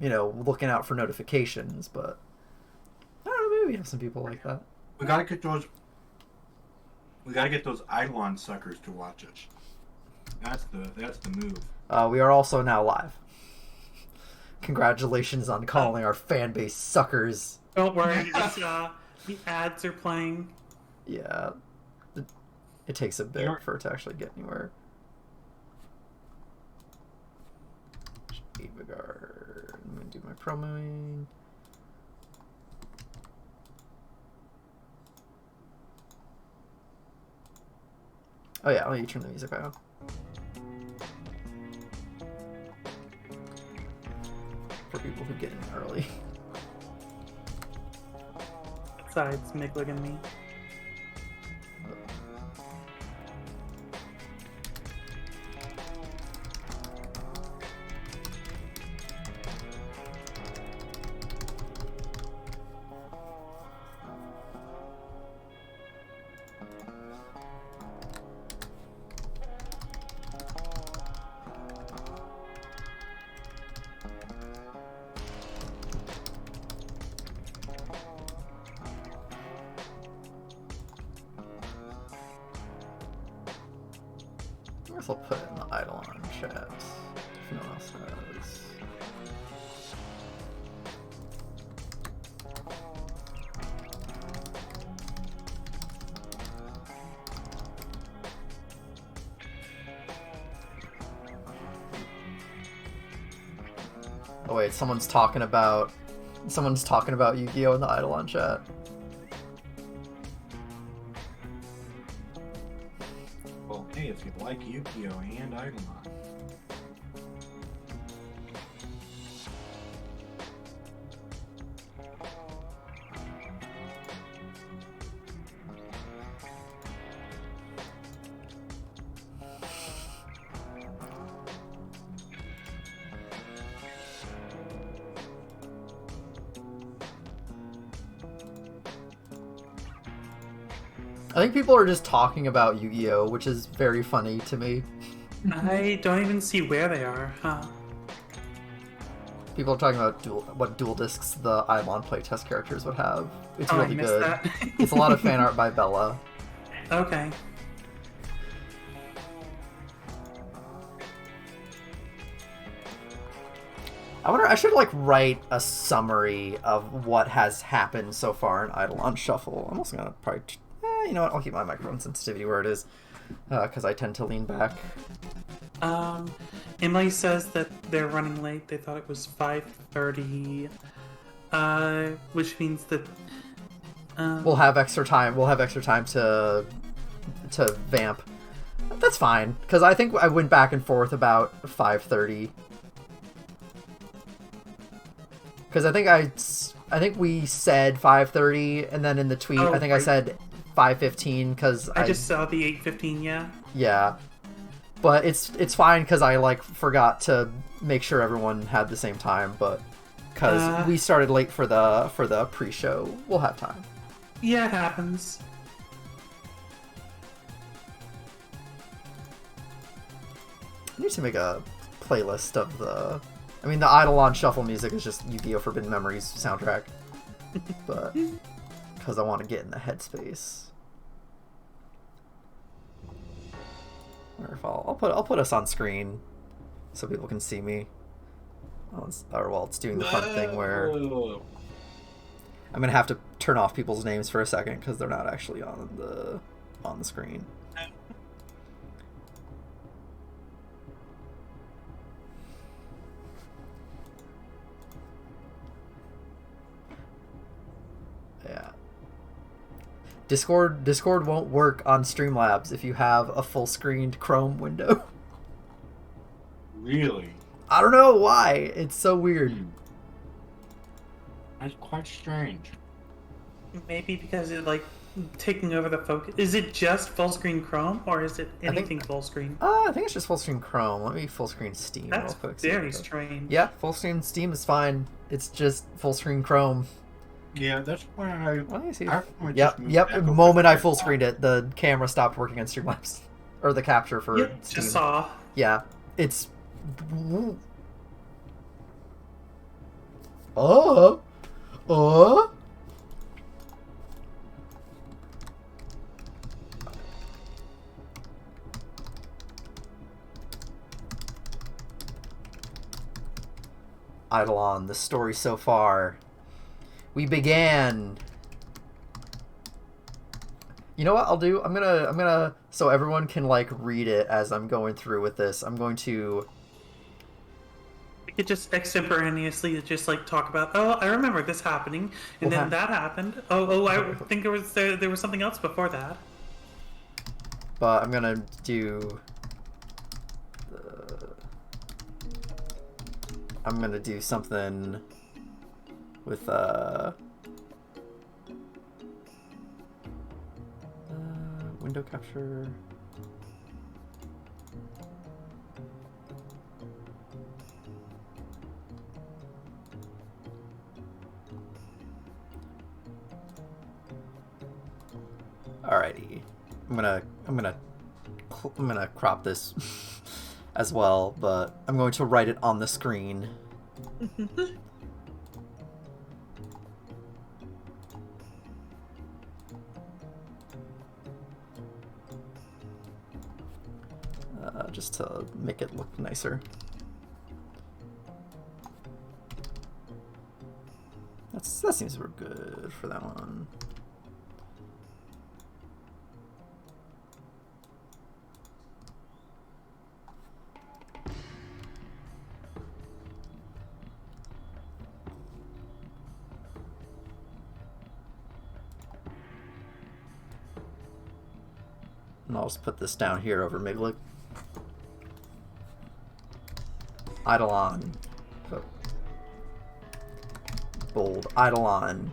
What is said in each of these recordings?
looking out for notifications, but I don't know, maybe we have some people like that. We gotta get those. We gotta get those Eidolon suckers to watch us. That's the move. We are also now live. Congratulations on calling our fan base suckers. Don't worry, the ads are playing. Yeah, it takes a bit for it to actually get anywhere. I'm gonna do my promoing. Oh yeah, I'll let you turn the music back on. For people who get in early. Besides Mick, look at me. I guess I'll put it in the Eidolon chat if no one else has. Oh wait, someone's talking about Yu-Gi-Oh in the Eidolon chat. Well, hey, if you like Yu-Gi-Oh and Eidolon. I think people are just talking about Yu-Gi-Oh, which is very funny to me. I don't even see where they are, huh? People are talking about what dual discs the Eidolon playtest characters would have. It's I really missed good. that. It's a lot of fan art by Bella. Okay. I should write a summary of what has happened so far in Eidolon Shuffle. I'm also gonna probably, you know what? I'll keep my microphone sensitivity where it is, because I tend to lean back. Emily says that they're running late. They thought it was 5:30, which means that we'll have extra time. We'll have extra time to vamp. That's fine, because I think I went back and forth about 5:30. Because I think we said 5:30, and then in the tweet, I think I said 5:15 because I just saw the 8:15. Yeah. Yeah, but it's fine because I forgot to make sure everyone had the same time, but because we started late for the pre-show, we'll have time. Yeah, it happens. I need to make a playlist of the. I mean, the Eidolon Shuffle music is just Yu-Gi-Oh! Forbidden Memories soundtrack, but because I want to get in the headspace. Or if I'll put us on screen so people can see me. It's doing the fun thing where I'm gonna have to turn off people's names for a second because they're not actually on the screen. Yeah. Discord won't work on Streamlabs if you have a full screened Chrome window. Really? I don't know why. It's so weird. That's quite strange. Maybe because it's taking over the focus. Is it just full screen Chrome or is it anything full screen? I think it's just full screen Chrome. Let me full screen Steam That's real quick. very strange. Yeah, full screen Steam is fine. It's just full screen Chrome. Yeah, that's why Let me see. Yep. The moment I full screened it, the camera stopped working on Streamlabs. Or the capture for Steam. Just saw. Yeah, it's... Oh! Oh! Eidolon, the story so far. We began. You know what I'll do? I'm gonna so everyone can like read it as I'm going through with this. I'm going to We could just extemporaneously just like talk about. Oh, I remember this happening, and then that happened. I think there was something else before that. but I'm gonna do. I'm gonna do something with window capture. Alrighty, I'm gonna crop this as well, but I'm going to write it on the screen. Just to make it look nicer. That seems we're good for that one. And I'll just put this down here over Miglik. Eidolon. Bold. Eidolon.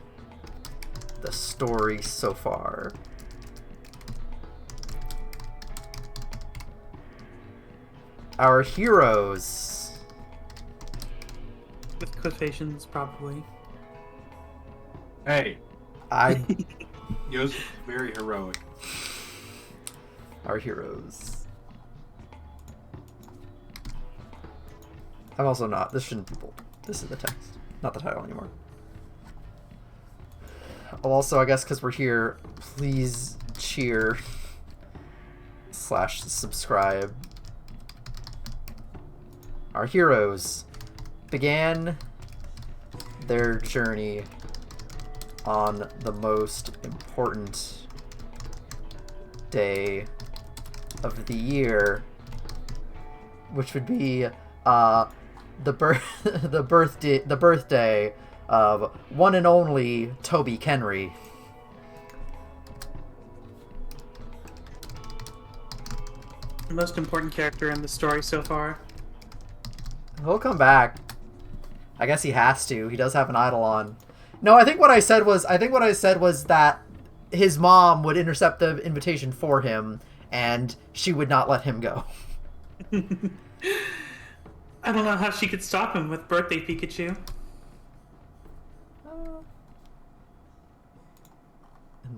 The story so far. Our heroes. With quotations, probably. Hey, It was very heroic. Our heroes. I'm also not. This shouldn't be bold. This is the text, not the title anymore. Also, I guess because we're here, please cheer / subscribe. Our heroes began their journey on the most important day of the year, which would be the birthday of one and only Toby Kenry. The most important character in the story so far. He'll come back. I guess he has to. He does have an Eidolon. No, I think what I said was that his mom would intercept the invitation for him, and she would not let him go. I don't know how she could stop him with Birthday Pikachu. And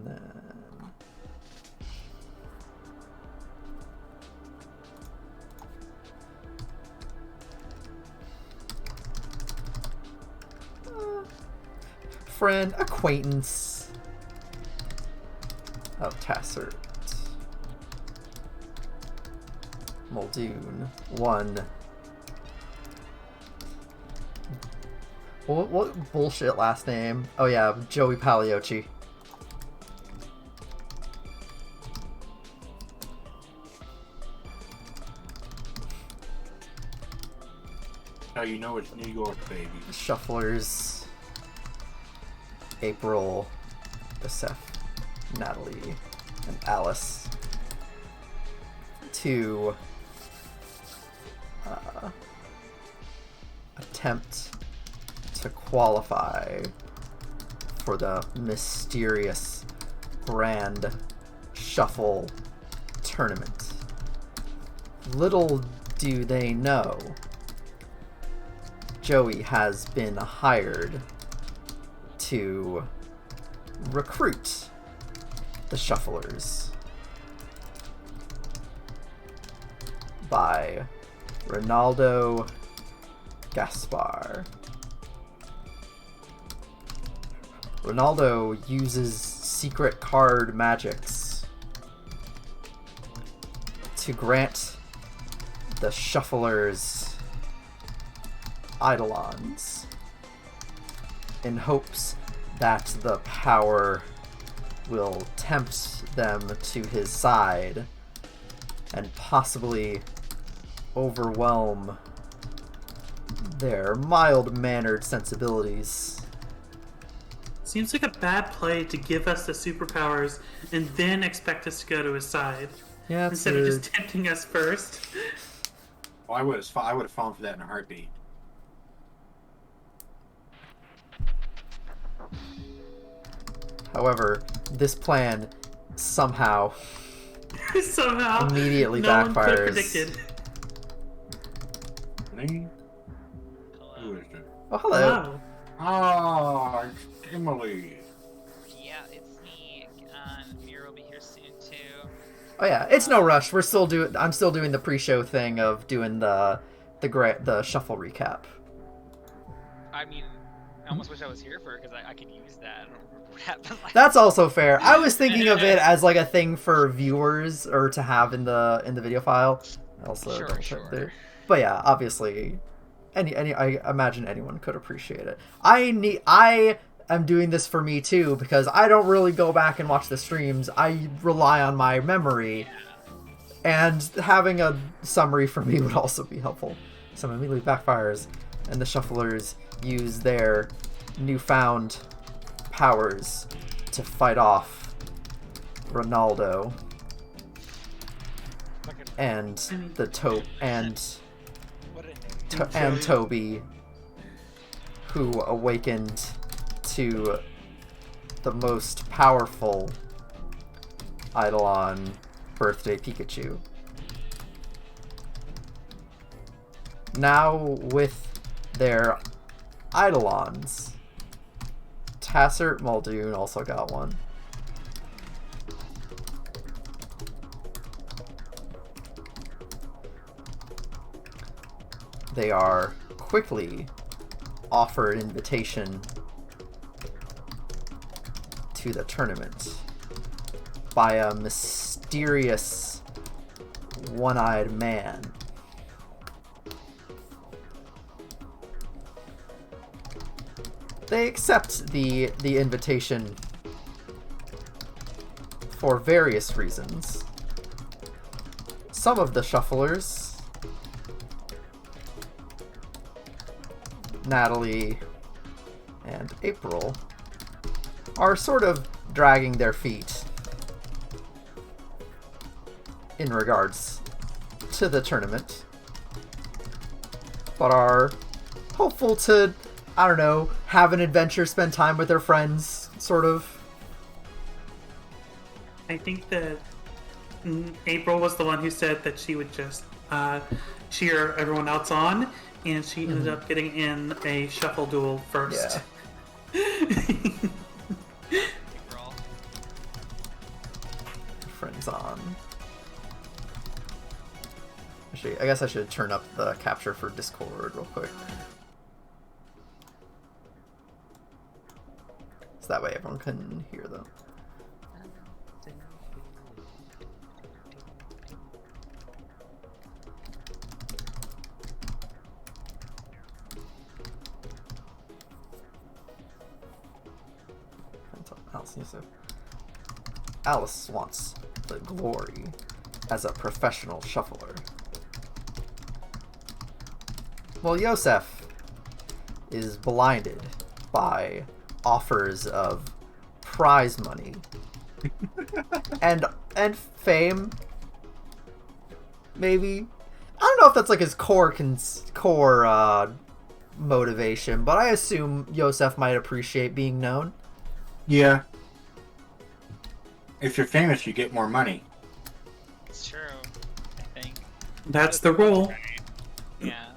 then... friend, acquaintance of Tassert. Muldoon. 1. What bullshit last name? Oh yeah, Joey Pagliocci. Now you know it's New York, baby. Shufflers. April, Seth, Natalie, and Alice. 2. Attempt to qualify for the mysterious Grand Shuffle Tournament. Little do they know, Joey has been hired to recruit the Shufflers by Ronaldo Gaspar. Ronaldo uses secret card magics to grant the shufflers Eidolons in hopes that the power will tempt them to his side and possibly overwhelm their mild-mannered sensibilities. Seems like a bad play to give us the superpowers and then expect us to go to his side. Yeah, instead of just tempting us first. Well, I would have fallen for that in a heartbeat. However, this plan somehow immediately no backfires. one could have predicted. Who is it? Oh, hello. Wow. Oh, it's Emily. Yeah, it's me. Mira will be here soon too. Oh yeah, it's no rush. I'm still doing the pre-show thing of doing the shuffle recap. I mean, I almost wish I was here for it because I could use that. I don't remember what happened. That's also fair. I was thinking of it as like a thing for viewers or to have in the video file. Also, Sure. But yeah, obviously, I imagine anyone could appreciate it. I am doing this for me too because I don't really go back and watch the streams. I rely on my memory, and having a summary for me would also be helpful. So immediately backfires, and the shufflers use their newfound powers to fight off Ronaldo and the and Toby, who awakened to the most powerful Eidolon birthday Pikachu. Now with their Eidolons, Tassert Muldoon also got one. They are quickly offered invitation to the tournament by a mysterious one-eyed man. They accept the invitation for various reasons. Some of the shufflers, Natalie and April, are sort of dragging their feet in regards to the tournament, but are hopeful to, I don't know, have an adventure, spend time with their friends, sort of. I think that April was the one who said that she would just cheer everyone else on, and she ended up getting in a shuffle duel first. Friends on. Actually, I guess I should turn up the capture for Discord real quick. So that way everyone can hear them. Alice wants the glory as a professional shuffler. Well, Yosef is blinded by offers of prize money and fame. Maybe, I don't know if that's like his core motivation, but I assume Yosef might appreciate being known. Yeah. If you're famous, you get more money. It's true, I think. That's the rule. Yeah.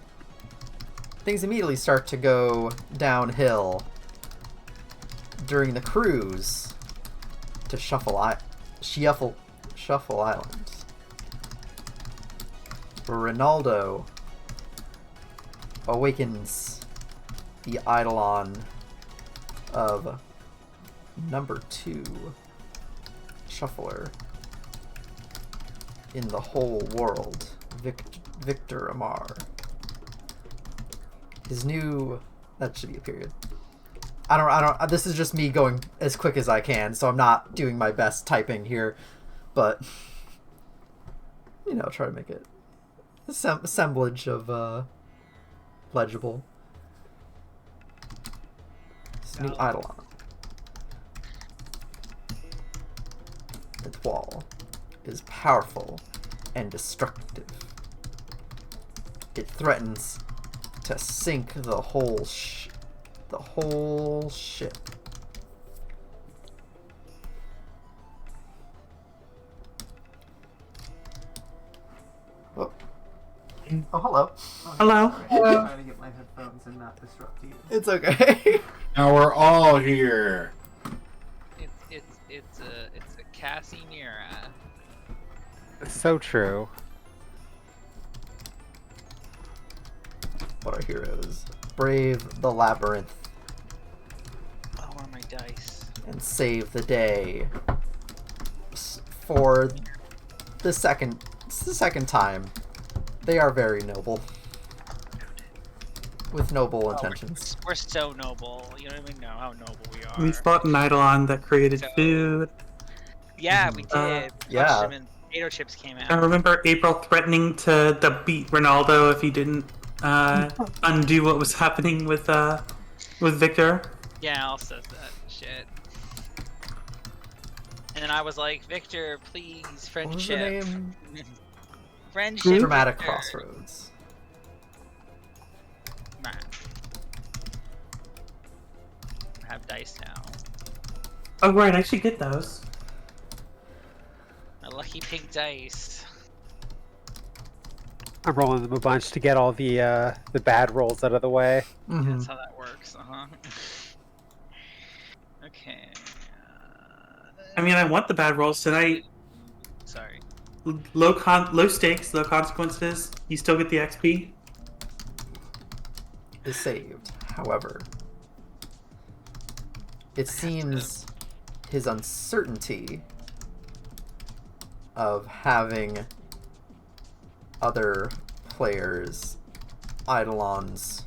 Things immediately start to go downhill during the cruise to Shuffle Island, where Ronaldo awakens the Eidolon of number 2 shuffler in the whole world, Victor Amar. His new... That should be a period. I don't... This is just me going as quick as I can, so I'm not doing my best typing here. But, you know, try to make it a assemblage of legible. This new Eidolon. Its wall is powerful and destructive. It threatens to sink the whole ship. Oh, hello. Hello. I'm trying to get my headphones and not disrupt you. It's okay. Now we're all here. It's a Casimira. So true. What are heroes? Brave the labyrinth Oh, where are my dice? and save the day for the second time. They are very noble. With noble intentions. We're so noble. You don't even know how noble we are. We fought an Eidolon that created So- food. Yeah, we did. yeah. Crushed them and potato chips came I out. remember April threatening to beat Ronaldo if he didn't undo what was happening with Victor. Yeah, Al says that shit. And then I was like, Victor, please, What was friendship. her name? Friendship. Dramatic Victor. Crossroads. Right. I have dice now. Oh right, I should get those. My lucky pink dice. I'm rolling them a bunch to get all the bad rolls out of the way. Mm-hmm. That's how that works. Okay. I mean, I want the bad rolls tonight. Sorry. Low stakes, low consequences. You still get the XP. Is saved. However, it seems his uncertainty of having other players' Eidolons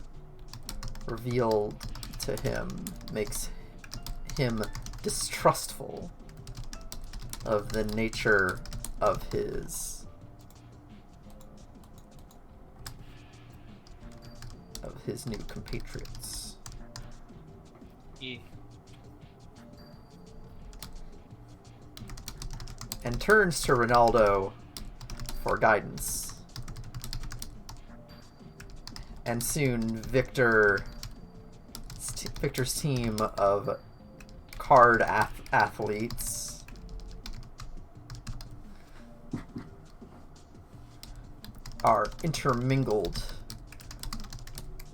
revealed to him makes him distrustful of the nature of his new compatriots. Yeah. And turns to Ronaldo for guidance. And soon Victor's team of card athletes are intermingled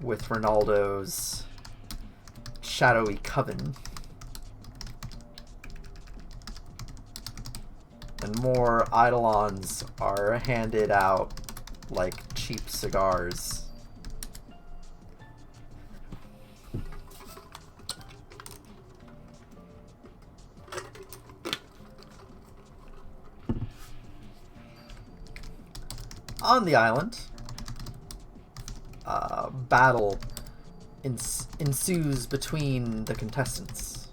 with Ronaldo's shadowy coven. And more Eidolons are handed out like cheap cigars. On the island, battle ensues between the contestants.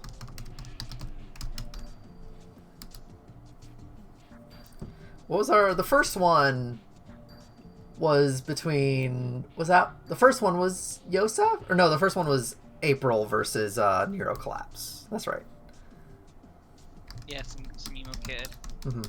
What was the first one was between, the first one was Yosef? Or no, the first one was April versus Nero Collapse. That's right. Yeah, some emo kid. Mm-hmm.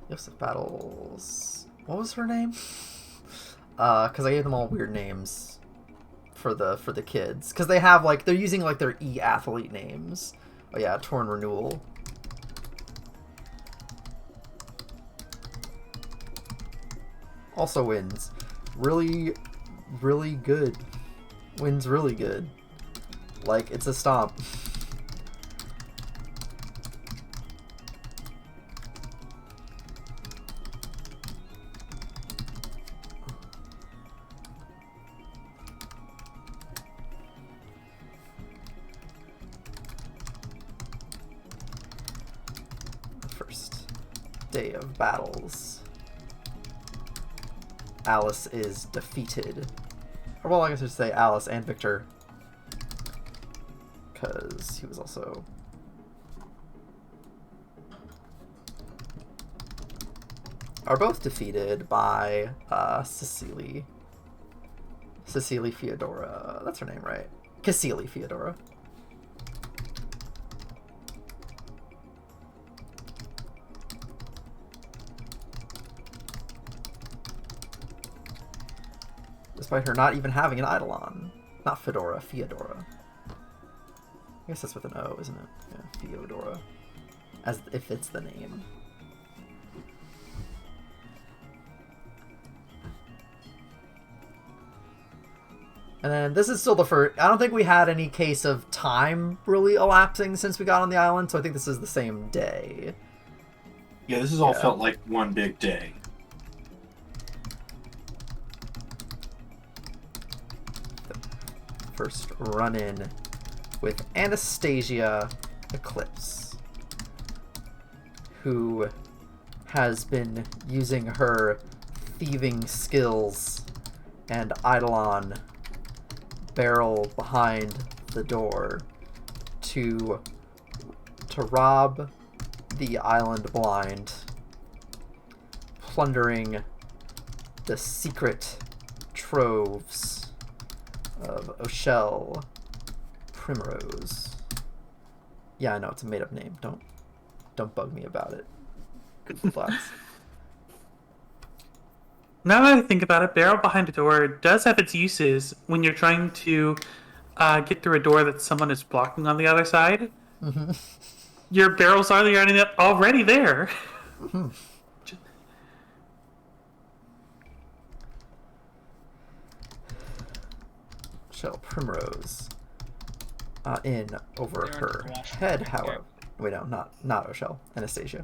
Yosef battles. What was her name? Because I gave them all weird names for the kids. Because they have they're using their e-athlete names. Oh yeah, Torn Renewal. Also wins. Really, really good. Wins really good. It's a stomp. day of battles, Alice is defeated. Or, well, I guess I should say Alice and Victor, because he was also... are both defeated by Cecily Feodora. That's her name, right? Cassili Feodora. Despite her not even having an Eidolon. Not Fedora, Feodora. I guess that's with an O, isn't it? Yeah, Feodora. As if it's the name. And then this is still the first... I don't think we had any case of time really elapsing since we got on the island, so I think this is the same day. Yeah, this has all felt like one big day. First run-in with Anastasia Eclipse, who has been using her thieving skills and Eidolon barrel behind the door to rob the island blind, plundering the secret troves of Oshel Primrose. Yeah, I know it's a made-up name. Don't bug me about it. Good flats. Now that I think about it, barrel behind a door does have its uses when you're trying to get through a door that someone is blocking on the other side. Mm-hmm. Your barrel's already there. Mm-hmm. Shell Primrose in over her head, however. Wait, no, not Oshel. Anastasia.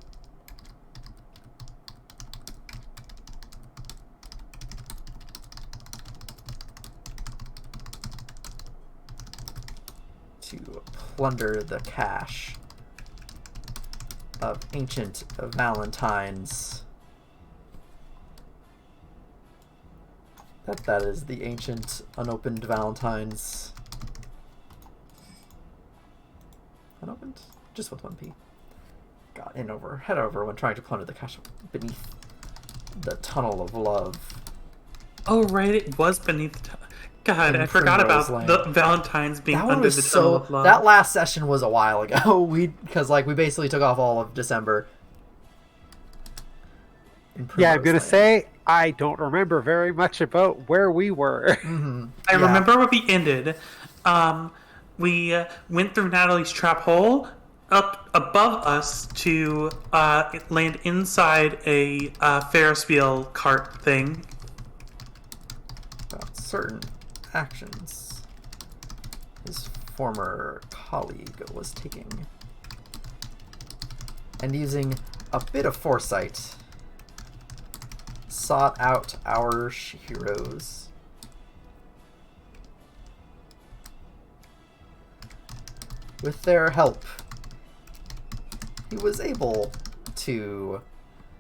To plunder the cache of ancient Valentines. That is the ancient unopened Valentines. Unopened? Just with one P. Got head over when trying to plunder the cache beneath the tunnel of love. Oh right, it was beneath the God, In I forgot Primrose about Lane. the Valentines being That one under was the tunnel so. of love. That last session was a while ago. We basically took off all of December. Yeah, I'm gonna say I don't remember very much about where we were. Mm-hmm. I remember where we ended. We went through Natalie's trap hole up above us to land inside a Ferris wheel cart thing. About certain actions his former colleague was taking, and using a bit of foresight, sought out our heroes. With their help, he was able to...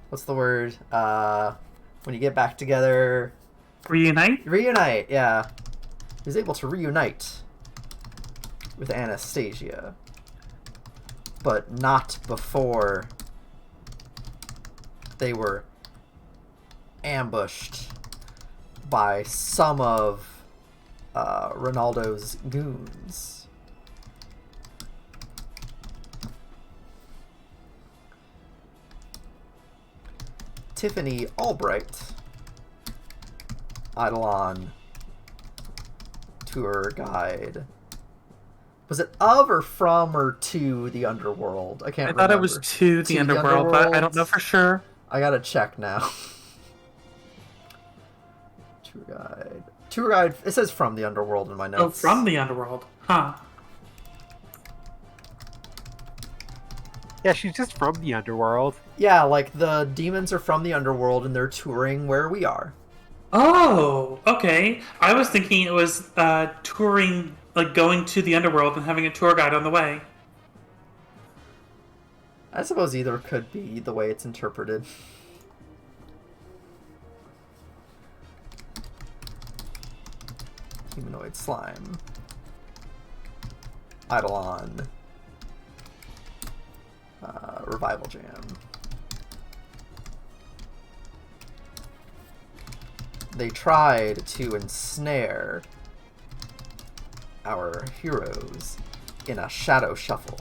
what's the word? When you get back together... Reunite? Reunite, yeah. He was able to reunite with Anastasia. But not before they were ambushed by some of Ronaldo's goons. Tiffany Albright, Eidolon tour guide. Was it of or from or to the underworld? I can't remember. I thought it was to the underworld, but I don't know for sure. I gotta check now. Tour guide. Tour guide. It says from the underworld in my notes. Oh, from the underworld. Huh. Yeah, she's just from the underworld. Yeah, like the demons are from the underworld and they're touring where we are. Oh, okay. I was thinking it was touring, like going to the underworld and having a tour guide on the way. I suppose either could be the way it's interpreted. Humanoid slime. Eidolon. Revival Jam. They tried to ensnare our heroes in a shadow shuffle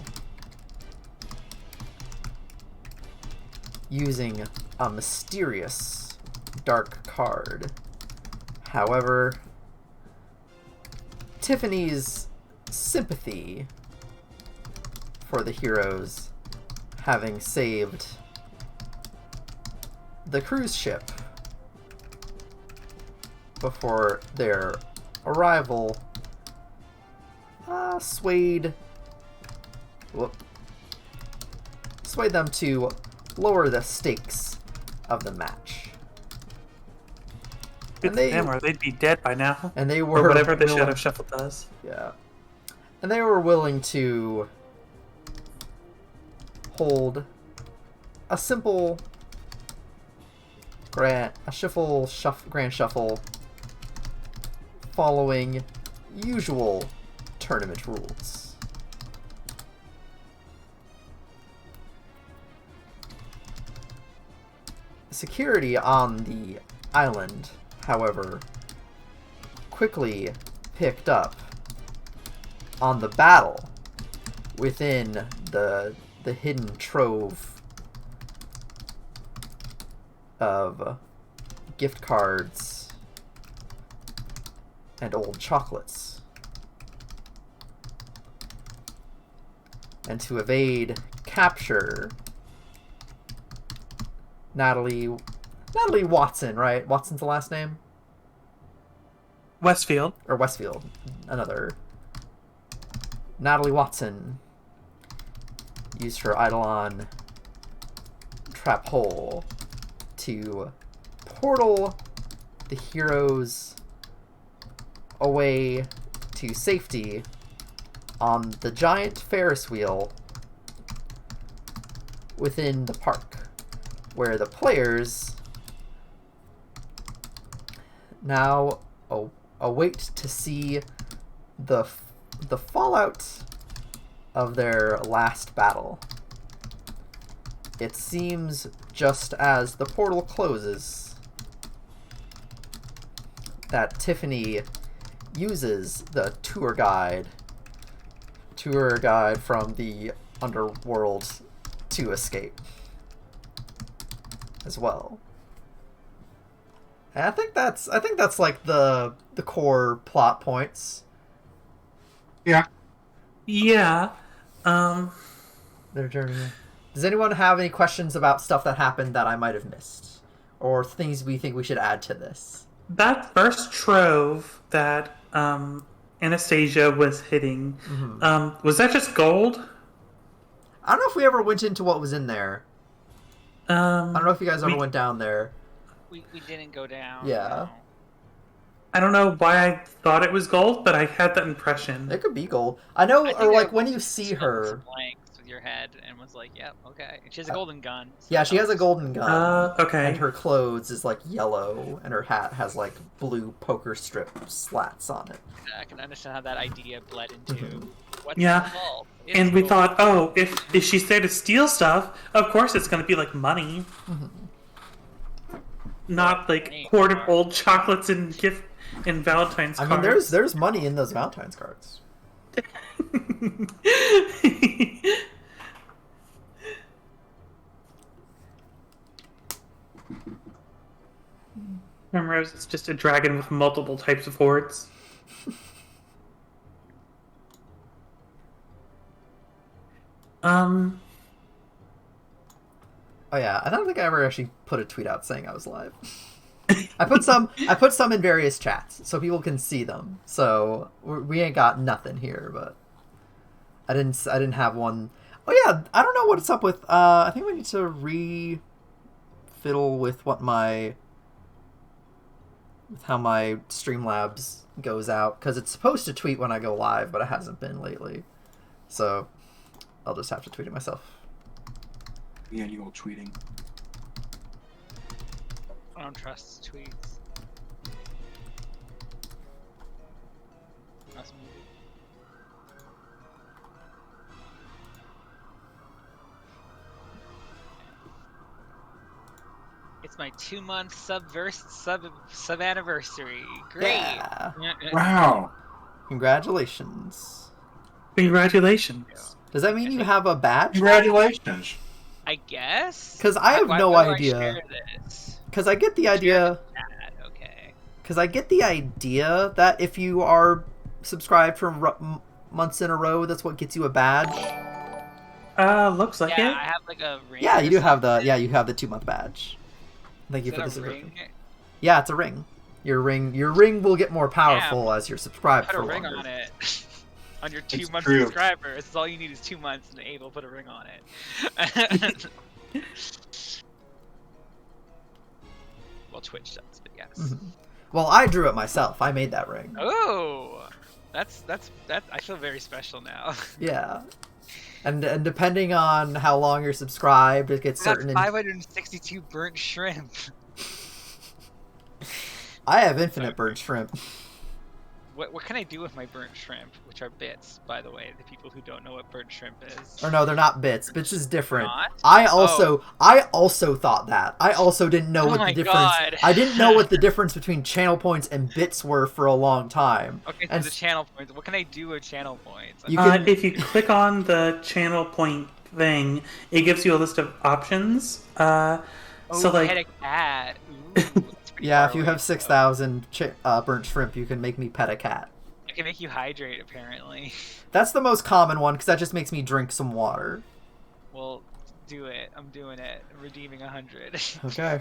using a mysterious dark card. However, Tiffany's sympathy for the heroes, having saved the cruise ship before their arrival, swayed them to lower the stakes of the match. Good for them, or they'd be dead by now. And they were or whatever the Shadow Shuffle does. Yeah. And they were willing to hold a simple grand shuffle following usual tournament rules. Security on the island, however, quickly picked up on the battle within the hidden trove of gift cards and old chocolates. And to evade capture, Natalie Watson, right? Watson's the last name? Westfield. Or Westfield. Another. Natalie Watson used her Eidolon trap hole to portal the heroes away to safety on the giant Ferris wheel within the park, where the players now await to see the fallout of their last battle. It seems just as the portal closes that Tiffany uses the tour guide from the underworld to escape as well. And I think that's like the core plot points. Yeah. Yeah. Their journey. Does anyone have any questions about stuff that happened that I might have missed, or things we think we should add to this? That first trove that Anastasia was hitting, was that just gold? I don't know if we ever went into what was in there. I don't know if you guys ever went down there. We didn't go down. Yeah. No. I don't know why I thought it was gold, but I had that impression. It could be gold. I know, I think or like I when you see filled her. some blanks with your head and was like, "Yep, okay." And she has a golden gun. So Yeah, she has a helps. golden gun. Okay. And her clothes is like yellow, and her hat has like blue poker strip slats on it. I can understand how that idea bled into what's Yeah. involved. And we It's thought, oh, if she's there to steal stuff, of course it's going to be like money. Not like hoard of old chocolates and gift and Valentine's I cards. mean, there's money in those Valentine's cards. Remember, it's just a dragon with multiple types of hoards. Oh yeah, I don't think I ever actually put a tweet out saying I was live. I put some in various chats so people can see them. So we ain't got nothing here, but I didn't have one. Oh yeah, I don't know what's up with. I think we need to fiddle with how my Streamlabs goes out, because it's supposed to tweet when I go live, but it hasn't been lately. So I'll just have to tweet it myself. Annual tweeting. I don't trust tweets. That's muted. It's my 2-month sub anniversary. Great. Yeah. Wow. Congratulations. Congratulations. Does that mean you have a badge? Congratulations. I guess. 'Cause I have no why do idea. I share this? Because I get the idea. Okay. Because I get the idea that if you are subscribed for months in a row, that's what gets you a badge. Looks like Yeah, it. I have like a ring. Yeah, or you do have the something. you have the 2-month badge. Thank you Is for that this. a ring? Yeah, it's a ring. Your ring will get more powerful as you're subscribed Put for a ring longer. on it. On your It's 2-month true. subscribers. It's all you need is 2 months, and Abe will put a ring on it. Well, Twitch does, but yes. Mhm. Well, I drew it myself. I made that ring. Oh, that's I feel very special now. Yeah. And depending on how long you're subscribed, it gets That's certain. 562 burnt shrimp. I have infinite burnt shrimp. What can I do with my burnt shrimp, which are bits, by the way? The people who don't know what burnt shrimp is. Or no, they're not bits. Bits is different. Not? I also thought that. I also didn't know Oh what my the difference. God. I didn't know what the difference between channel points and bits were for a long time. Okay, so And the channel points. What can I do with channel points? You can- If you click on the channel point thing, it gives you a list of options. So like, pet a cat. Ooh, that's pretty yeah, far if you away, have 6,000 burnt shrimp, you can make me pet a cat. I can make you hydrate, apparently. That's the most common one because that just makes me drink some water. Well, do it. I'm doing it. I'm redeeming 100. Okay.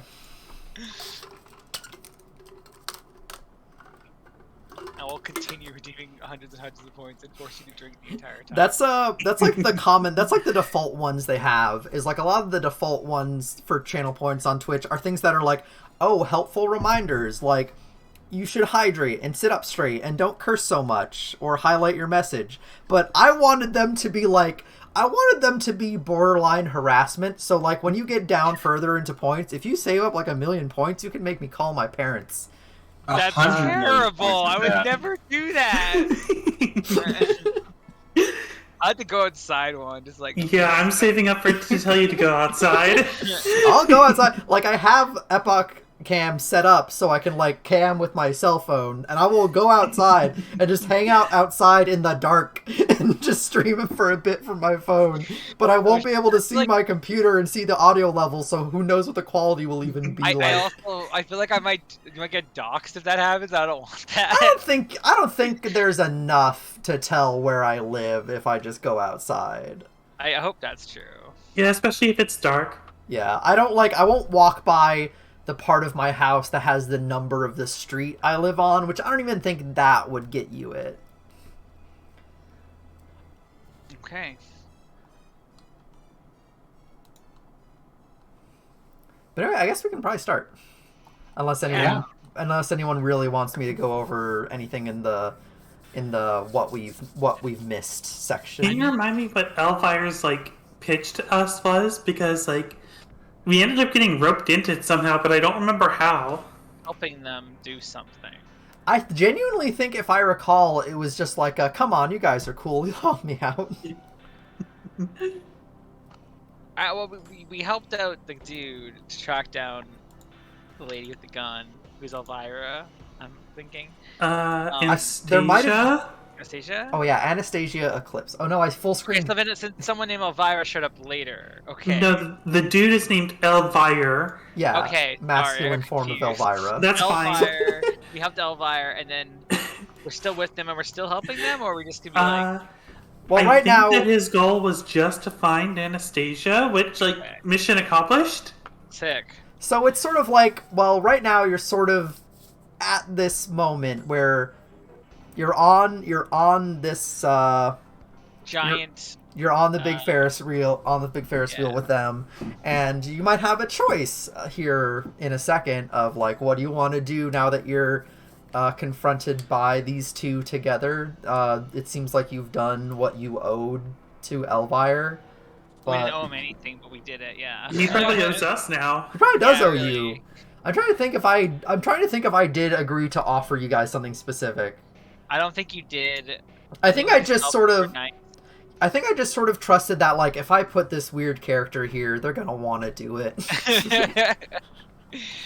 I will continue redeeming hundreds and hundreds of points and force you to drink the entire time. That's like the common, that's like the default ones they have, is like a lot of the default ones for channel points on Twitch are things that are like, oh, helpful reminders, like you should hydrate and sit up straight and don't curse so much or highlight your message. But I wanted them to be like, I wanted them to be borderline harassment. So like when you get down further into points, if you save up like 1,000,000 points, you can make me call my parents. That's 100 million terrible. points I for would that. never do that. I had to go outside one, just like yeah, I'm saving up to tell you to go outside. I'll go outside. Like I have Epoch Cam set up so I can like cam with my cell phone, and I will go outside and just hang out outside in the dark and just stream it for a bit from my phone. But I won't be able to see my computer and see the audio level, so who knows what the quality will even be like. I feel like I might get doxxed if that happens. I don't want that. I don't think there's enough to tell where I live if I just go outside. I hope that's true. Yeah, especially if it's dark. Yeah, I won't walk by the part of my house that has the number of the street I live on, which I don't even think that would get you it. Okay. But anyway, I guess we can probably start. Unless anyone really wants me to go over anything in the what we've missed section. Can you remind me what Elvire's like pitch to us was? Because like we ended up getting roped into it somehow, but I don't remember how. Helping them do something. I genuinely think, if I recall, it was just like, come on, you guys are cool, you help me out. Well, we helped out the dude to track down the lady with the gun, who's Elvira, I'm thinking. Anastasia? there might have- Anastasia? Oh yeah, Anastasia Eclipse. Oh no, I full Okay, screen. so then since someone named Elvira showed up later. Okay. No, the dude is named Elvire. Yeah, Okay, masculine sorry, form of confused. Elvira. That's fine. Elvire, we helped Elvire, and then we're still with them and we're still helping them, or are we just gonna be like... Well, I right think now, that his goal was just to find Anastasia, which, like, Okay. mission accomplished. Sick. so it's sort of like, well, right now you're sort of at this moment where you're on this Giant... you're on the big Ferris wheel Yeah. with them, and you might have a choice here in a second of like, what do you want to do now that you're confronted by these two together? It seems like you've done what you owed to Elvire. We didn't but owe him anything, but we did it. Yeah. He probably owes us now. he probably does Yeah, owe really. you. I'm trying to think if I did agree to offer you guys something specific. I don't think you did. I think I just felt sort super of nice. I think I just sort of trusted that, like, if I put this weird character here, they're gonna want to do it.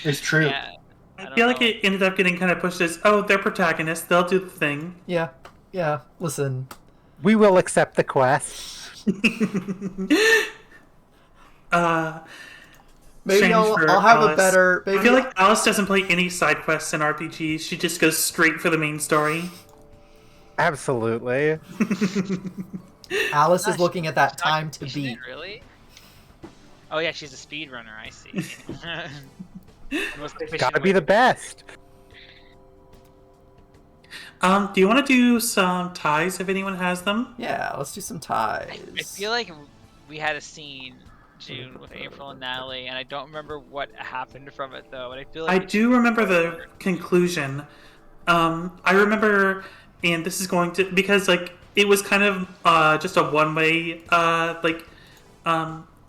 It's true. Yeah. I don't feel like know. it ended up getting kind of pushed as, oh, they're protagonists, they'll do the thing. Yeah. Listen, We will accept the quest. maybe Strange I'll for have a Alice. better. Maybe I feel like Alice doesn't play any side quests in RPGs. She just goes straight for the main story. Absolutely. Alice is Gosh, looking at that she's not time to pushing it, beat. Really? Oh yeah, she's a speedrunner. I see. The most efficient Gotta way be the to- best. Do you want to do some ties if anyone has them? Yeah, let's do some ties. I feel like we had a scene June with April and Natalie, and I don't remember what happened from it though. But I feel like I do remember the conclusion. I remember, and this is going to, because like it was kind of just a one-way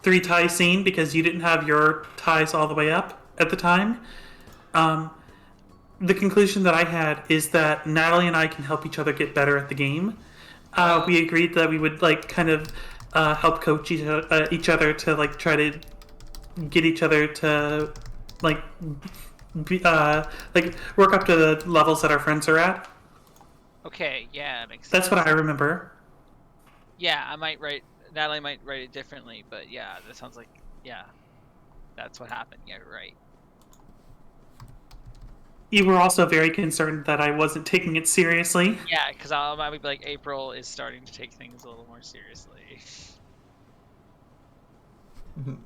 three tie scene because you didn't have your ties all the way up at the time. The conclusion that I had is that Natalie and I can help each other get better at the game. We agreed that we would like kind of help coach each other to like try to get each other to like work up to the levels that our friends are at. okay, yeah, that makes sense. That's what I remember. Yeah, Natalie might write it differently, but yeah, that sounds like that's what happened. Yeah, right. You were also very concerned that I wasn't taking it seriously. Yeah, because I would be like, April is starting to take things a little more seriously. Mhm.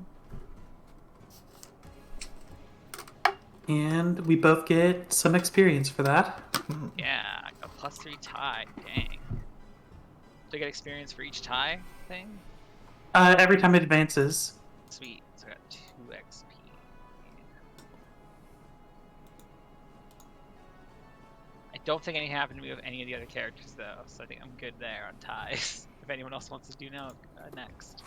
And we both get some experience for that. Yeah, a +3 tie. Dang. Do I get experience for each tie thing? Every time it advances. Sweet. So I got 2 XP. I don't think anything happened to me with any of the other characters though, so I think I'm good there on ties. If anyone else wants to do now, next.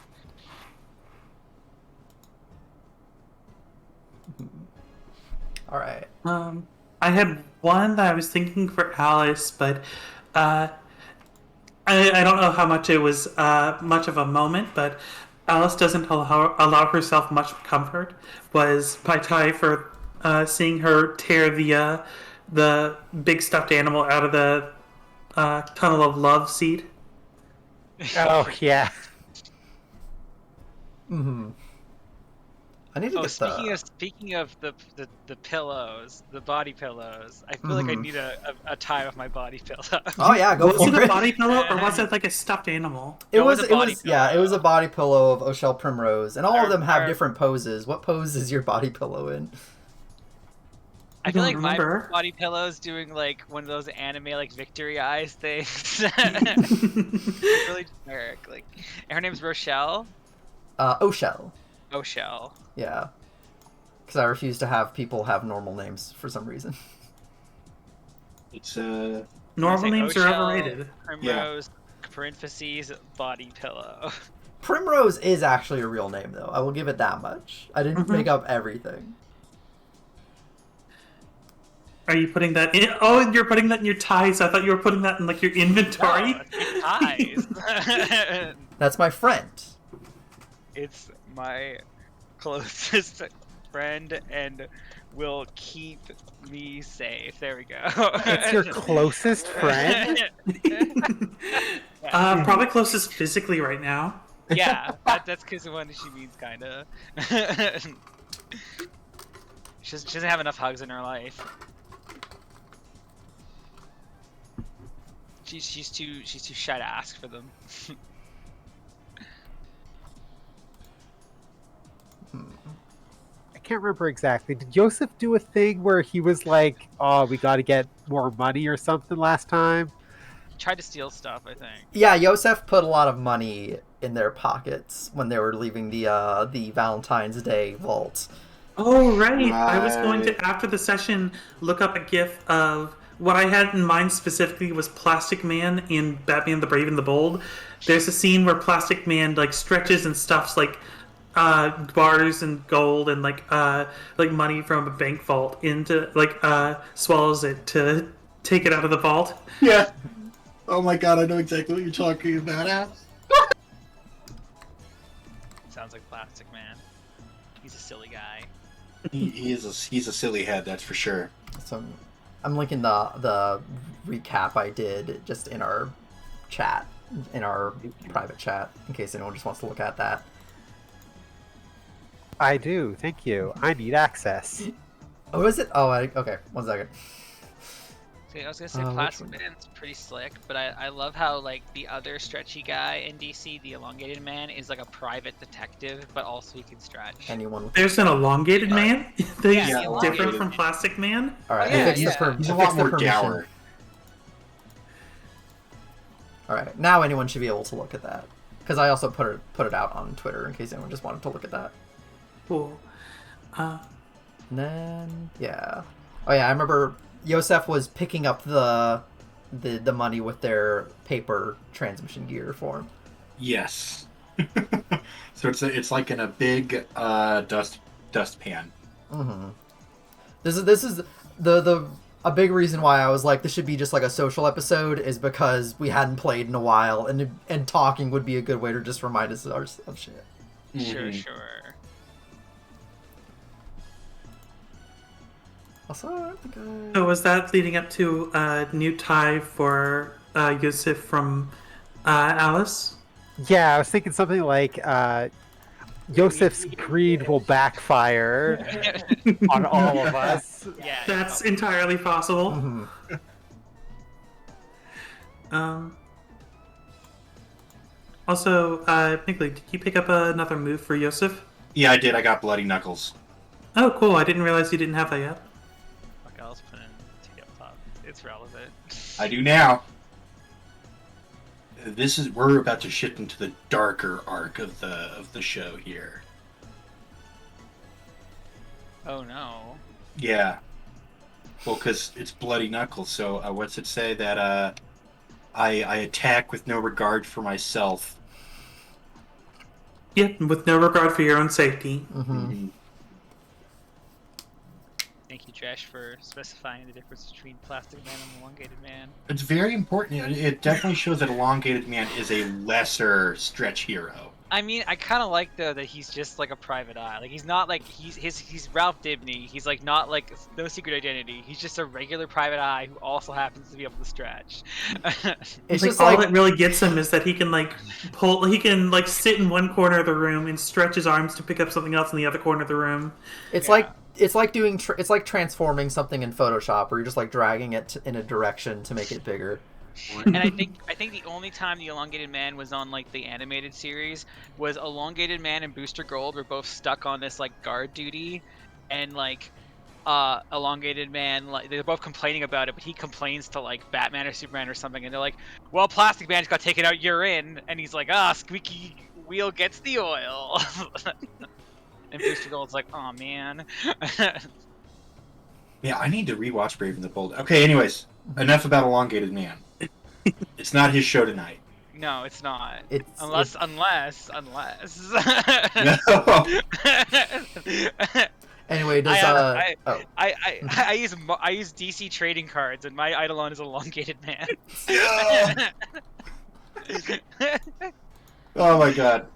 All right. I had one that I was thinking for Alice, but I don't know how much it was much of a moment, but Alice doesn't allow herself much comfort. Was my tie for seeing her tear the big stuffed animal out of the tunnel of love seed. Oh, yeah. I need to Oh, get speaking of the pillows, the body pillows. I feel like I need a tie with my body pillow. Oh yeah, go Was it for a it. body pillow or was it like a stuffed animal? It It was, was a body yeah, it was a pillow. body pillow of O'Shell Primrose, and all of them have Or- different poses. What pose is your body pillow in? I feel don't like my remember. body pillow's doing like one of those anime like victory eyes things. Really generic. Like, and her name's Rochelle. O'Shell. Rochelle. Yeah. Because I refuse to have people have normal names for some reason. It's Normal It's like names are O'Shell, overrated. Primrose, parentheses, body pillow. Primrose is actually a real name, though. I will give it that much. I didn't make up everything. Are you putting that in? Oh, you're putting that in your ties. I thought you were putting that in like your inventory. No, it's eyes. That's my friend. It's my closest friend and will keep me safe. There we go. It's your closest friend? Probably closest physically right now. Yeah, that's because of what she means, kind of. She doesn't have enough hugs in her life. She's too shy to ask for them. I can't remember exactly. Did Joseph do a thing where he was like, oh, we got to get more money or something last time? Tried to steal stuff, I think. Yeah, Yosef put a lot of money in their pockets when they were leaving the Valentine's Day vault. Oh, right. I was going Right. to, after the session, look up a gif of what I had in mind specifically was Plastic Man in Batman the Brave and the Bold. There's a scene where Plastic Man like stretches and stuffs like bars and gold and like money from a bank vault into swallows it to take it out of the vault. Yeah. Oh my god, I know exactly what you're talking about. Sounds like Plastic Man. He's a silly guy. He's a silly head, that's for sure. So I'm linking the recap I did just in our chat, in our private chat, in case anyone just wants to look at that. I do. Thank you. I need access. Oh, is it? Oh, okay. 1 second. See, I was gonna say Plastic Man's pretty slick, but I love how like the other stretchy guy in DC, the Elongated Man, is like a private detective, but also he can stretch. Anyone? There's an elongated man. That's Yeah, different elongated. from Plastic Man. All right, Oh, yeah, I fixed yeah. the per- He's I a fixed lot the more permission. dour. All right, now anyone should be able to look at that because I also put it out on Twitter in case anyone just wanted to look at that. Cool. And then yeah, oh yeah, I remember Yosef was picking up the money with their paper transmission gear for him. Yes. So it's like in a big dustpan. Mm-hmm. This is the a big reason why I was like this should be just like a social episode is because we hadn't played in a while and talking would be a good way to just remind us of shit. Sure. Also, I think So was that leading up to a new tie for Yusuf from Alice? Yeah, I was thinking something like Yosef's greed will backfire on all of us. Yeah. That's entirely possible. Mm-hmm. Also, Nicolai, did you pick up another move for Yosef? Yeah, I did. I got Bloody Knuckles. Oh, cool. I didn't realize you didn't have that yet. Fuck, I'll just put in T up top. It's relevant. I do now. We're about to shift into the darker arc of the show here. Oh no. Yeah. Well, because it's Bloody Knuckles, so what's it say that I attack with no regard for myself. Yeah, with no regard for your own safety. Mm-hmm. Thank you, Dresh, for specifying the difference between Plastic Man and Elongated Man. It's very important. It definitely shows that Elongated Man is a lesser stretch hero. I mean, I kind of like though that he's just like a private eye. Like he's not like he's Ralph Dibny. He's like not like no secret identity. He's just a regular private eye who also happens to be able to stretch. It's Like, just all like that really gets him is that he can sit in one corner of the room and stretch his arms to pick up something else in the other corner of the room. it's Yeah. like it's like doing it's like transforming something in Photoshop where you're just like dragging it in a direction to make it bigger. And I think the only time the Elongated Man was on like the animated series was Elongated Man and Booster Gold were both stuck on this like guard duty, and like Elongated Man, like they're both complaining about it, but he complains to like Batman or Superman or something, and they're like, "Well, Plastic Man just got taken out, you're in," and he's like, "Ah, squeaky wheel gets the oil." And Booster Gold's like, "Oh man." Yeah, I need to rewatch Brave and the Bold. Okay, anyways, enough about Elongated Man. It's not his show tonight. No, it's not. It's Unless. No. Anyway, does I use DC trading cards, and my Eidolon is Elongated Man. Oh my god.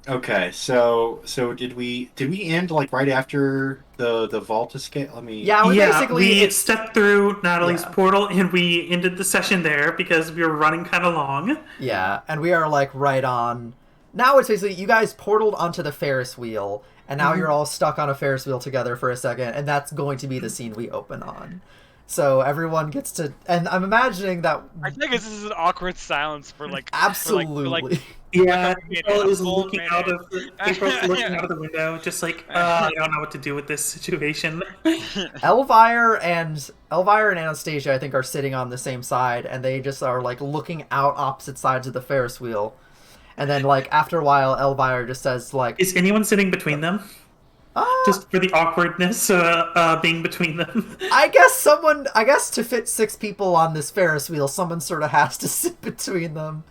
Okay, so did we end like right after the vault escape? Let me. yeah, basically we it's stepped through Natalie's Yeah. portal and we ended the session there because we were running kind of long. yeah, and we are like right on. Now it's basically you guys portaled onto the Ferris wheel, and now you're all stuck on a Ferris wheel together for a second, and that's going to be the scene we open on. So everyone gets to, and I'm imagining that I think this is an awkward silence for like absolutely. Yeah, Like, April is a whole looking minute. out of April's looking out of the window, just like I don't know what to do with this situation. Elvire and Anastasia, I think, are sitting on the same side, and they just are like looking out opposite sides of the Ferris wheel. And then, like after a while, Elvire just says, "Like, Is anyone sitting between them? just for the awkwardness being between them. I guess to fit 6 people on this Ferris wheel, someone sort of has to sit between them.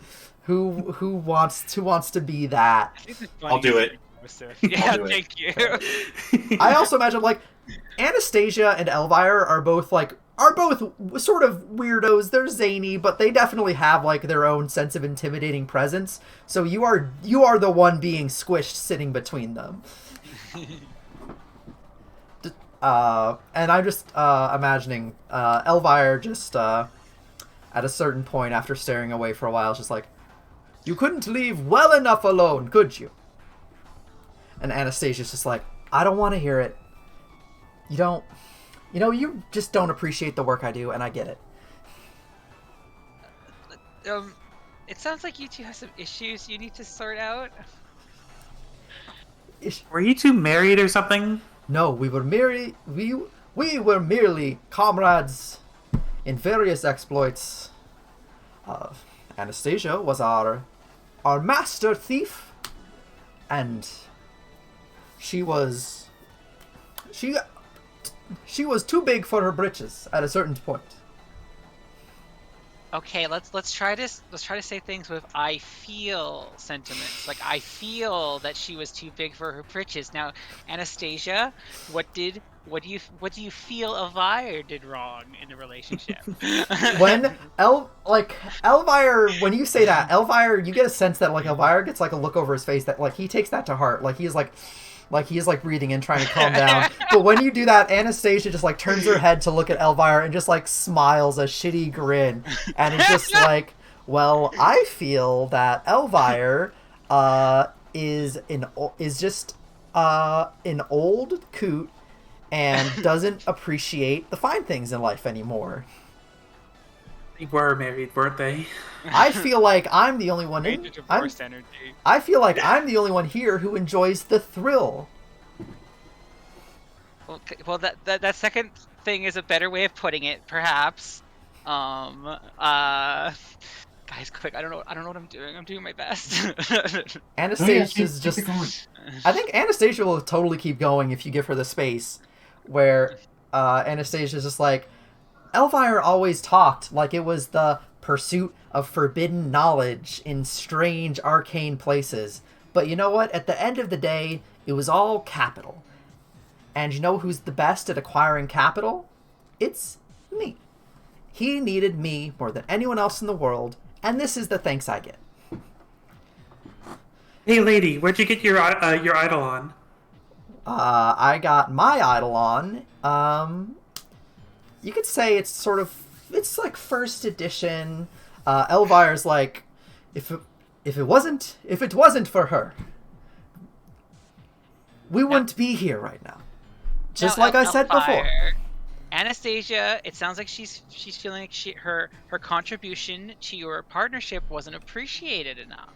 Who wants to be that? I think the I'll do it. Yeah, do it. thank you. I also imagine like Anastasia and Elvire are both sort of weirdos. They're zany, but they definitely have like their own sense of intimidating presence. So you are the one being squished sitting between them. And I'm just imagining Elvire just at a certain point after staring away for a while, just like, you couldn't leave well enough alone, could you? And Anastasia's just like, I don't want to hear it. You just don't appreciate the work I do, and I get it. It sounds like you two have some issues you need to sort out. Were you two married or something? No, we were merely comrades in various exploits. Anastasia was our master thief, and she was too big for her britches at a certain point. Okay, let's try to say things with I feel sentiments. Like, I feel that she was too big for her britches. Now, Anastasia, what do you feel Elvire did wrong in the relationship? When Elvire, when you say that, Elvire, you get a sense that like Elvire gets like a look over his face that like he takes that to heart. Like he's like breathing in, trying to calm down. But when you do that, Anastasia just like turns her head to look at Elvire and just like smiles a shitty grin, and it's just like, well, I feel that Elvire is just an old coot and doesn't appreciate the fine things in life anymore. They were married, weren't they? I feel like I'm the only one I feel like I'm the only one here who enjoys the thrill. Well, that second thing is a better way of putting it, perhaps. Guys, quick! I don't know what I'm doing. I'm doing my best. Anastasia's just. I think Anastasia will totally keep going if you give her the space. Where Anastasia's just like, Elvire always talked like it was the pursuit of forbidden knowledge in strange, arcane places. But you know what? At the end of the day, it was all capital. And you know who's the best at acquiring capital? It's me. He needed me more than anyone else in the world, and this is the thanks I get. Hey, lady, where'd you get your Eidolon? I got my Eidolon. You could say it's like first edition. Elvire's like, if it wasn't for her, we wouldn't be here right now. Just like I said before. Anastasia, it sounds like she's feeling like her contribution to your partnership wasn't appreciated enough.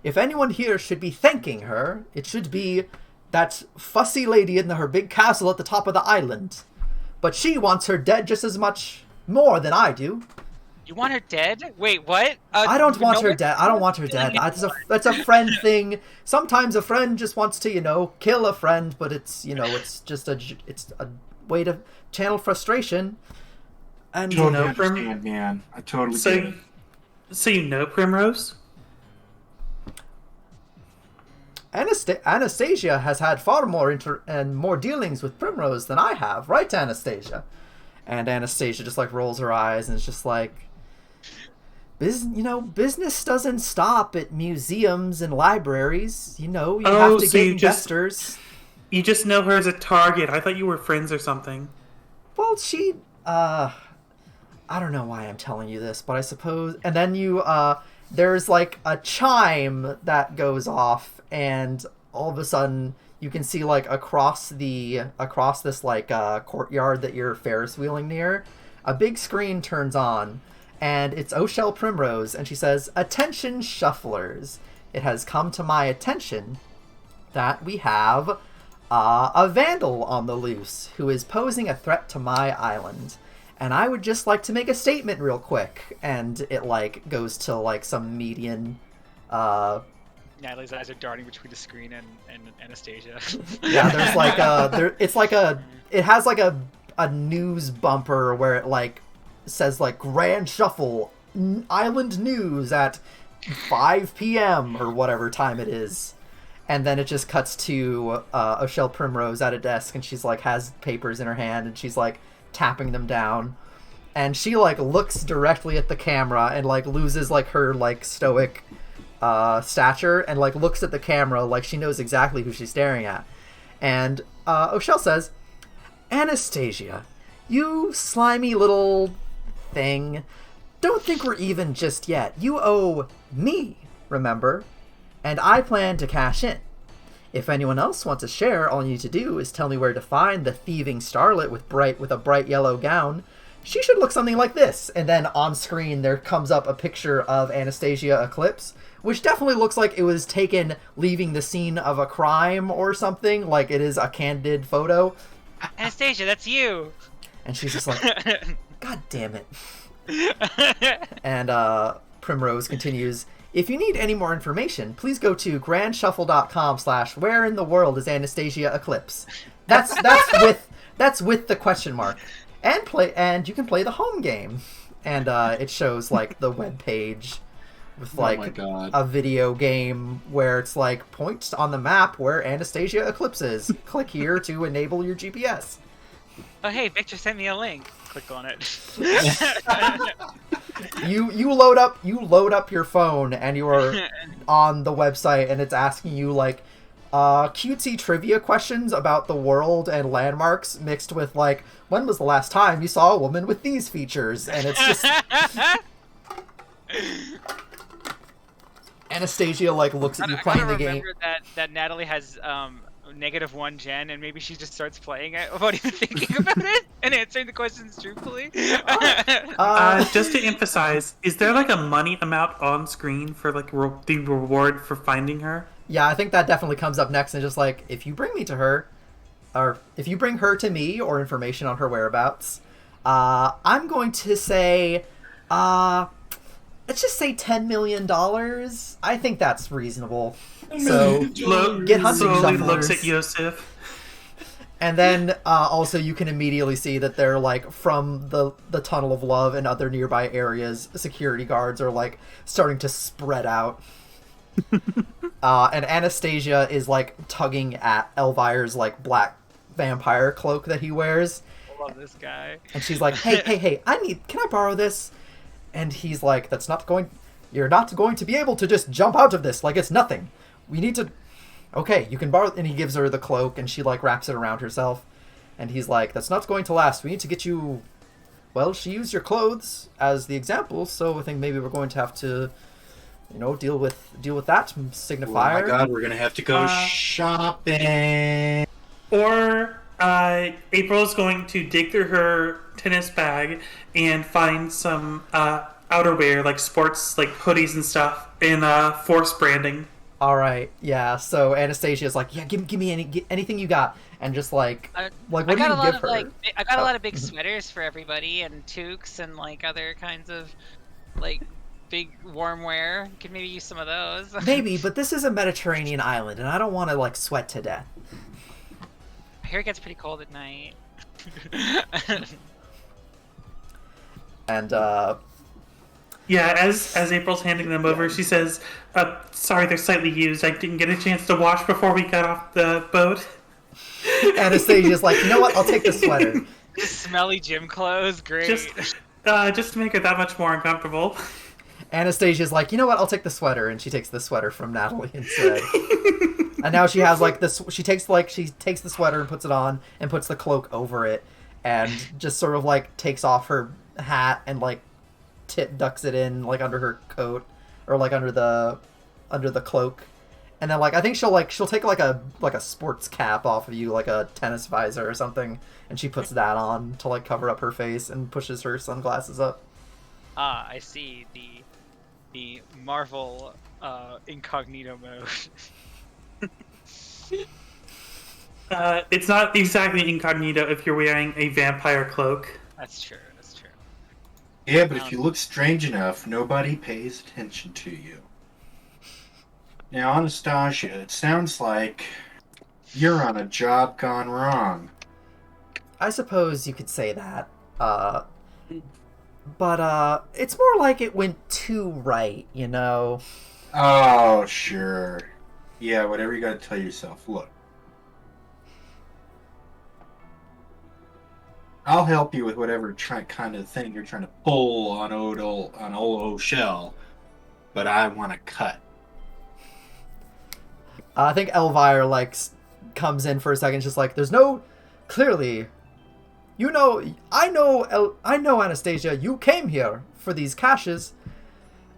If anyone here should be thanking her, it should be that fussy lady in her big castle at the top of the island. But she wants her dead just as much more than I do. You want her dead? Wait, what? I don't want her dead. I don't want her dead. That's a friend thing. Sometimes a friend just wants to, kill a friend, but it's, it's just a way to channel frustration. And totally understand, man. I totally get it. So you know Primrose? Anastasia has had far more more dealings with Primrose than I have, right, Anastasia? And Anastasia just like rolls her eyes and is just like, business doesn't stop at museums and libraries. You have to get investors. You just know her as a target. I thought you were friends or something. Well, I don't know why I'm telling you this, but I suppose. And then there's like a chime that goes off, and all of a sudden you can see like across this like courtyard that you're Ferris wheeling near, a big screen turns on, and it's O'Shell Primrose, and she says, "Attention shufflers, it has come to my attention that we have a vandal on the loose who is posing a threat to my island. And I would just like to make a statement real quick." And it like goes to like some median Natalie's eyes are darting between the screen and Anastasia. Yeah, there's like it has like a news bumper where it like says like Grand Shuffle Island News at 5 p.m. or whatever time it is. And then it just cuts to O'Shell Primrose at a desk, and she's like has papers in her hand, and she's like tapping them down, and she like looks directly at the camera and like loses like her like stoic stature and like looks at the camera like she knows exactly who she's staring at. And O'Shell says, "Anastasia, you slimy little thing, don't think we're even just yet. You owe me, remember? And I plan to cash in. If anyone else wants a share, all you need to do is tell me where to find the thieving starlet with a bright yellow gown. She should look something like this." And then on screen there comes up a picture of Anastasia Eclipse, which definitely looks like it was taken leaving the scene of a crime or something, like it is a candid photo. Anastasia, that's you. And she's just like, "God damn it." And Primrose continues, "If you need any more information, please go to grandshuffle.com/where in the world is Anastasia Eclipse. That's with the question mark. And you can play the home game." And it shows like the web page with like a video game where it's like points on the map where Anastasia Eclipse is. Click here to enable your GPS. Oh hey, Victor sent me a link. Click on it. You load up your phone and you are on the website, and it's asking you like cutesy trivia questions about the world and landmarks mixed with like, when was the last time you saw a woman with these features? And it's just Anastasia like looks at you playing the game. That Natalie has -1 gen, and maybe she just starts playing it without even thinking about it and answering the questions truthfully. Just to emphasize, is there like a money amount on screen for like the reward for finding her? Yeah, I think that definitely comes up next, and just like, if you bring me to her, or if you bring her to me or information on her whereabouts, I'm going to say, let's just say $10 million. I think that's reasonable. So get hunting slowly shufflers. Looks at Yosef. And then also you can immediately see that they're like from the Tunnel of Love and other nearby areas, security guards are like starting to spread out. And Anastasia is like tugging at Elvire's like black vampire cloak that he wears. I love this guy. And she's like, hey, can I borrow this? And he's like, you're not going to be able to just jump out of this like it's nothing. We need to, okay, you can borrow, and he gives her the cloak, and she like wraps it around herself. And he's like, that's not going to last. We need to get you, well, she used your clothes as the example, so I think maybe we're going to have to, deal with that signifier. Oh my god, we're gonna have to go shopping. Or April's going to dig through her tennis bag and find some outerwear, like sports, like hoodies and stuff, in Force branding. All right, yeah. So Anastasia's like, yeah, give me anything you got, and just like what do you give her? I got a lot of big sweaters for everybody, and toques, and like other kinds of like big warm wear. You could maybe use some of those. Maybe, but this is a Mediterranean island, and I don't want to like sweat to death. I hear it gets pretty cold at night. And yeah, as April's handing them over, she says, sorry, they're slightly used. I didn't get a chance to wash before we got off the boat. Anastasia's like, you know what? I'll take the sweater. Smelly gym clothes, great. Just to make her that much more uncomfortable. Anastasia's like, you know what? I'll take the sweater, and she takes the sweater from Natalie instead. And now she has like this. She takes the sweater and puts it on, and puts the cloak over it, and just sort of like takes off her hat and like ducks it in like under her coat or like under the cloak. And then like I think she'll take like a sports cap off of you, like a tennis visor or something, and she puts that on to like cover up her face and pushes her sunglasses up. I see the Marvel incognito mode. It's not exactly incognito if you're wearing a vampire cloak. That's true. Yeah, but if you look strange enough, nobody pays attention to you. Now, Anastasia, it sounds like you're on a job gone wrong. I suppose you could say that. Uh, but it's more like it went too right, you know? Oh, sure. Yeah, whatever you gotta tell yourself. Look, I'll help you with whatever kind of thing you're trying to pull on old O'Shell, but I want to cut. I think Elvire, like, comes in for a second, just like, there's no... Clearly, you know... I know, Anastasia, you came here for these caches,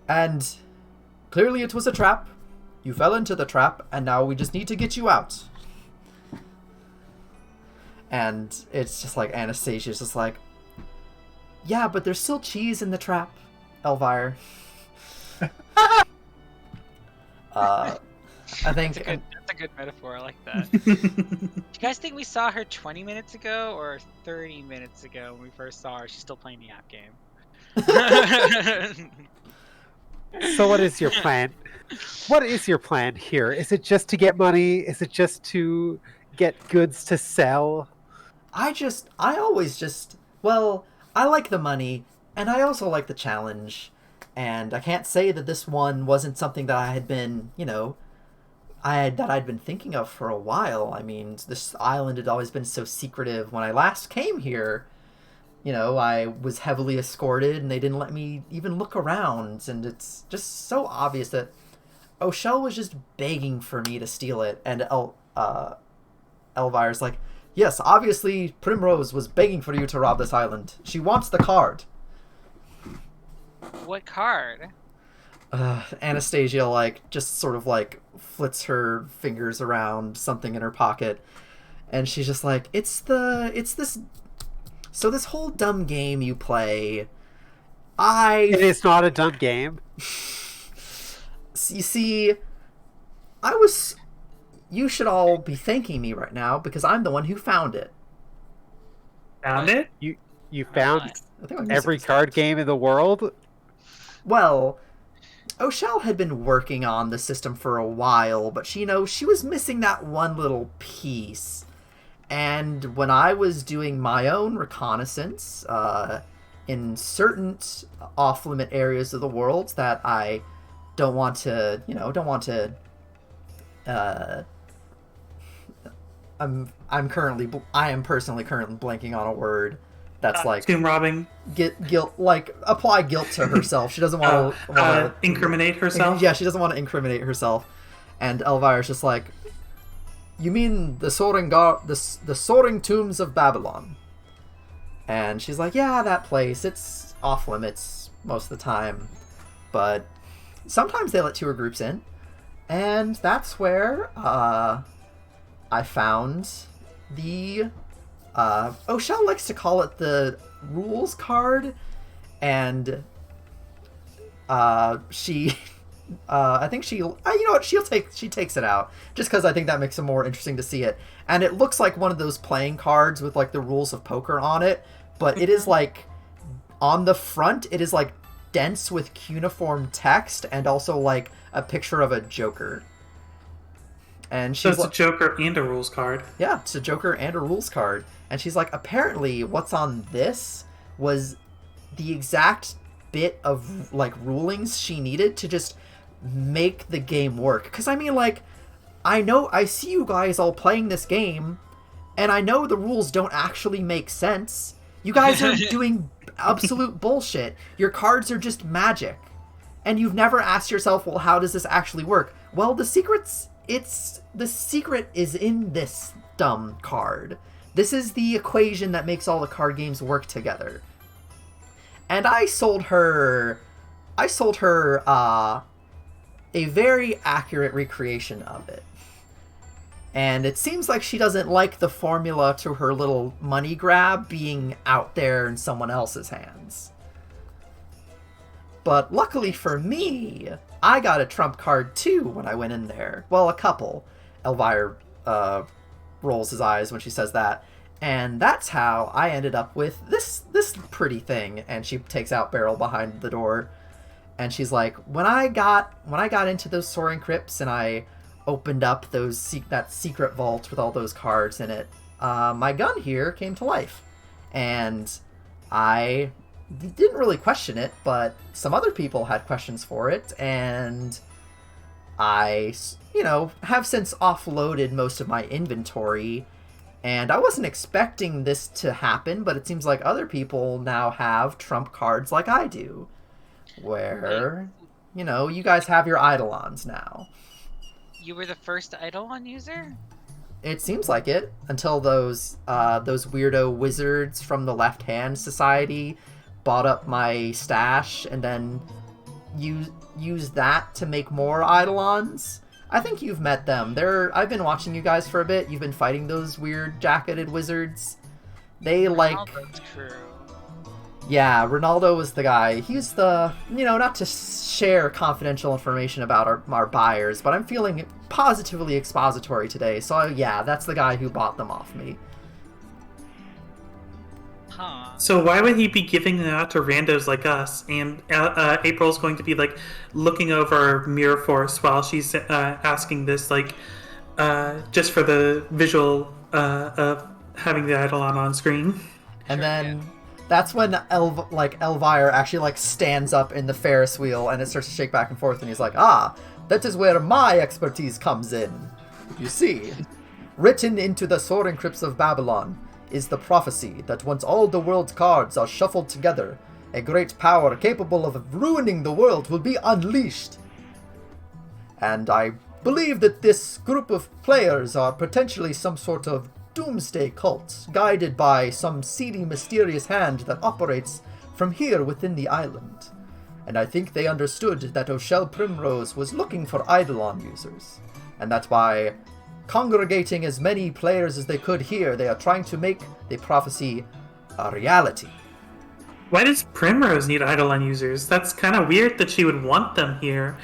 and clearly it was a trap. You fell into the trap, and now we just need to get you out. And it's just like, Anastasia's just like, yeah, but there's still cheese in the trap, Elvire. I think... That's a good metaphor. I like that. Do you guys think we saw her 20 minutes ago or 30 minutes ago when we first saw her? She's still playing the app game. So what is your plan? What is your plan here? Is it just to get money? Is it just to get goods to sell? Well, I like the money, and I also like the challenge, and I can't say that this one wasn't something that I had been, I'd been thinking of for a while. I mean, this island had always been so secretive. When I last came here, I was heavily escorted, and they didn't let me even look around, and it's just so obvious that O'Shell was just begging for me to steal it, and Elvire's like, yes, obviously Primrose was begging for you to rob this island. She wants the card. What card? Anastasia, like, just sort of, like, flits her fingers around something in her pocket, and she's just like, it's this... So this whole dumb game you play, It is not a dumb game. You see, you should all be thanking me right now because I'm the one who found it. Found it? You found I think my every music card game in the world? Well, O'Shell had been working on the system for a while, but she was missing that one little piece. And when I was doing my own reconnaissance in certain off-limit areas of the world that I don't want to. I am personally currently blanking on a word that's like tomb robbing. Guilt, like apply guilt to herself. She doesn't want to incriminate herself. Yeah, she doesn't want to incriminate herself. And Elvire's just like, you mean the soaring tombs of Babylon? And she's like, yeah, that place. It's off limits most of the time, but sometimes they let tour groups in, and that's where I found the O'Shell likes to call it the rules card, and she I think she she takes it out just because I think that makes it more interesting to see it, and it looks like one of those playing cards with like the rules of poker on it, but it is like on the front it is like dense with cuneiform text and also like a picture of a Joker. And she's so it's a Joker and a rules card. Yeah, it's a Joker and a rules card. And she's like, apparently what's on this was the exact bit of like rulings she needed to just make the game work. Because I mean, like, I see you guys all playing this game, and I know the rules don't actually make sense. You guys are doing absolute bullshit. Your cards are just magic. And you've never asked yourself, well, how does this actually work? Well, the secret is in this dumb card. This is the equation that makes all the card games work together. And I sold her a very accurate recreation of it. And it seems like she doesn't like the formula to her little money grab being out there in someone else's hands. But luckily for me, I got a trump card too when I went in there. Well, a couple. Elvire rolls his eyes when she says that. And that's how I ended up with this pretty thing. And she takes out Beryl behind the door. and she's like, when I got into those soaring crypts and I opened up that secret vault with all those cards in it, my gun here came to life, and I didn't really question it, but some other people had questions for it, and I, have since offloaded most of my inventory, and I wasn't expecting this to happen, but it seems like other people now have trump cards like I do, where, you guys have your Eidolons now. You were the first Eidolon user? It seems like it, until those weirdo wizards from the Left Hand Society bought up my stash and then use that to make more Eidolons. I think you've met them. I've been watching you guys for a bit. You've been fighting those weird jacketed wizards. They Ronaldo's crew. Yeah, Ronaldo was the guy. He's the, not to share confidential information about our buyers, but I'm feeling positively expository today. So yeah, that's the guy who bought them off me. Huh. So why would he be giving them out to randos like us? And April's going to be like looking over Mirror Force while she's asking this, just for the visual of having the Eidolon on screen. And then that's when Elvire actually stands up in the Ferris wheel and it starts to shake back and forth, and he's like, that is where my expertise comes in. You see, written into the soaring crypts of Babylon is the prophecy that once all the world's cards are shuffled together, a great power capable of ruining the world will be unleashed. And I believe that this group of players are potentially some sort of doomsday cult, guided by some seedy, mysterious hand that operates from here within the island. And I think they understood that O'Shell Primrose was looking for Eidolon users, and that by congregating as many players as they could here, they are trying to make the prophecy a reality. Why does Primrose need Eidolon users? That's kind of weird that she would want them here.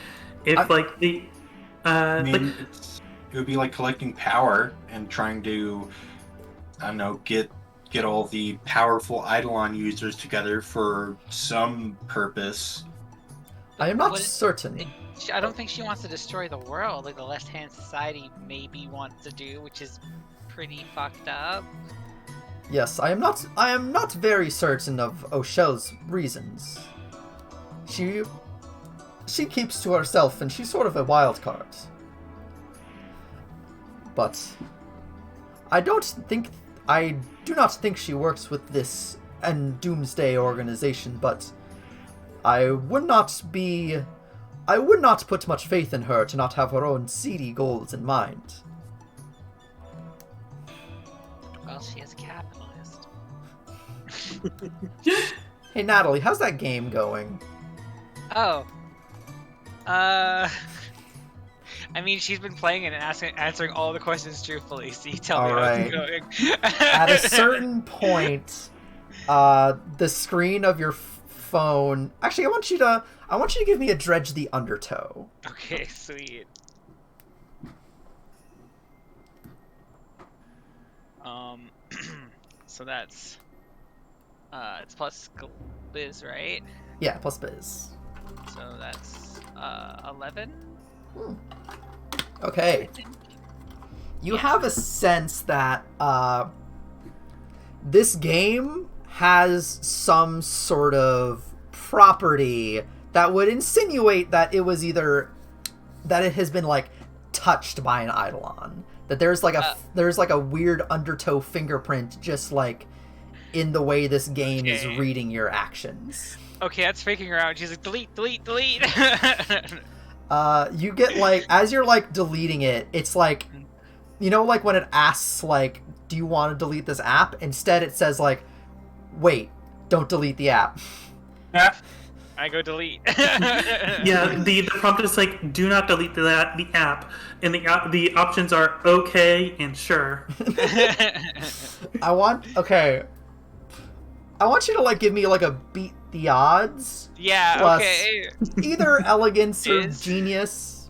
If it would be like collecting power and trying to, get all the powerful Eidolon users together for some purpose. I am not certain. I don't think she wants to destroy the world like the Left Hand Society maybe wants to do, which is pretty fucked up. Yes, I am not very certain of O'Shell's reasons. She keeps to herself, and she's sort of a wild card. But I do not think she works with this doomsday organization, but I would not put much faith in her to not have her own seedy goals in mind. Well, she is a capitalist. Hey, Natalie, how's that game going? Oh. I mean, she's been playing it and answering all the questions truthfully, so you tell me how it's going. At a certain point, the screen of your phone... Actually, I want you to give me a Dredge the Undertow. Okay, sweet. So that's... it's plus biz, right? Yeah, plus biz. So that's 11? Okay. You have a sense that this game has some sort of property that would insinuate that it was either that it has been touched by an Eidolon. That there's a weird undertow fingerprint just in the way this game is reading your actions. Okay, that's freaking her out. She's like, delete. You get as you're deleting it, it's when it asks do you want to delete this app? Instead it says wait, don't delete the app. I go delete. Yeah, the prompt is do not delete the app, and the options are okay and sure. I want you to give me a beat the odds. Yeah, plus okay. Either elegance or genius.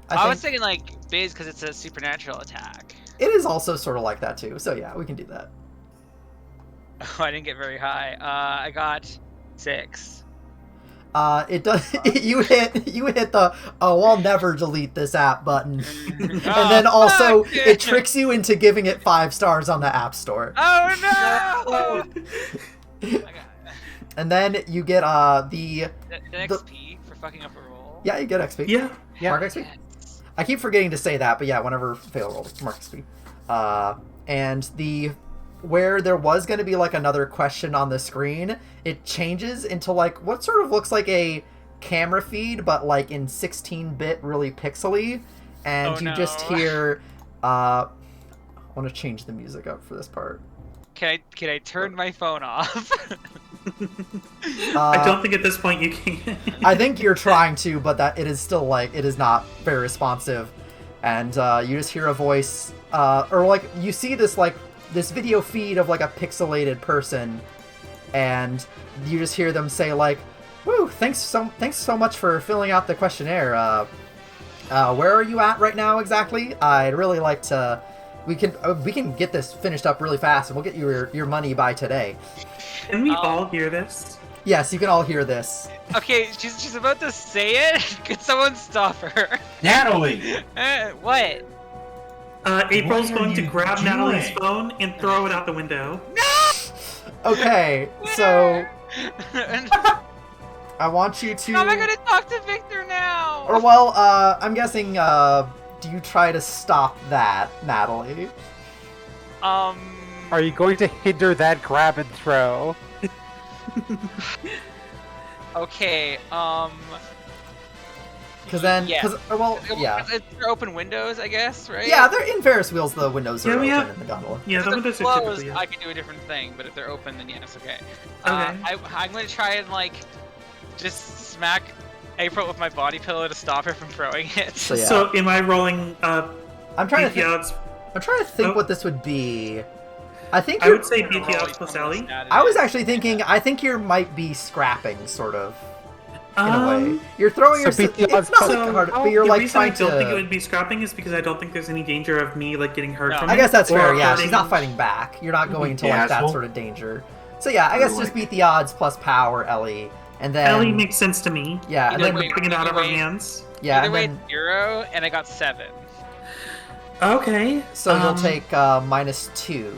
I was thinking biz because it's a supernatural attack. It is also sort of like that too, so yeah, we can do that. Oh, I didn't get very high. I got 6. It does. You hit the I'll never delete this app button, and then also it tricks you into giving it 5 stars on the App Store. Oh no! And then you get the XP for fucking up a roll. Yeah, you get XP. Yeah. Mark XP. I keep forgetting to say that, but yeah, whenever fail roll, Mark XP. And where there was going to be like another question on the screen, it changes into like what sort of looks like a camera feed, but like in 16-bit, really pixely, and you just hear. I want to change the music up for this part. Can I turn my phone off? I don't think at this point you can. I think you're trying to, but that it is still like it is not very responsive, and you just hear a voice, or like you see this video feed of like a pixelated person, and you just hear them say like, "Woo! Thanks so much for filling out the questionnaire. Where are you at right now exactly? I'd really like to. We can get this finished up really fast, and we'll get you your money by today." Can we all hear this? Yes, you can all hear this. Okay, she's about to say it. Could someone stop her? Natalie! What? April's What are going to you grab doing? Natalie's phone and throw it out the window. Okay, so I want you to. How am I gonna talk to Victor now? Or well, I'm guessing. Do you try to stop that, Natalie? Are you going to hinder that grab and throw? Okay. Because then, Yeah. yeah, They're open windows, I guess, right? yeah. They're in Ferris wheels. The windows are Yeah, open in the gondola. Yeah, If the they're windows are closed, typically. I can do a different thing, but if they're open, then yes, okay. Okay. I'm gonna try and just smack April with my body pillow to stop her from throwing it. So yeah, So am I rolling I'm trying to BT think. odds? I'm trying to think Oh. what this would be. I think I you're. would say I'm gonna BT roll odds plus some Ellie. stat I was it. actually thinking. I think you might be scrapping, sort of, in a Um, way. You're throwing so your. BT It's odds not plus- like hard, Oh, but you're the like reason I trying don't think it to. would be scrapping is because I don't think there's any danger of me getting hurt No. from I it. guess that's or fair. Yeah, she's hurting- not fighting back. You're not going into Yeah, like that asshole. sort of danger. So yeah, I guess just beat the odds plus power, Ellie, and then Ellie makes sense to me. yeah, and Either then way- Bring it out of our Either way- hands. yeah, Either and way, then it's 0, and I got 7. Okay. so you'll take -2.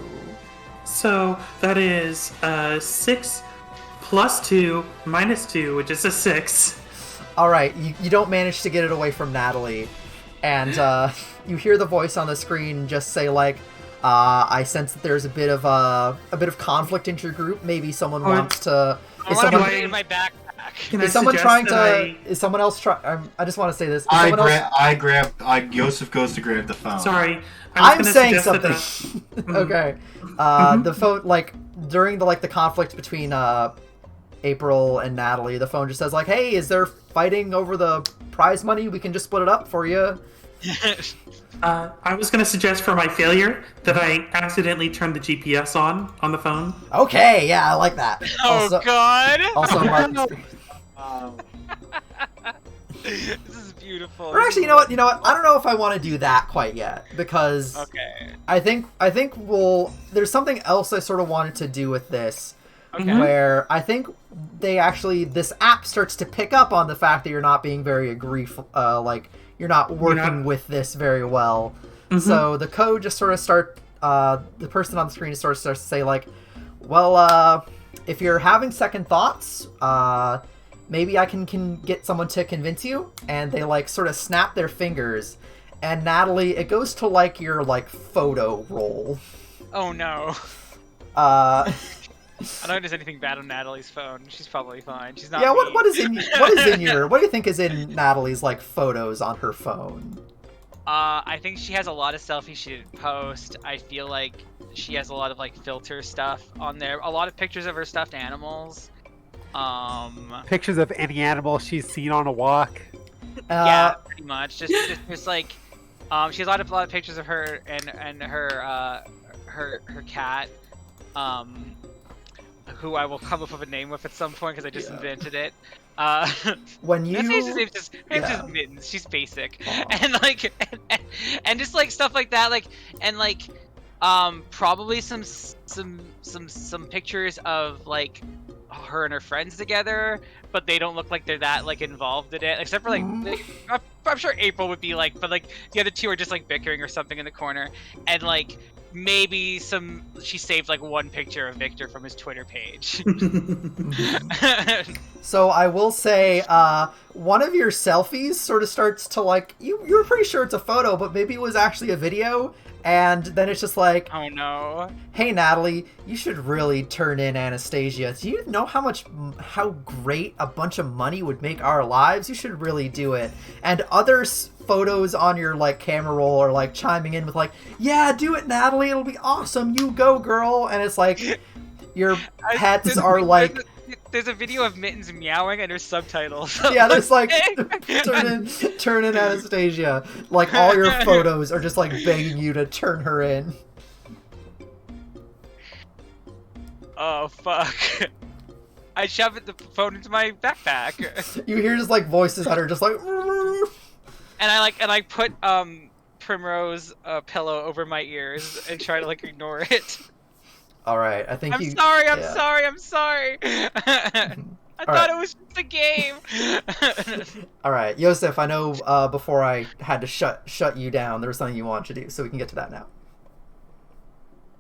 So that is 6 plus 2 minus 2, which is a 6. All right, you don't manage to get it away from Natalie, and you hear the voice on the screen just say like, "I sense that there's a bit of conflict in your group. Maybe someone wants to." I Is want to someone, put it in my backpack. Can is I someone suggest trying that to? Is someone else trying? I just want to say this. Is I someone else- grab. Joseph goes to grab the phone. Sorry. I'm gonna saying suggest something. that Okay. The phone, like during the conflict between April and Natalie, the phone just says like, "Hey, is there fighting over the prize money? We can just split it up for you." I was going to suggest for my failure that I accidentally turned the GPS on the phone. Okay, yeah, I like that. Oh also, God! also mark the screen. This is beautiful. Or actually, you know what? I don't know if I want to do that quite yet because Okay. I think there's something else I sort of wanted to do with this. Okay. Where I think this app starts to pick up on the fact that you're not being very like you're not working with this very well. So the code just sort of the person on the screen starts to say like, well, if you're having second thoughts, maybe I can get someone to convince you. And they like sort of snap their fingers, and Natalie, it goes to like your like photo roll. Oh no. Uh. I don't think there's anything bad on Natalie's phone. She's probably fine. She's not. Yeah, me. what is in your what do you think is in Natalie's like photos on her phone? I think she has a lot of selfies she didn't post. I feel like she has a lot of like filter stuff on there. A lot of pictures of her stuffed animals. Pictures of any animal she's seen on a walk. Yeah, pretty much. Just like, she has a lot of pictures of her and her cat. Who I will come up with a name with at some point because I just invented it. When you Her name's just Mittens. She's basic, and like, and just like stuff like that, like, and like, probably some pictures of like her and her friends together, but they don't look like they're that like involved in it. Except for like I'm sure April would be like, but like the other two are just like bickering or something in the corner, and like maybe she saved like one picture of Victor from his Twitter page. So I will say, one of your selfies sort of starts to like you're pretty sure it's a photo, but maybe it was actually a video, and then it's just like, Oh no. hey Natalie, you should really turn in Anastasia. Do you know how great a bunch of money would make our lives? You should really do it. And other photos on your like camera roll are like chiming in with like, yeah, do it, Natalie, it'll be awesome, you go, girl. And it's like your pets are like, there's a video of Mittens meowing and there's subtitles. yeah, there's like turn in Anastasia. Like all your photos are just like begging you to turn her in. Oh fuck. I shove the phone into my backpack. You hear just like voices that are just like And I put Primrose pillow over my ears and try to like ignore it. all right, I think I'm sorry. I thought it was just a game. All right, Yosef, I know before I had to shut you down, there was something you wanted to do, so we can get to that now.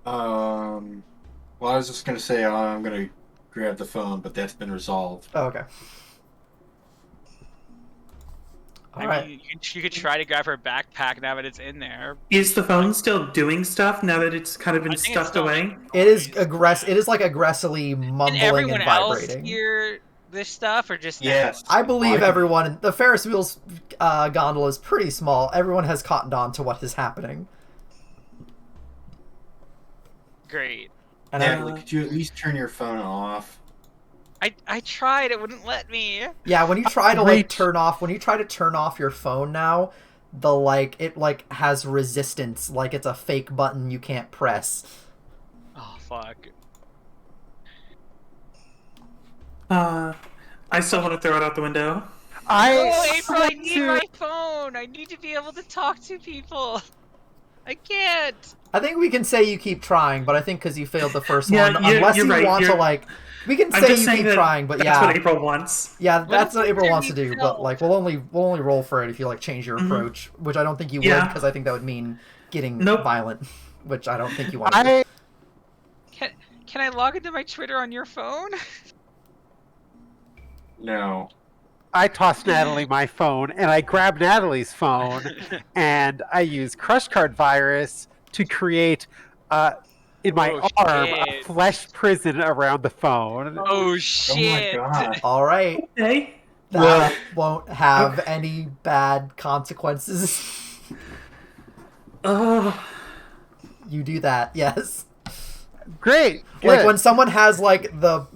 Well, I was just gonna say I'm gonna grab the phone, but that's been resolved. Oh, okay. All right. Mean, you could try to grab her backpack now that it's in there. Is the phone still doing stuff now that it's kind of been stuffed away? It is It is like aggressively mumbling Did everyone and vibrating. else hear this stuff, or just Yes. I believe everyone. The Ferris wheel's gondola is pretty small. Everyone has cottoned on to what is happening. Great. And Natalie, could you at least turn your phone off? I tried. It wouldn't let me. yeah, when you try to like turn off your phone now, it has resistance, like it's a fake button you can't press. Oh fuck. I still want to throw it out the window. Oh, April, I need my phone. I need to be able to talk to people. I can't. I think we can say you keep trying, but I think because you failed the first Yeah, one, you're unless you right, want to like, we can I'm say just you saying keep that trying. But that's yeah, what April wants. yeah, that's what April Victor wants to do. needs But help? like, we'll only roll for it if you like change your approach, which I don't think you would, Yeah. because I think that would mean getting Nope. violent, which I don't think you want to do. Can I log into my Twitter on your phone? No. I tossed Natalie my phone, and I grabbed Natalie's phone, and I used Crush Card Virus to create, in my arm, a shit. flesh prison around the phone. Oh shit. Oh my god. All right, Okay. that won't have any bad consequences. Oh. You do that, yes. Great. Like good. when someone has like the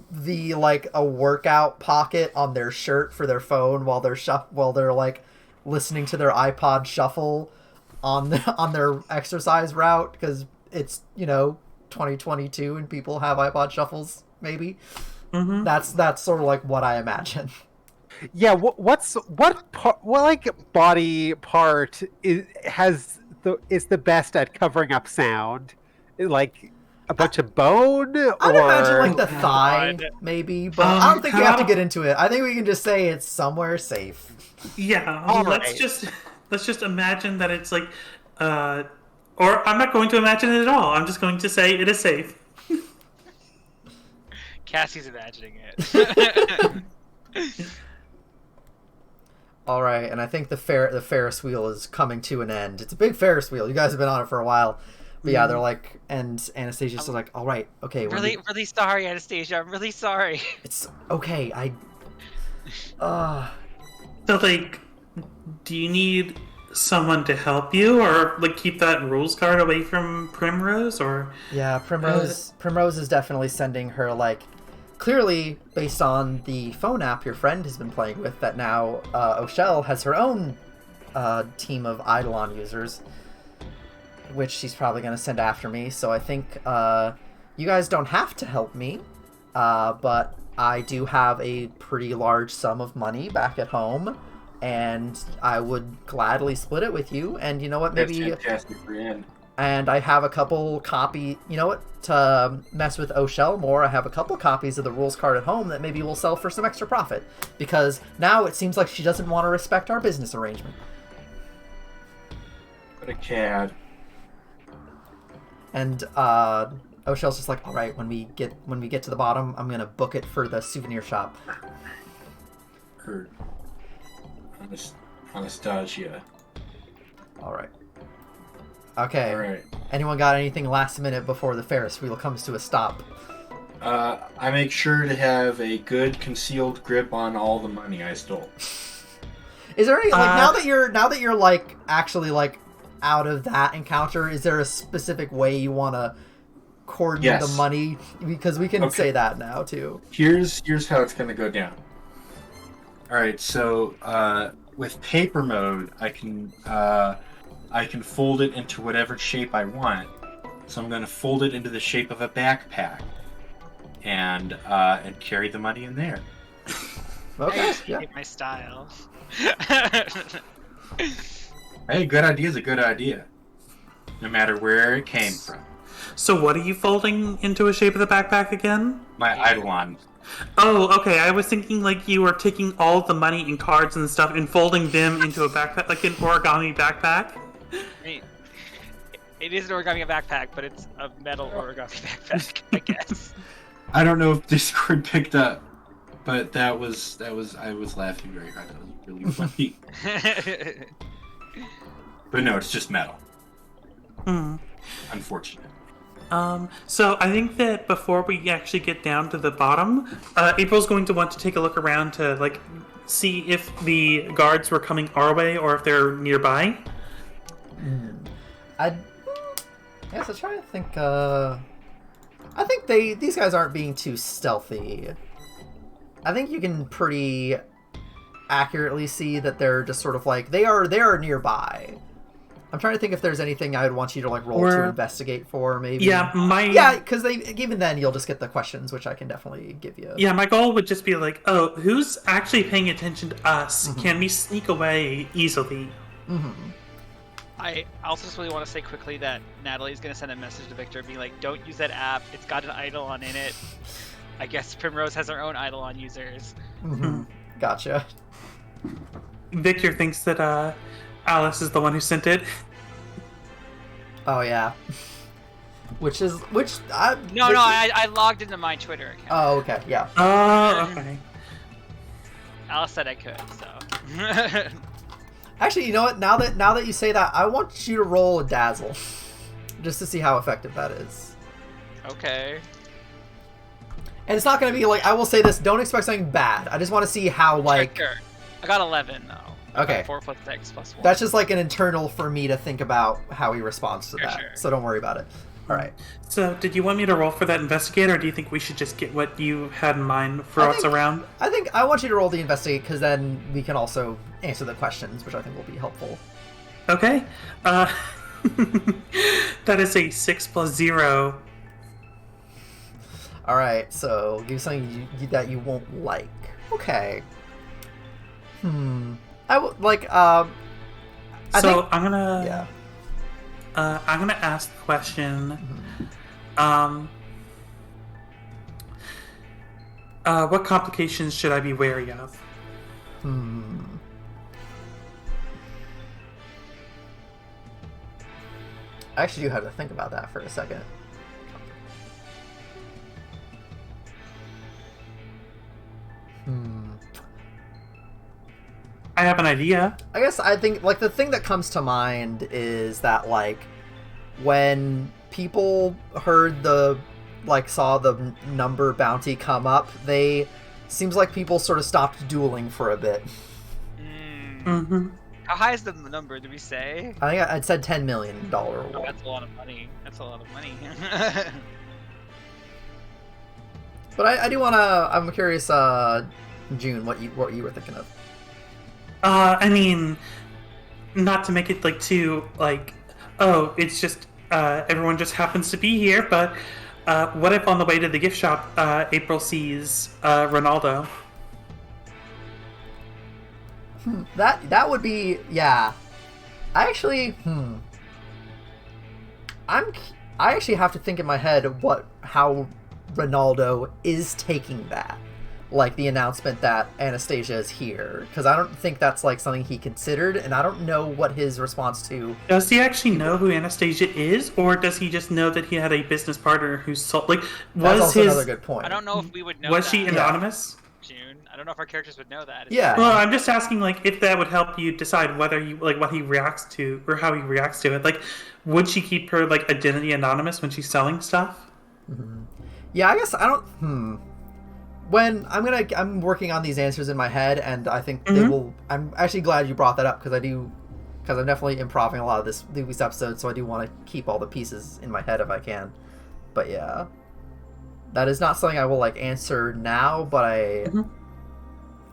like a workout pocket on their shirt for their phone while they're like listening to their iPod shuffle on their exercise route, because it's 2022 and people have iPod shuffles maybe. Mm-hmm. That's sort of like what I imagine. Yeah, what body part is the best at covering up sound? Like a bunch of bone, I'd imagine like the Oh, thigh God. maybe, but I don't think we have to how- get into it. I think we can just say it's somewhere safe. Yeah. All let's right. just imagine that it's like, or I'm not going to imagine it at all. I'm just going to say it is safe. Cassie's imagining it. All right, and I think the Ferris wheel is coming to an end. It's a big Ferris wheel. You guys have been on it for a while. But yeah, they're like, and Anastasia's just like, all right, okay. really sorry, Anastasia. I'm really sorry. It's okay. So, like, do you need someone to help you, or like keep that rules card away from Primrose, or? Yeah, Primrose is definitely sending her like, clearly based on the phone app your friend has been playing with, that now O'Shell has her own team of Eidolon users, which she's probably going to send after me. So I think you guys don't have to help me, but I do have a pretty large sum of money back at home, and I would gladly split it with you. And you know what? That's fantastic, Brienne. and I have a couple copy. You know what? To mess with O'Shell more, I have a couple copies of the rules card at home that maybe we'll sell for some extra profit. Because now it seems like she doesn't want to respect our business arrangement. What a cad. And O'Shell's just like, all right, when we get to the bottom, I'm gonna book it for the souvenir shop. Or Anastasia. All right. Okay. All right. Anyone got anything last minute before the Ferris wheel comes to a stop? I make sure to have a good concealed grip on all the money I stole. Is there any now that you're like actually like out of that encounter? Is there a specific way you want to coordinate the money? Because we can say that now too. Here's how it's gonna go down. All right. So with paper mode, I can fold it into whatever shape I want. So I'm going to fold it into the shape of a backpack, and carry the money in there. Okay. I hate my style. Hey, good idea is a good idea, no matter where it came from. So what are you folding into a shape of the backpack again? My Eidolon. Oh, okay. I was thinking like you were taking all the money and cards and stuff and folding them into a backpack, like an origami backpack. I mean, it is an origami backpack, but it's a metal origami backpack, I guess. I don't know if Discord picked up, but that was I was laughing very hard. That was really funny. But no, it's just metal. Unfortunate. So I think that before we actually get down to the bottom, April's going to want to take a look around to like see if the guards were coming our way or if they're nearby. I guess I'm trying to think. I think these guys aren't being too stealthy. I think you can pretty accurately see that they're just sort of like they are nearby. I'm trying to think if there's anything I would want you to like roll to investigate for, maybe. Yeah, because even then you'll just get the questions, which I can definitely give you. Yeah, my goal would just be like, oh, who's actually paying attention to us? Mm-hmm. Can we sneak away easily? Mm-hmm. I also just really want to say quickly that Natalie's going to send a message to Victor being like, don't use that app. It's got an Eidolon in it. I guess Primrose has her own Eidolon users. Mm-hmm. Gotcha. Victor thinks that Alice is the one who sent it. Oh, yeah. I logged into my Twitter account. Oh, okay, yeah. Oh, okay. Alice said I could, so... Actually, you know what? Now that you say that, I want you to roll a dazzle, just to see how effective that is. Okay. And it's not going to be like, I will say this: don't expect something bad. I just want to see how like. Sure. I got 11 though. Okay. 4 + 6 + 1. That's just like an internal for me to think about how he responds to that. Sure. So don't worry about it. All right. So, did you want me to roll for that investigate, or do you think we should just get what you had in mind for us around? I think I want you to roll the investigate because then we can also answer the questions, which I think will be helpful. Okay. That is a 6 + 0. All right. So give something that you won't like. Okay. I would like. I'm gonna. Yeah. I'm gonna ask the question. What complications should I be wary of? I actually do have to think about that for a second. I have an idea. I think like the thing that comes to mind is that like when people heard saw the number bounty come up, seems like people sort of stopped dueling for a bit. Mm-hmm. How high is the number? Did we say? I think I said $10 million reward. Oh, that's a lot of money. But I do want to. I'm curious, June, what you were thinking of. I mean, not to make it like too like, oh, it's just everyone just happens to be here. But what if on the way to the gift shop, April sees Ronaldo? That would be, yeah. I actually, I actually have to think in my head how Ronaldo is taking that, like the announcement that Anastasia is here, because I don't think that's like something he considered, and I don't know what his response to. Does he actually know who Anastasia is, or does he just know that he had a business partner who sold? Like, That's also another good point. I don't know if we would know. Was that. she anonymous? June. I don't know if our characters would know that. Yeah. Well, I'm just asking, like, if that would help you decide whether you like what he reacts to or how he reacts to it. Like, would she keep her like identity anonymous when she's selling stuff? Mm-hmm. Yeah, I guess I don't. I'm working on these answers in my head, and I think they will. I'm actually glad you brought that up because I'm definitely improving a lot of these episodes, so I do want to keep all the pieces in my head if I can. But yeah, that is not something I will like answer now, but I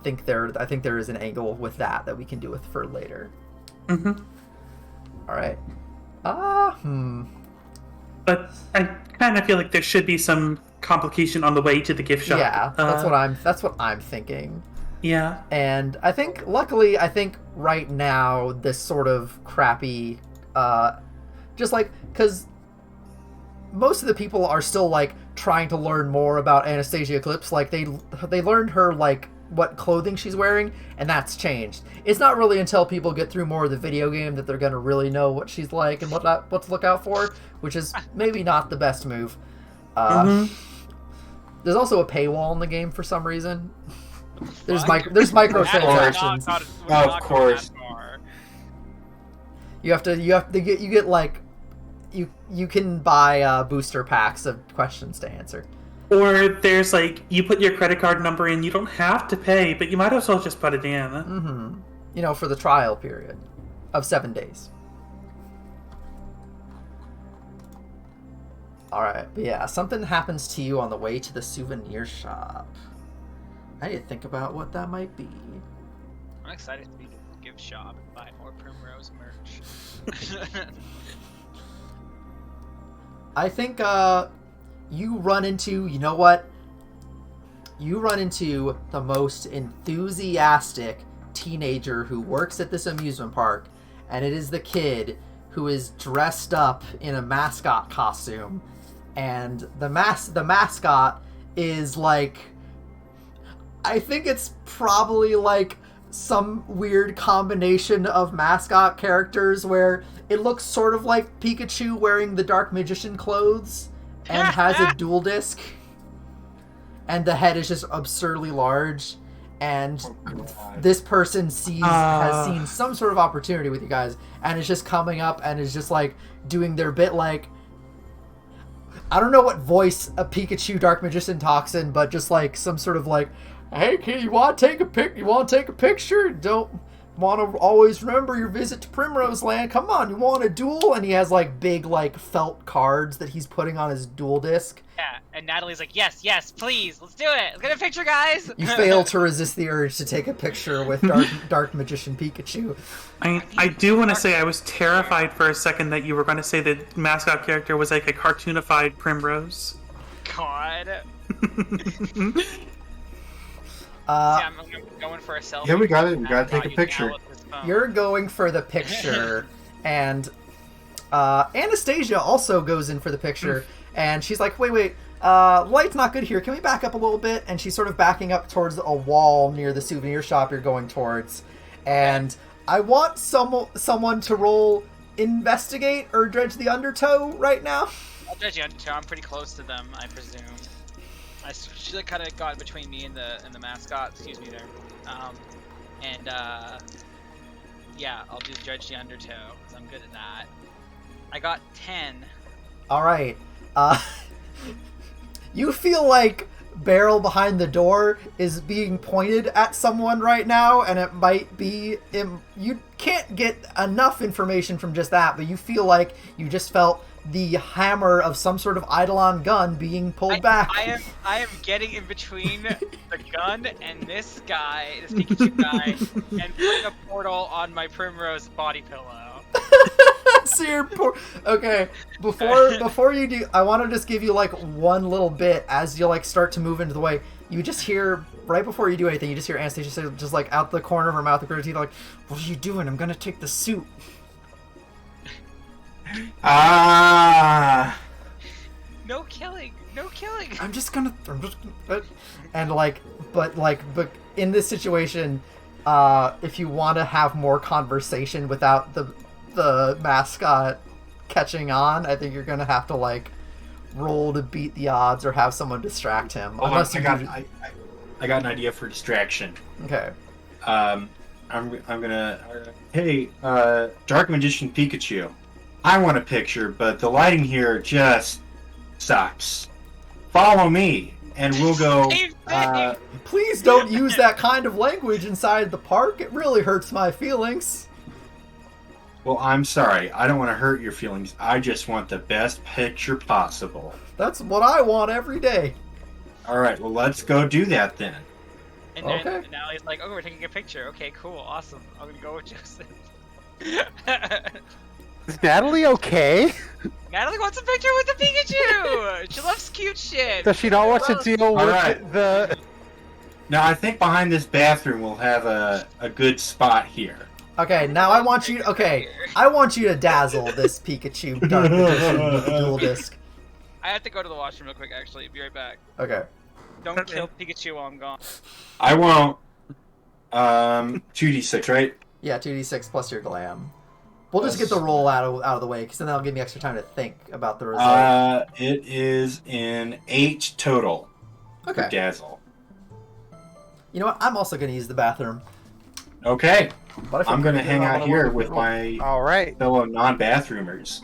think there is an angle with that we can do with for later. Mm-hmm. All right. But I kind of feel like there should be some complication on the way to the gift shop. Yeah, that's what I'm thinking. Yeah. And I think, luckily, right now, this sort of crappy, just like, because most of the people are still, like, trying to learn more about Anastasia Eclipse. Like, they learned her, like, what clothing she's wearing, and that's changed. It's not really until people get through more of the video game that they're going to really know what she's like and what to look out for, which is maybe not the best move. There's also a paywall in the game for some reason. There's microtransactions. Of course. You get like you can buy booster packs of questions to answer. Or there's like you put your credit card number in, you don't have to pay, but you might as well just put it in. Mm-hmm. For the trial period of 7 days. Alright, but yeah, something happens to you on the way to the souvenir shop. I need to think about what that might be. I'm excited to be the gift shop and buy more Primrose merch. I think you run into the most enthusiastic teenager who works at this amusement park, and it is the kid who is dressed up in a mascot costume. And the mascot is like, I think it's probably like some weird combination of mascot characters where it looks sort of like Pikachu wearing the Dark Magician clothes and has a dual disc, and the head is just absurdly large, and this person has seen some sort of opportunity with you guys, and is just coming up and is just like doing their bit, like, I don't know what voice a Pikachu Dark Magician talks in, but just like some sort of like, hey kid, you want to take a picture? Don't want to always remember your visit to Primrose Land. Come on, you want a duel? And he has like big like felt cards that he's putting on his dual disc. Yeah, and Natalie's like, yes, please, let's do it. Let's get a picture, guys. You fail to resist the urge to take a picture with Dark Magician Pikachu. I do want to say I was terrified for a second that you were going to say the mascot character was like a cartoonified Primrose. God. I'm going for a selfie. Yeah, we got it. We got to take a picture. You're going for the picture, and Anastasia also goes in for the picture, and she's like, wait, light's not good here. Can we back up a little bit? And she's sort of backing up towards a wall near the souvenir shop you're going towards, and I want someone to roll investigate or dredge the undertow right now. I'll dredge the undertow. I'm pretty close to them, I presume. She like kind of got between me and the mascot. Excuse me there. Yeah, I'll do dredge the undertow because I'm good at that. I got 10. All right. You feel like barrel behind the door is being pointed at someone right now, and it might be you can't get enough information from just that, but you feel like you just felt the hammer of some sort of Eidolon gun being pulled back. I am getting in between the gun and this Pikachu guy, and putting a portal on my Primrose body pillow. So okay, before you do, I want to just give you like one little bit as you like start to move into the way. You just hear, right before you do anything, you just hear Anastasia say, just like out the corner of her mouth, the gritted teeth, like, "What are you doing? I'm gonna take the suit." Ah. No killing. No killing. I'm just gonna and like, but in this situation, if you want to have more conversation without the mascot catching on, I think you're gonna have to like roll to beat the odds or have someone distract him. Hold Unless on, you I got an idea for distraction. okay. I'm gonna. Hey, Dark Magician Pikachu. I want a picture, but the lighting here just sucks. Follow me, and we'll go. Same thing. Please don't use that kind of language inside the park. It really hurts my feelings. Well, I'm sorry. I don't want to hurt your feelings. I just want the best picture possible. That's what I want every day. All right. Well, let's go do that then. And then Okay. Natalie's like, "Oh, we're taking a picture. Okay, cool, awesome. I'm gonna go with Joseph." Is Natalie okay? Natalie wants a picture with the Pikachu. She loves cute shit. Does she not want to deal with Alright. the... Now, I think behind this bathroom we'll have a good spot here. Okay, now I want you. Okay, I want you to dazzle this Pikachu Dark Magician with the dual disc. I have to go to the washroom real quick. Actually, be right back. Okay. Don't Okay. kill Pikachu while I'm gone. I won't. 2d6, right? Yeah, 2d6 plus your glam. We'll just get the roll out of the way, because then that'll give me extra time to think about the result. It is an 8 total. Okay. For Dazzle. You know what? I'm also going to use the bathroom. Okay. But if I'm you're going to gonna hang do it, out I'm here gonna with roll. my Alright. fellow non-bathroomers.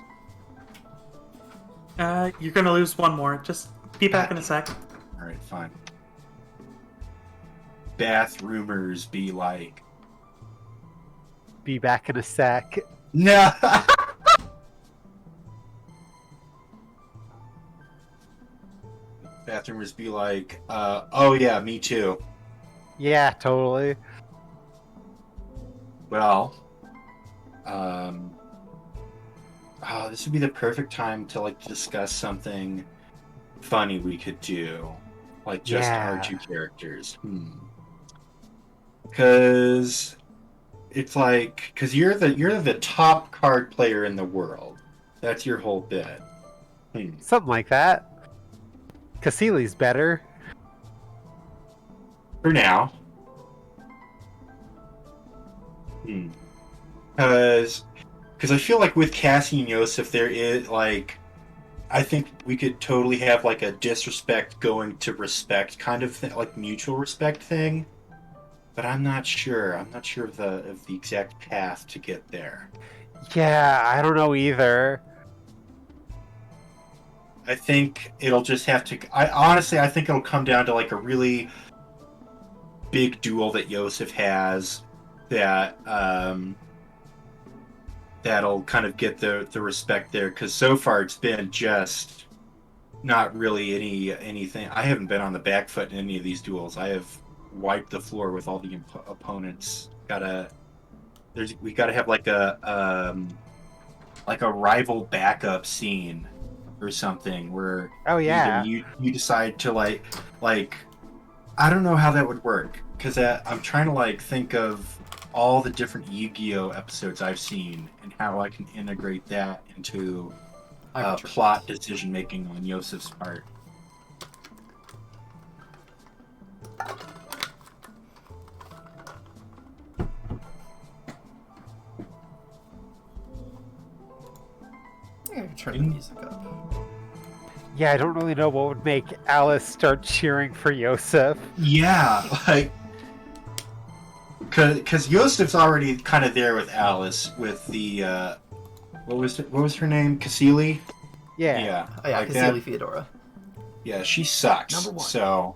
You're gonna lose one more. Just be back in a sec. Alright, fine. Bathroomers be like... Be back in a sec. No! Bathroomers be like, oh yeah, me too. Yeah, totally. Well, this would be the perfect time to like discuss something funny we could do, like just our Yeah. two characters. Because it's like, because you're the top card player in the world. That's your whole bit. Something like that. Cassili's better. For now. Because I feel like with Cassie and Yosef, there is like, I think we could totally have like a disrespect going to respect kind of thing, like mutual respect thing. But I'm not sure. I'm not sure of the exact path to get there. Yeah, I don't know either. I think it'll just have to. I think it'll come down to like a really big duel that Yosef has that that'll kind of get the respect there. Because so far it's been just not really anything. I haven't been on the back foot in any of these duels. I have wiped the floor with all the opponents. We gotta have like a rival backup scene or something where Oh yeah. either you decide to like I don't know how that would work because I'm trying to like think of all the different Yu-Gi-Oh episodes I've seen and how I can integrate that into plot decision making on Yosef's part. I can turn the music up. Yeah, I don't really know what would make Alice start cheering for Yosef. Yeah, like, because Yosef's already kind of there with Alice with the what was her name? Cassili? Yeah. Oh yeah, like Cassili Theodora. Yeah, she sucks. Number one. So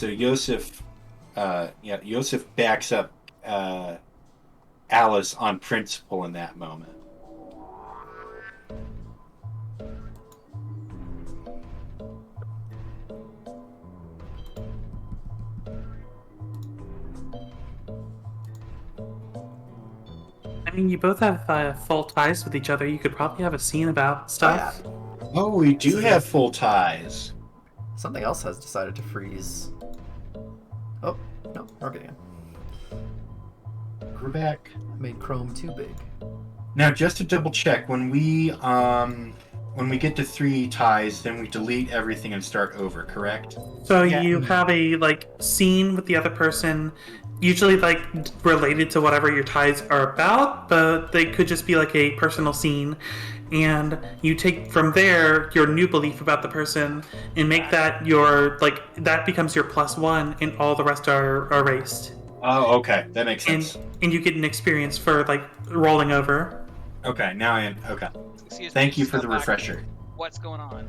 Yosef, Yosef backs up Alice on principle in that moment. I mean, you both have full ties with each other. You could probably have a scene about stuff. Oh, we do have full ties. Something else has decided to freeze. Oh, no, we're good again. We're back. Made Chrome too big. Now, just to double check, when we get to 3 ties, then we delete everything and start over, correct? So Yeah. you have a like scene with the other person, usually like related to whatever your ties are about, but they could just be like a personal scene, and you take from there your new belief about the person and make that your like that becomes your +1, and all the rest are erased. Oh, okay, that makes sense. And you get an experience for like rolling over. Okay, now I am okay. Excuse me, Thank you just for go the back. refresher. What's going on?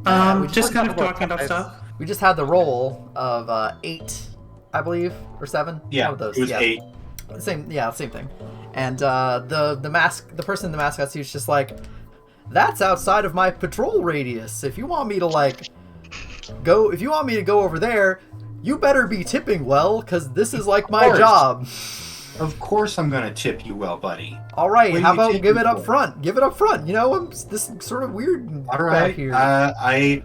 Yeah, we Just kind of talked talking about about stuff. We just had the roll of 8, I believe, or 7. Yeah, One of those. it was yeah. 8. Same thing. And the person in the mascot suit's just like, that's outside of my patrol radius. If you want me to go over there, you better be tipping well, because this is like my course. job. Of course, I'm gonna tip you well, buddy. All right, What are how you about tipping give it up for? front? Give it up front. You know, this is sort of weird All back right. here. I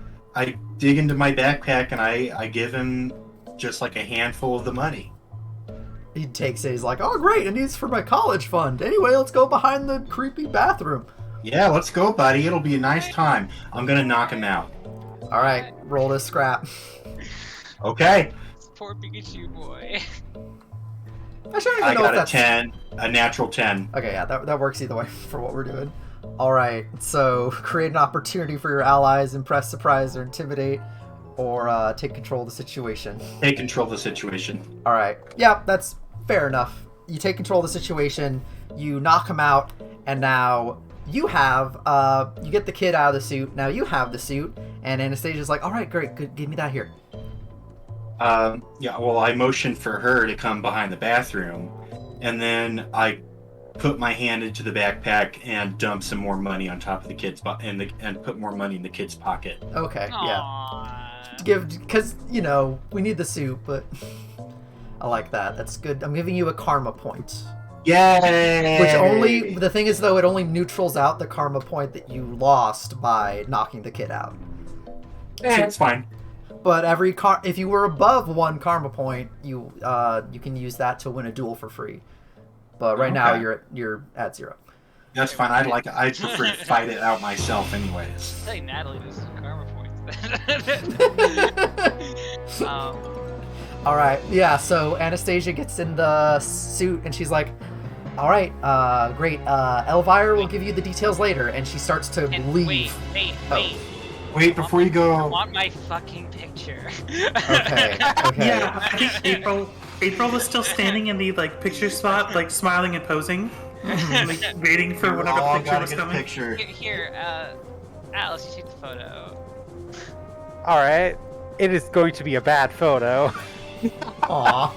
dig into my backpack and I give him just like a handful of the money. He takes it. He's like, oh great, it needs for my college fund. Anyway, let's go behind the creepy bathroom. Yeah, let's go, buddy. It'll be a nice time. I'm gonna knock him out. All right, roll this scrap. Okay. Poor Pikachu boy. Actually, I don't I even know got if a that's 10, a natural 10. Okay, yeah, that works either way for what we're doing. Alright, so create an opportunity for your allies, impress, surprise, or intimidate, or take control of the situation. Take control of the situation. Alright, yeah, that's fair enough. You take control of the situation, you knock him out, and now you have, you get the kid out of the suit, now you have the suit, and Anastasia's like, alright, great, good, give me that here. Yeah, well, I motioned for her to come behind the bathroom, and then I put my hand into the backpack and dump some more money on top of the kid's and put more money in the kid's pocket. Okay, yeah. Aww. Because, you know, we need the suit, but I like that. That's good. I'm giving you a karma point. Yay! Which the thing is though, it only neutrals out the karma point that you lost by knocking the kid out. It's fine. But if you were above 1 karma point, you can use that to win a duel for free. But right now Okay. you're at 0. That's fine. I prefer to fight it out myself, anyways. Hey, Natalie, this is karma points. All right, yeah. So Anastasia gets in the suit and she's like, "All right, great. Elvira will give you the details later." And she starts to and leave. wait. Wait, before you I go. want my fucking picture. Okay. Okay. Yeah, I think April was still standing in the like picture spot, like smiling and posing, like waiting for whatever Oh, picture gotta was get a coming. picture. Here, Alice, you take the photo. All right. It is going to be a bad photo. Aw.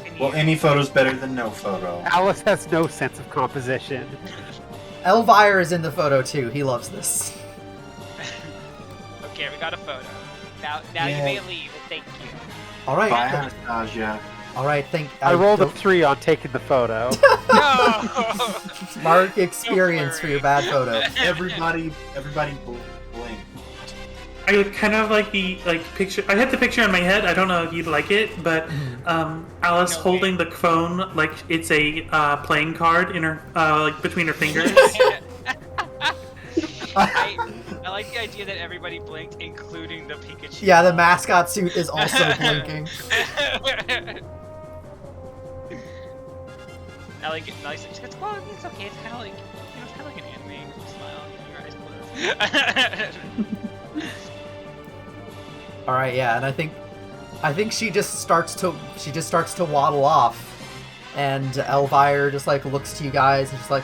Can Well, you- any photo's better than no photo. Alice has no sense of composition. Elvira is in the photo too. He loves this. Okay, we got a photo. Now you Yeah. may leave. Thank you. All right. Bye, Anastasia. All right. I rolled a don't- 3 on taking the photo. No. Mark experience for your bad photo. Everybody blink. I would kind of like the picture. I had the picture in my head. I don't know if you'd like it, but Alice No, holding the phone like it's a playing card in her like between her fingers. I like the idea that everybody blinked, including the Pikachu. Yeah, the mascot suit is also blinking. I like it. Nice. It's well, it's okay. It's kind of like it's kind of like an anime smile. Your eyes closed. All right, yeah, and I think she just starts to waddle off, and Elvira just like looks to you guys and she's like,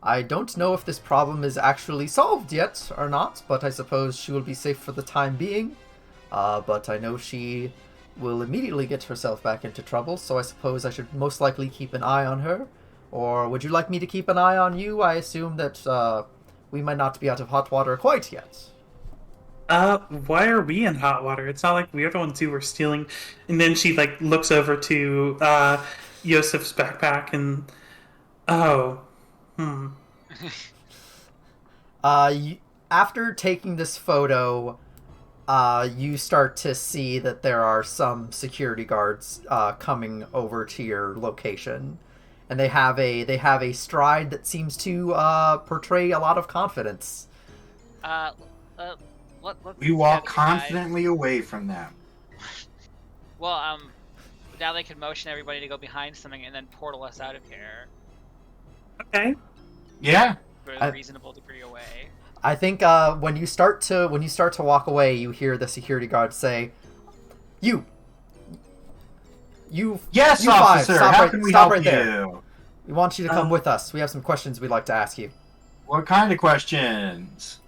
I don't know if this problem is actually solved yet or not, but I suppose she will be safe for the time being. But I know she will immediately get herself back into trouble, so I suppose I should most likely keep an eye on her. Or would you like me to keep an eye on you? I assume that we might not be out of hot water quite yet. Why are we in hot water? It's not like we're the ones who were stealing. And then she like looks over to Yosef's backpack and After taking this photo, you start to see that there are some security guards coming over to your location, and they have a stride that seems to portray a lot of confidence. We walk confidently away from them. Well, now they can motion everybody to go behind something and then portal us out of here. Okay. Yeah. For a reasonable degree away. I think when you start to walk away, you hear the security guard say, "You, yes, you officer. Five, How can we stop help right you? there. We want you to come with us. We have some questions we'd like to ask you." What kind of questions?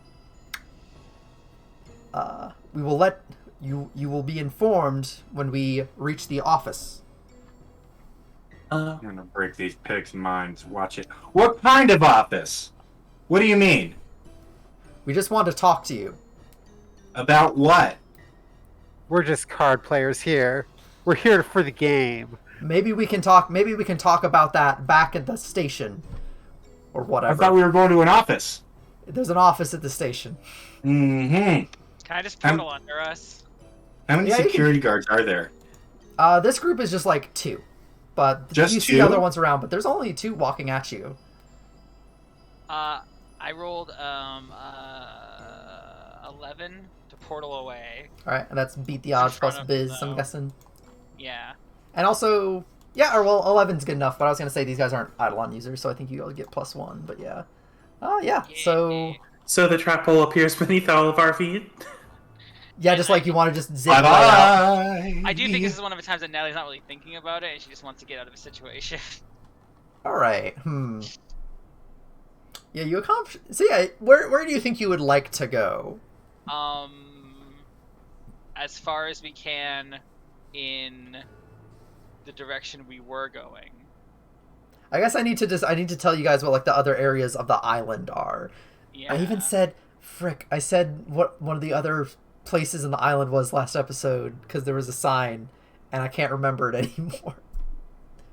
We will let you. You will be informed when we reach the office. I'm gonna break these pigs' minds. Watch it. What kind of office? What do you mean? We just want to talk to you. About what? We're just card players here. We're here for the game. Maybe we can talk. Maybe we can talk about that back at the station, or whatever. I thought we were going to an office. There's an office at the station. Mm-hmm. Can I just portal under us? How many security guards are there? This group is just like 2, but Just you see 2? other ones around. But there's only 2 walking at you. I rolled 11 to portal away. All right, and that's beat the odds plus biz. I'm guessing. Yeah. And also, yeah, or well, 11's good enough. But I was gonna say these guys aren't Eidolon users, so I think you all get +1. But yeah. Yeah. So the trap hole appears beneath all of our feet. Yeah, just like you want to just zip Bye-bye. right out. I do think this is one of the times that Natalie's not really thinking about it, and she just wants to get out of a situation. All right. Yeah, you accomplish. So yeah, where do you think you would like to go? As far as we can, in the direction we were going. I guess I need to tell you guys what like the other areas of the island are. Yeah. I even said, frick, I said what one of the other places in the island was last episode because there was a sign and I can't remember it anymore.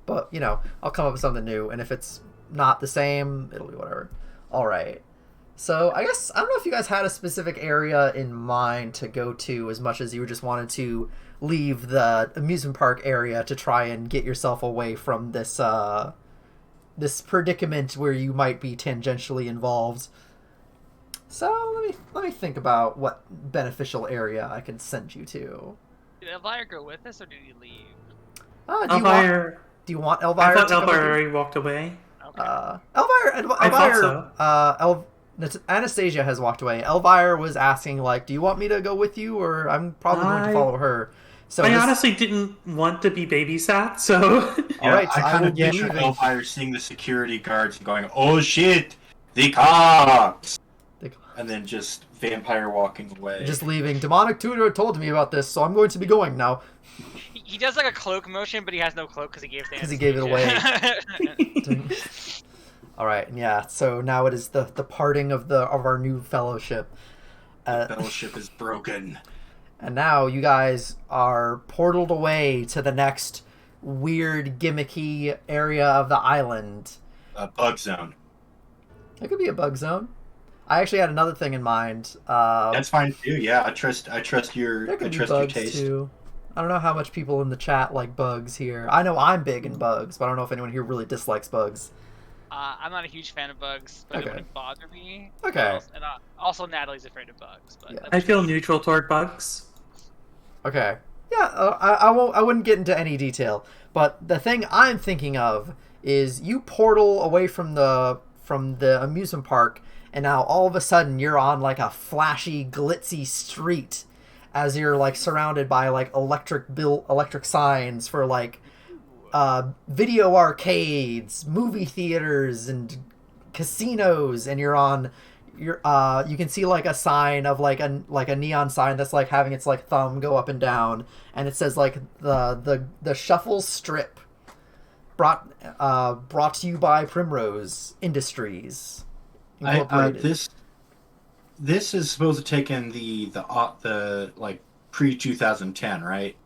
But, you know, I'll come up with something new, and if it's not the same, it'll be whatever. All right. So I guess, I don't know if you guys had a specific area in mind to go to as much as you just wanted to leave the amusement park area to try and get yourself away from this, this predicament where you might be tangentially involved. So let me think about what beneficial area I can send you to. Did Elvira go with us, or did he leave? Do you want Elvira? I thought to Elvira come with you? already walked away. Okay. Elvira, Anastasia has walked away. Elvira was asking, like, do you want me to go with you, or I'm probably going to follow her. So I honestly didn't want to be babysat, so... All right, so I kind will of be picture leaving. Elvira seeing the security guards and going, "Oh shit, the cops!" And then just vampire walking away. Just leaving. Demonic Tutor told me about this, so I'm going to be going now. He does like a cloak motion, but he has no cloak because he gave it away. All right, yeah. So now it is the parting of our new fellowship. The fellowship is broken. And now you guys are portaled away to the next weird, gimmicky area of the island. A bug zone. It could be a bug zone. I actually had another thing in mind. That's fine too. Yeah, I trust your There could be your bugs taste. too. I don't know how much people in the chat like bugs here. I know I'm big in bugs, but I don't know if anyone here really dislikes bugs. I'm not a huge fan of bugs, but Okay. it wouldn't bother me. Okay. And also, Natalie's afraid of bugs. But Yeah. I feel neutral toward bugs. Okay. Yeah, I wouldn't get into any detail, but the thing I'm thinking of is you portal away from the amusement park, and now all of a sudden you're on like a flashy, glitzy street as you're like surrounded by like electric signs for like video arcades, movie theaters, and casinos, and you can see like a sign of like a neon sign that's like having its like thumb go up and down, and it says like the Shuffle Strip brought to you by Primrose Industries Incorporated. This is supposed to take in the like pre 2010, right?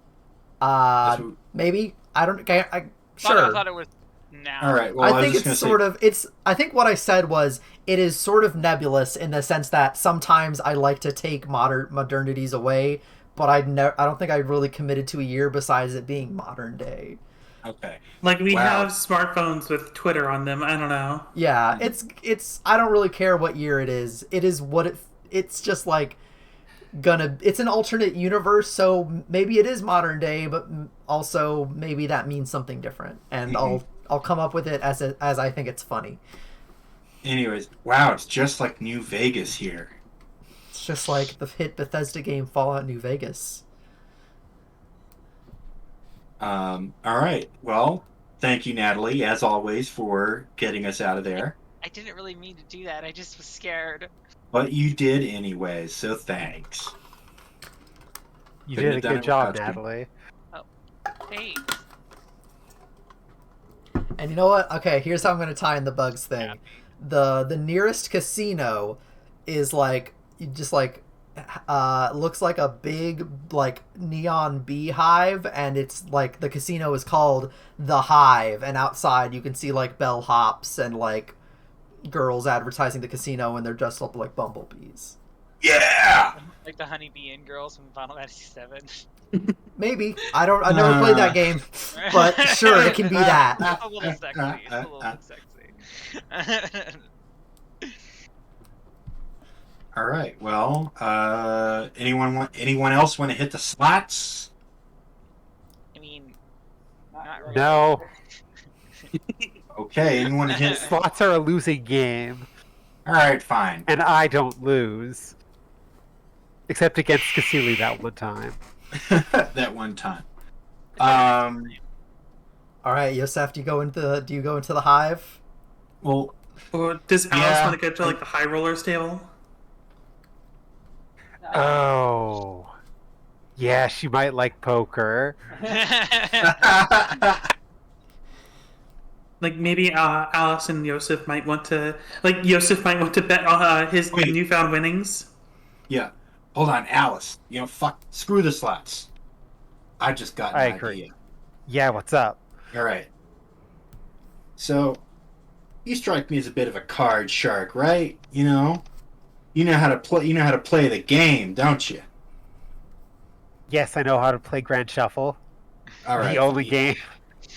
Maybe I don't. Sure. I thought it was now. All right. Well, I think it's sort of. I think what I said was it is sort of nebulous in the sense that sometimes I like to take modernities away, but I don't think I really committed to a year besides it being modern day. Okay. Like we Wow. have smartphones with Twitter on them. I don't know. Yeah, it's I don't really care what year it is. It is what it's just like it's an alternate universe, so maybe it is modern day, but also maybe that means something different, and I'll come up with it as I think it's funny. Anyways, wow, it's just like New Vegas here. It's just like the hit Bethesda game Fallout New Vegas. All right. Well, thank you, Natalie, as always, for getting us out of there. I didn't really mean to do that. I just was scared. But you did anyways, so thanks. You Couldn't did a have done good it job, without you. Natalie. Thanks. And you know what? Okay, here's how I'm going to tie in the bugs thing. The nearest casino is like just like looks like a big like neon beehive, and it's like the casino is called the Hive, and outside you can see like bellhops and like girls advertising the casino, and they're dressed up like bumblebees. Yeah! Like the Honeybee Inn girls from Final Fantasy VII. Maybe I never played that game, but sure, it can be that. It's a little sexy. It's a little bit sexy. All right. Well, anyone else want to hit the slots? I mean, not really. No, Okay. Anyone hit? slots are a losing game, All right. Fine. and I don't lose. Except against Cassili that one time. That one time. Um. All right, Yosef, do you go into the Hive? Well. Or does Alice Yeah. want to go to like the high rollers table? Oh. Yeah, she might like poker. Like maybe Alice and Yosef might want to bet his Wait. newfound winnings. Yeah. Hold on, Alice. Fuck. Screw the slots. I just got an I idea. agree. Yeah, what's up? All right. So, you strike me as a bit of a card shark, right? You know how to play. You know how to play the game, don't you? Yes, I know how to play Grand Shuffle. All right. The only game.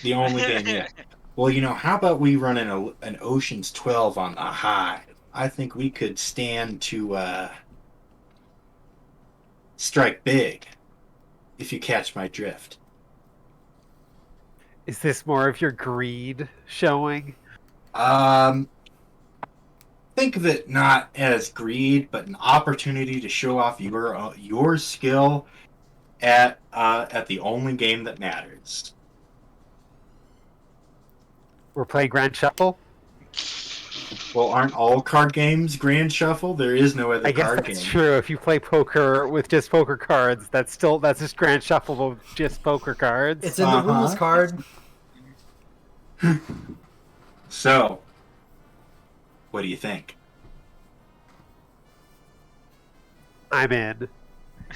The only game, yeah. Well, how about we run an Ocean's 12 on the Hive? I think we could stand to strike big, if you catch my drift. Is this more of your greed showing? Think of it not as greed, but an opportunity to show off your skill at the only game that matters. We're playing Grand Shuffle? Well, aren't all card games Grand Shuffle? There is no other I guess card that's game. true. If you play poker with just poker cards, that's just Grand Shuffle with just poker cards. It's in the rules card. So, what do you think? I'm in.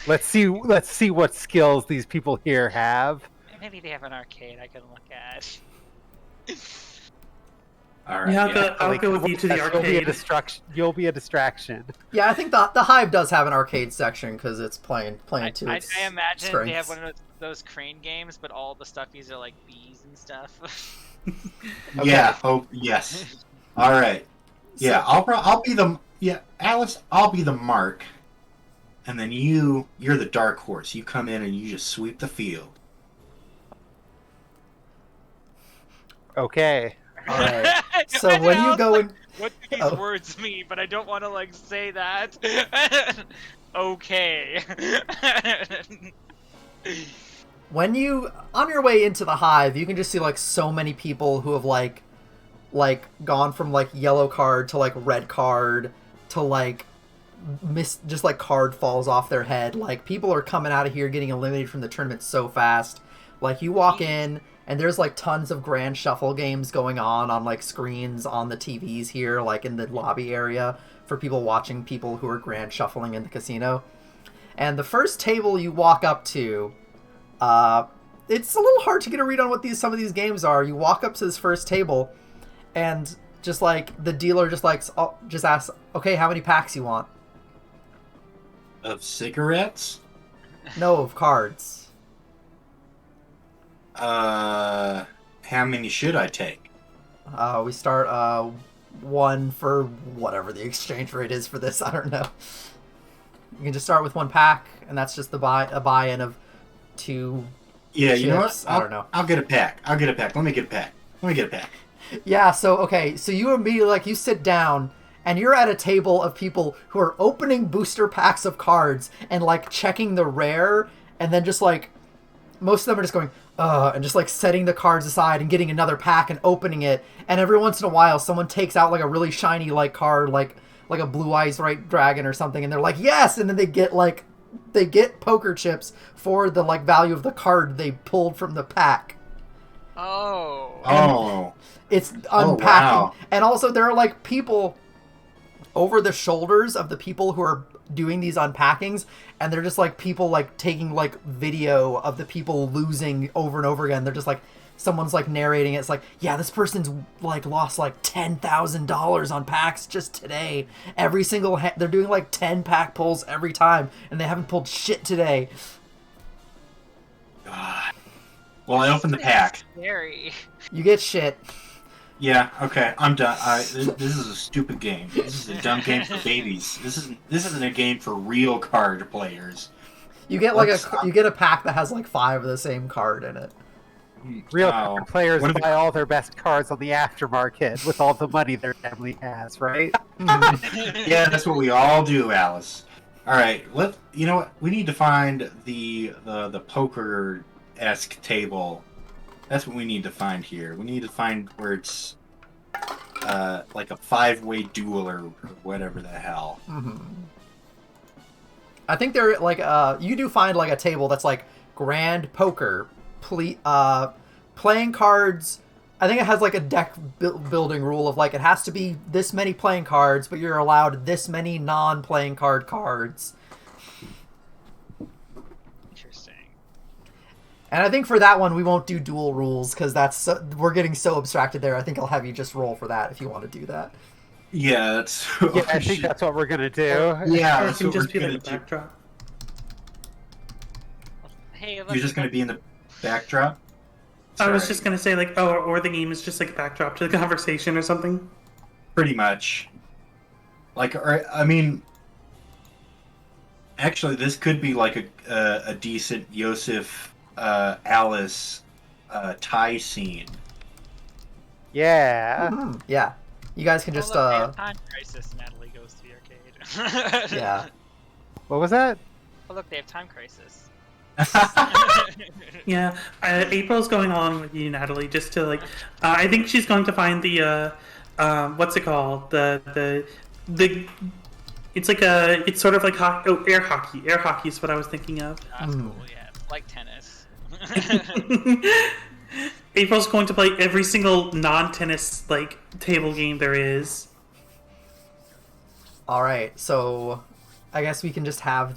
Let's see what skills these people here have. Maybe they have an arcade I can look at. All right. Yeah, I'll go with you to the You'll be a arcade. You'll be a distraction. Yeah, I think the Hive does have an arcade section because it's playing to I its imagine strengths. they have one of those crane games, but all the stuffies are like bees and stuff. Yeah. Oh, yes. All right. Yeah, I'll be Alice. I'll be the mark, and then you're the dark horse. You come in and you just sweep the field. Okay. All right. So And when I you was go like, in, what do these words mean? But I don't want to say that. Okay. when you on your way into the Hive, you can just see like so many people who have like gone from like yellow card to like red card to like just like card falls off their head. Like people are coming out of here getting eliminated from the tournament so fast. Like you walk in and there's like tons of Grand Shuffle games going on like screens on the TVs here, like in the lobby area for people watching people who are Grand Shuffling in the casino. And the first table you walk up to, it's a little hard to get a read on what some of these games are. You walk up to this first table, and just like the dealer just asks, okay, how many packs you want? Of cigarettes? No, of cards. How many should I take? We start 1 for whatever the exchange rate is for this. I don't know. You can just start with 1 pack, and that's just a buy-in of 2. Yeah, you know what? chips. I don't know. I'll get a pack. Let me get a pack. Yeah. So okay. So you immediately you sit down. And you're at a table of people who are opening booster packs of cards and checking the rare, and then just most of them are just going, and just setting the cards aside and getting another pack and opening it. And every once in a while, someone takes out a really shiny card, like a Blue Eyes White Dragon or something, and they're like, yes, and then they get poker chips for the value of the card they pulled from the pack. Oh. It's Oh, unpacking, wow. and also there are people over the shoulders of the people who are doing these unpackings, and they're just people taking video of the people losing over and over again. They're just someone's narrating it. It's yeah, this person's lost $10,000 on packs just today. Every single they're doing 10 pack pulls every time, and they haven't pulled shit today. God. Well, I opened the pack. Scary. You get shit. Yeah, okay, I'm done. This is a stupid game. This is a dumb game for babies. This isn't a game for real card players. You get you get a pack that has 5 of the same card in it. Real Wow. card players What are the- buy all their best cards on the aftermarket with all the money their family has, right? Yeah, that's what we all do, Alice. All right, you know what? We need to find the poker-esque table. That's what we need to find here. We need to find where it's a 5-way duel or whatever the hell. I think they're you do find a table that's grand poker, playing cards. I think it has a deck building rule of it has to be this many playing cards, but you're allowed this many non-playing cards. Interesting. And I think for that one we won't do dual rules because we're getting so abstracted there. I think I'll have you just roll for that if you want to do that. Yeah, that's. Yeah, I think that's what we're gonna do. Yeah, Or it that's can what we're just be gonna a do. backdrop. Hey, look, You're just gonna be in the backdrop. I was Sorry. just gonna say or the game is just a backdrop to the conversation or something. Pretty much. Actually, this could be a decent Yosef Alice tie scene. Yeah. Yeah, you guys can just look, they have Time Crisis. Natalie goes to the arcade. yeah. What was that? Oh, look, they have Time Crisis. Yeah, April's going along with you, Natalie, just to I think she's going to find the what's it called? The it's it's sort of like hockey. Oh, air hockey. Air hockey is what I was thinking of. That's cool. Yeah, it's like tennis. April's going to play every single non-tennis table game there is. All right, so I guess we can just have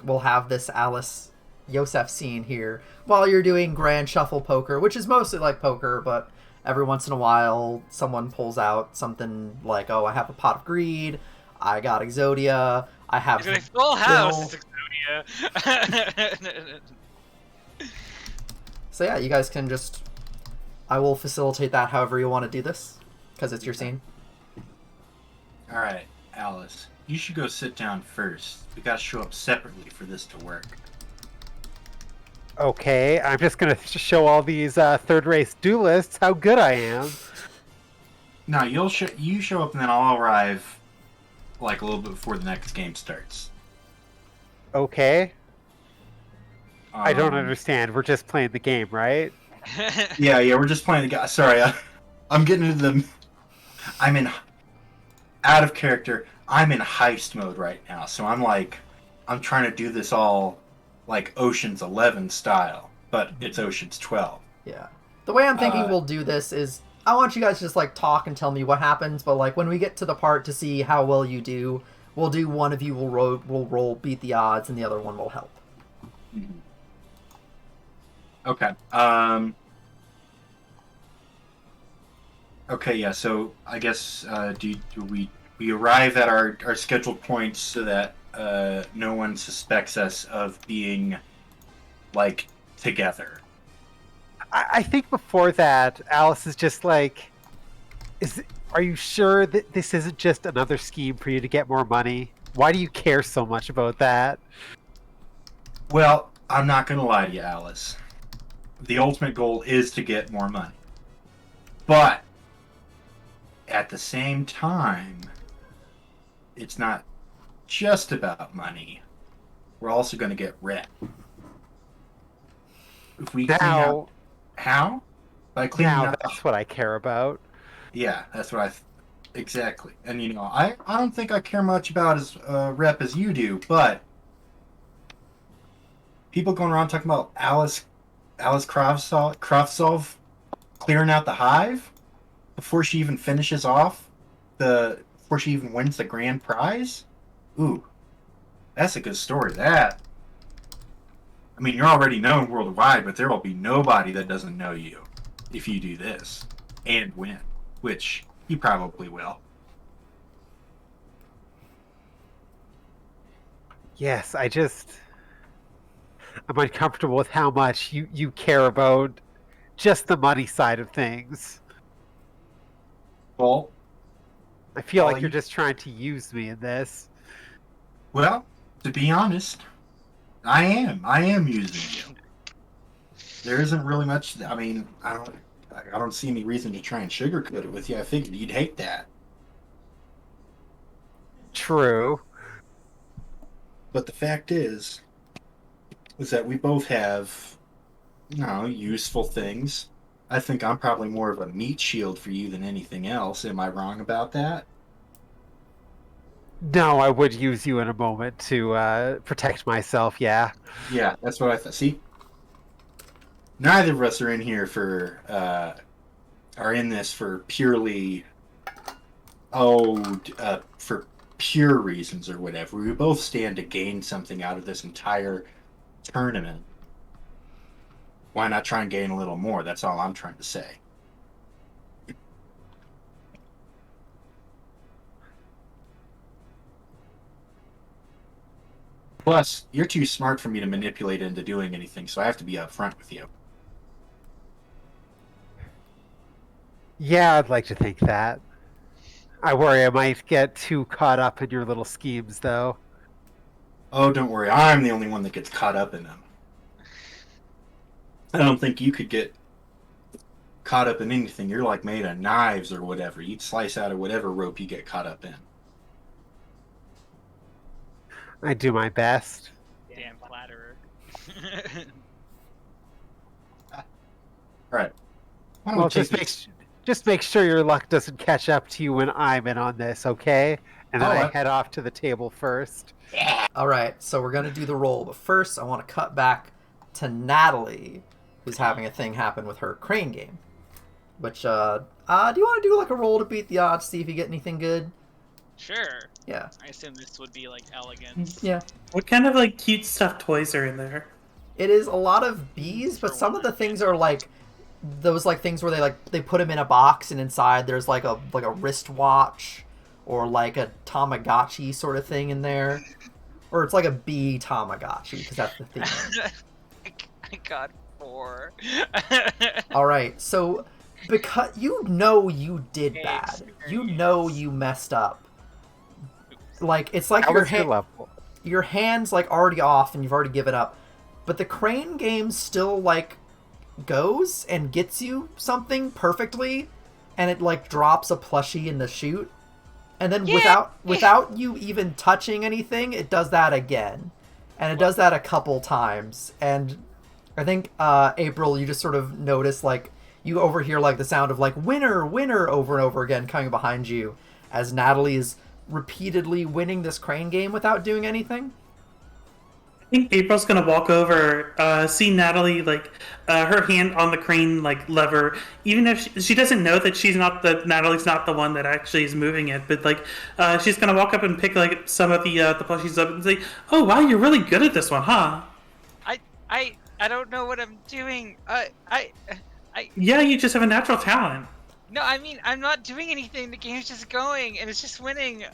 we'll have this Alice Yosef scene here while you're doing Grand Shuffle Poker, which is mostly like poker, but every once in a while someone pulls out something oh, I have a Pot of Greed, I got Exodia, I have It's a full house. Bill. It's Exodia. So yeah, you guys can I will facilitate that however you want to do this, because it's your scene. All right, Alice, you should go sit down first. We gotta show up separately for this to work. Okay, I'm just gonna show all these third race duelists how good I am. No, you show up and then I'll arrive a little bit before the next game starts. Okay, I don't Um, understand. We're just playing the game, right? Yeah, we're just playing the guy. Sorry, I'm getting into the. I'm in out of character. I'm in heist mode right now, so I'm trying to do this all Ocean's 11 style, but it's Ocean's 12. Yeah. The way I'm thinking we'll do this is I want you guys to just talk and tell me what happens, but when we get to the part to see how well you do, we'll do one of you will roll beat the odds and the other one will help. Mhm. Okay. Okay. Yeah. So I guess do we arrive at our scheduled points so that no one suspects us of being together? I think before that, Alice is just like, are you sure that this isn't just another scheme for you to get more money? Why do you care so much about that? Well, I'm not going to lie to you, Alice. The ultimate goal is to get more money. But at the same time, it's not just about money. We're also going to get rep. If we clean out... How? By cleaning out... That's what I care about. Yeah, that's what exactly. And, I don't think I care much about as rep as you do, but people going around talking about Alice Kravtsov clearing out the hive before she even finishes off before she even wins the grand prize. Ooh, that's a good story. That, I mean, you're already known worldwide, but there will be nobody that doesn't know you if you do this and win, which you probably will. Yes, I'm uncomfortable with how much you care about just the money side of things. Well, I feel like you're just trying to use me in this. Well, to be honest, I am using you. There isn't really much. I mean, I don't see any reason to try and sugarcoat it with you. I figured you'd hate that. True. But the fact is that we both have, useful things. I think I'm probably more of a meat shield for you than anything else. Am I wrong about that? No, I would use you in a moment to protect myself, yeah. Yeah, that's what I thought. See? Neither of us are in here are in this for purely, for pure reasons or whatever. We both stand to gain something out of this entire tournament. Why not try and gain a little more? That's all I'm trying to say. Plus, you're too smart for me to manipulate into doing anything, so I have to be upfront with you. Yeah, I'd like to think that. I worry I might get too caught up in your little schemes, though. Oh, don't worry. I'm the only one that gets caught up in them. I don't think you could get caught up in anything. You're like made of knives or whatever. You'd slice out of whatever rope you get caught up in. I do my best. Damn flatterer. Right. Well, just make sure your luck doesn't catch up to you when I'm in on this, okay? And then I head off to the table first. All right, so we're gonna do the roll, but first I want to cut back to Natalie, who's having a thing happen with her crane game. Which, do you want to do like a roll to beat the odds, see if you get anything good? Sure. Yeah. I assume this would be like elegance. Yeah. What kind of like cute stuffed toys are in there? It is a lot of bees, but some of the things are like those like things where they put them in a box and inside there's like a wristwatch or like a Tamagotchi sort of thing in there, or it's like a bee Tamagotchi because that's the theme. I got 4. All right, so because you did bad, you messed up. Like it's like your hand's like already off and you've already given up, but the crane game still like goes and gets you something perfectly, and it like drops a plushie in the chute, and then without you even touching anything, it does that again, and it does that a couple times. And I think April, you just sort of notice like you overhear like the sound of like winner over and over again coming behind you as Natalie is repeatedly winning this crane game without doing anything. I think April's gonna walk over, see Natalie like her hand on the crane like lever, even if she doesn't know that Natalie's not the one that actually is moving it, but like she's gonna walk up and pick like some of the plushies up and say, "Oh wow, you're really good at this one, huh?" I don't know what I'm doing. Yeah, you just have a natural talent. No, I mean I'm not doing anything. The game's just going and it's just winning.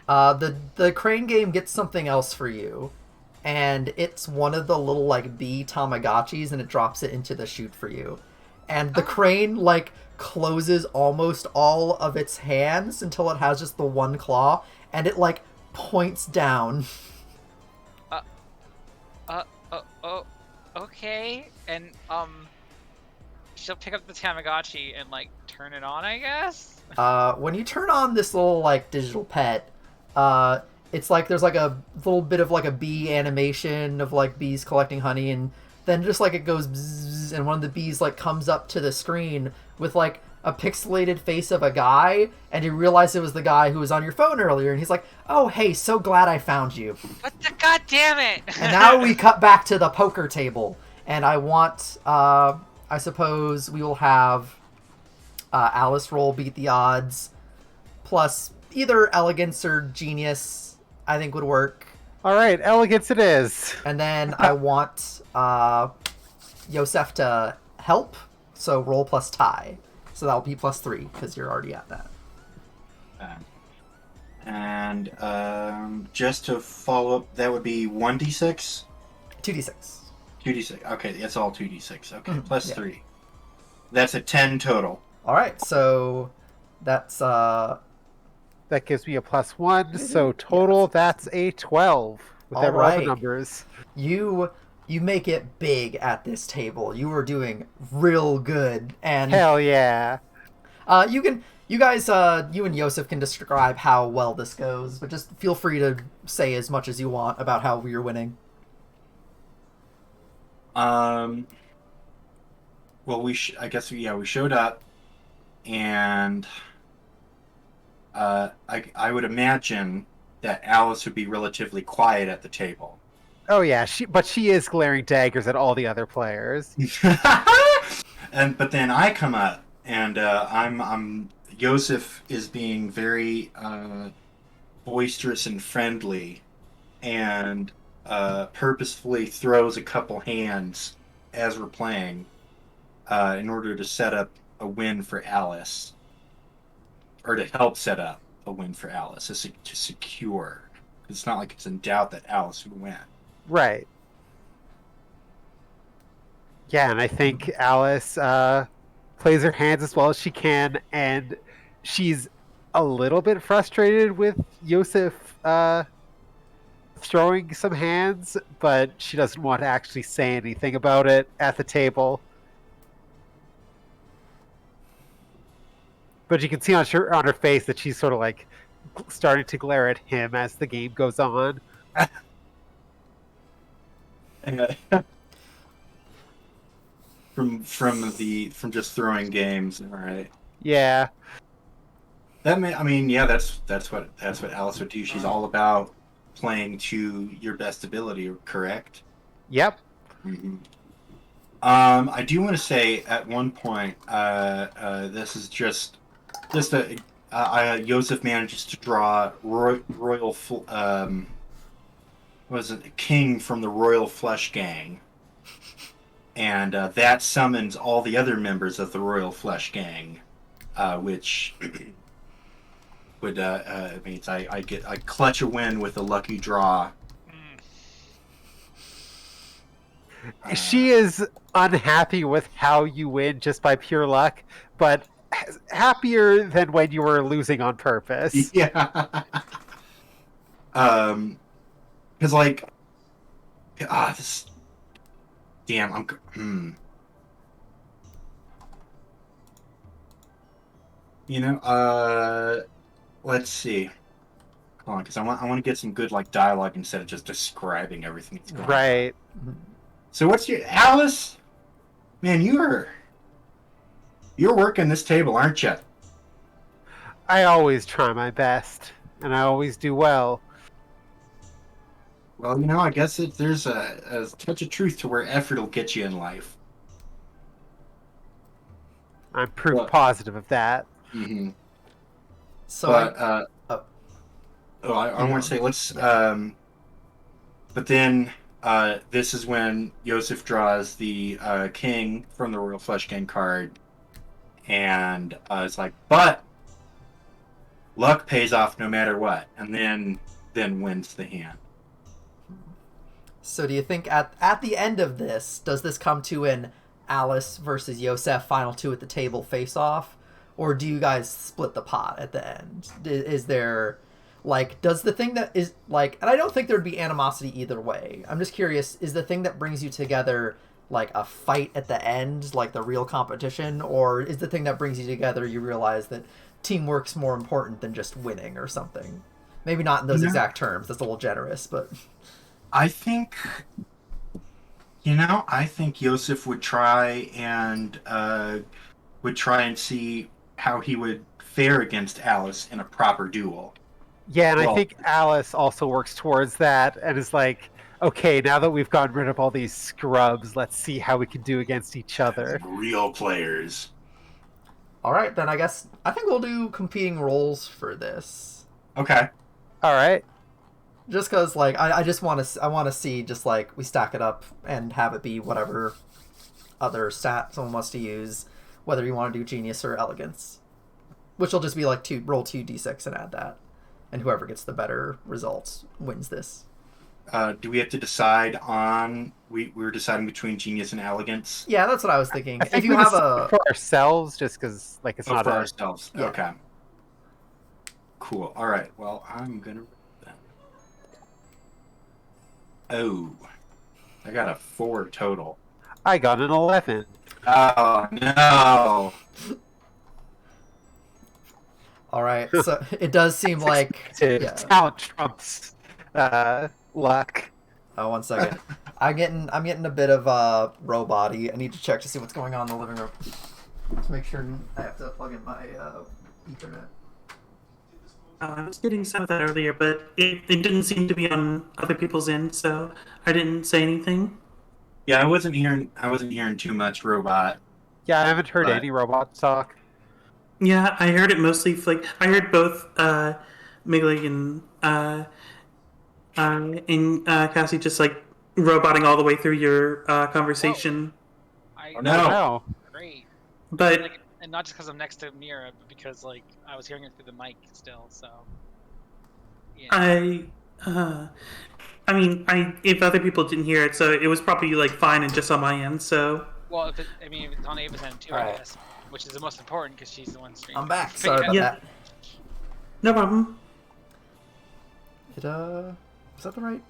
The crane game gets something else for you. and it's one of the little like bee Tamagotchis, and it drops it into the chute for you. And the crane like closes almost all of its hands until it has just the one claw, and it like points down. Oh, okay. And she'll pick up the Tamagotchi and like turn it on, I guess. When you turn on this little like digital pet, it's like there's like a little bit of like a bee animation of like bees collecting honey, and then just like it goes bzzz, and one of the bees like comes up to the screen with like a pixelated face of a guy, and you realize it was the guy who was on your phone earlier, and he's like, "Oh, hey, so glad I found you." What the god damn it! And now we cut back to the poker table, and I want, I suppose we will have Alice roll beat the odds, plus either elegance or genius, I think would work. All right, elegance it is. And then I want Yosef to help, so roll plus tie. So that'll be +3, because you're already at that. And just to follow up, that would be 1d6? 2d6. 2d6. Okay, it's all 2d6. Okay, plus yeah. 3. That's a 10 total. Alright, so that's... That gives me a +1, so total that's a 12 with all the numbers. You make it big at this table. You are doing real good, and hell yeah. You and Yosef can describe how well this goes, but just feel free to say as much as you want about how you're winning. Well, we showed up, and I would imagine that Alice would be relatively quiet at the table. Oh yeah, she is glaring daggers at all the other players. But then I come up, and I'm Yosef is being very boisterous and friendly, and purposefully throws a couple hands as we're playing in order to set up a win for Alice, or to help set up a win for Alice, to secure. It's not like it's in doubt that Alice would win. Right. Yeah, and I think Alice plays her hands as well as she can, and she's a little bit frustrated with Yosef throwing some hands, but she doesn't want to actually say anything about it at the table. But you can see on her face that she's sort of like starting to glare at him as the game goes on. From just throwing games, all right. Yeah. That's what Alice would do. She's all about playing to your best ability, correct? Yep. Mm-hmm. I do want to say at one point, this is just Yosef manages to draw King from the Royal Flush Gang, and that summons all the other members of the Royal Flush Gang, which would means I clutch a win with a lucky draw. She is unhappy with how you win just by pure luck, but happier than when you were losing on purpose. Yeah. Because this. Damn, let's see. Hold on, because I want to get some good dialogue instead of just describing everything that's going on. Right. So what's your Alice? Man, you're working this table, aren't you? I always try my best, and I always do well. Well, I guess there's a touch of truth to where effort will get you in life. I'm proof positive of that. Mm-hmm. So, I want to say let's. But then this is when Yosef draws the King from the Royal Flush Gang card, and it's like, but luck pays off no matter what, and then wins the hand. So do you think at the end of this, does this come to an Alice versus Yosef final two at the table face off? Or do you guys split the pot at the end? Is there, like, does the thing that is, like, and I don't think there'd be animosity either way. I'm just curious, is the thing that brings you together, like, a fight at the end, like the real competition? Or is the thing that brings you together, you realize that teamwork's more important than just winning or something? Maybe not in those exact terms. That's a little generous, but... I think, I think Yosef would try and see how he would fare against Alice in a proper duel. Yeah, and Well, I think Alice also works towards that and is like, okay, now that we've gotten rid of all these scrubs, let's see how we can do against each other. real players. All right, then I think we'll do competing roles for this. Okay. All right. Just because, like, I want to see just like we stack it up and have it be whatever other stat someone wants to use, whether you want to do genius or elegance, which will just be like roll 2d6 and add that, and whoever gets the better results wins this. Do we have to decide on? We're deciding between genius and elegance. Yeah, that's what I was thinking. I think If you we have decide for ourselves, just because like it's not for a... ourselves. Yeah. Okay. Cool. All right. Well, I'm gonna. Oh, I got a 4 total. I got an 11. Oh no! All right, so it does seem like Talent trumps luck. Oh, 1 second. I'm getting a bit of robot-y. I need to check to see what's going on in the living room. To make sure I have to plug in my Ethernet. I was getting some of that earlier, but it didn't seem to be on other people's end, so I didn't say anything. Yeah, I wasn't hearing too much robot. Yeah, I haven't heard But- any robot talk. Yeah, I heard it mostly I heard both Miglig and Cassie just like roboting all the way through your conversation. Oh, no. No. Great. But Like, and not just because I'm next to Mira, but because like I was hearing it through the mic still. So. Yeah. if other people didn't hear it, so it was probably like fine and just on my end. So Well, if it's on Ava's end too, I Alright. guess, which is the most important because she's the one streaming. I'm back. But Sorry about Yeah. that. no problem. Is that the right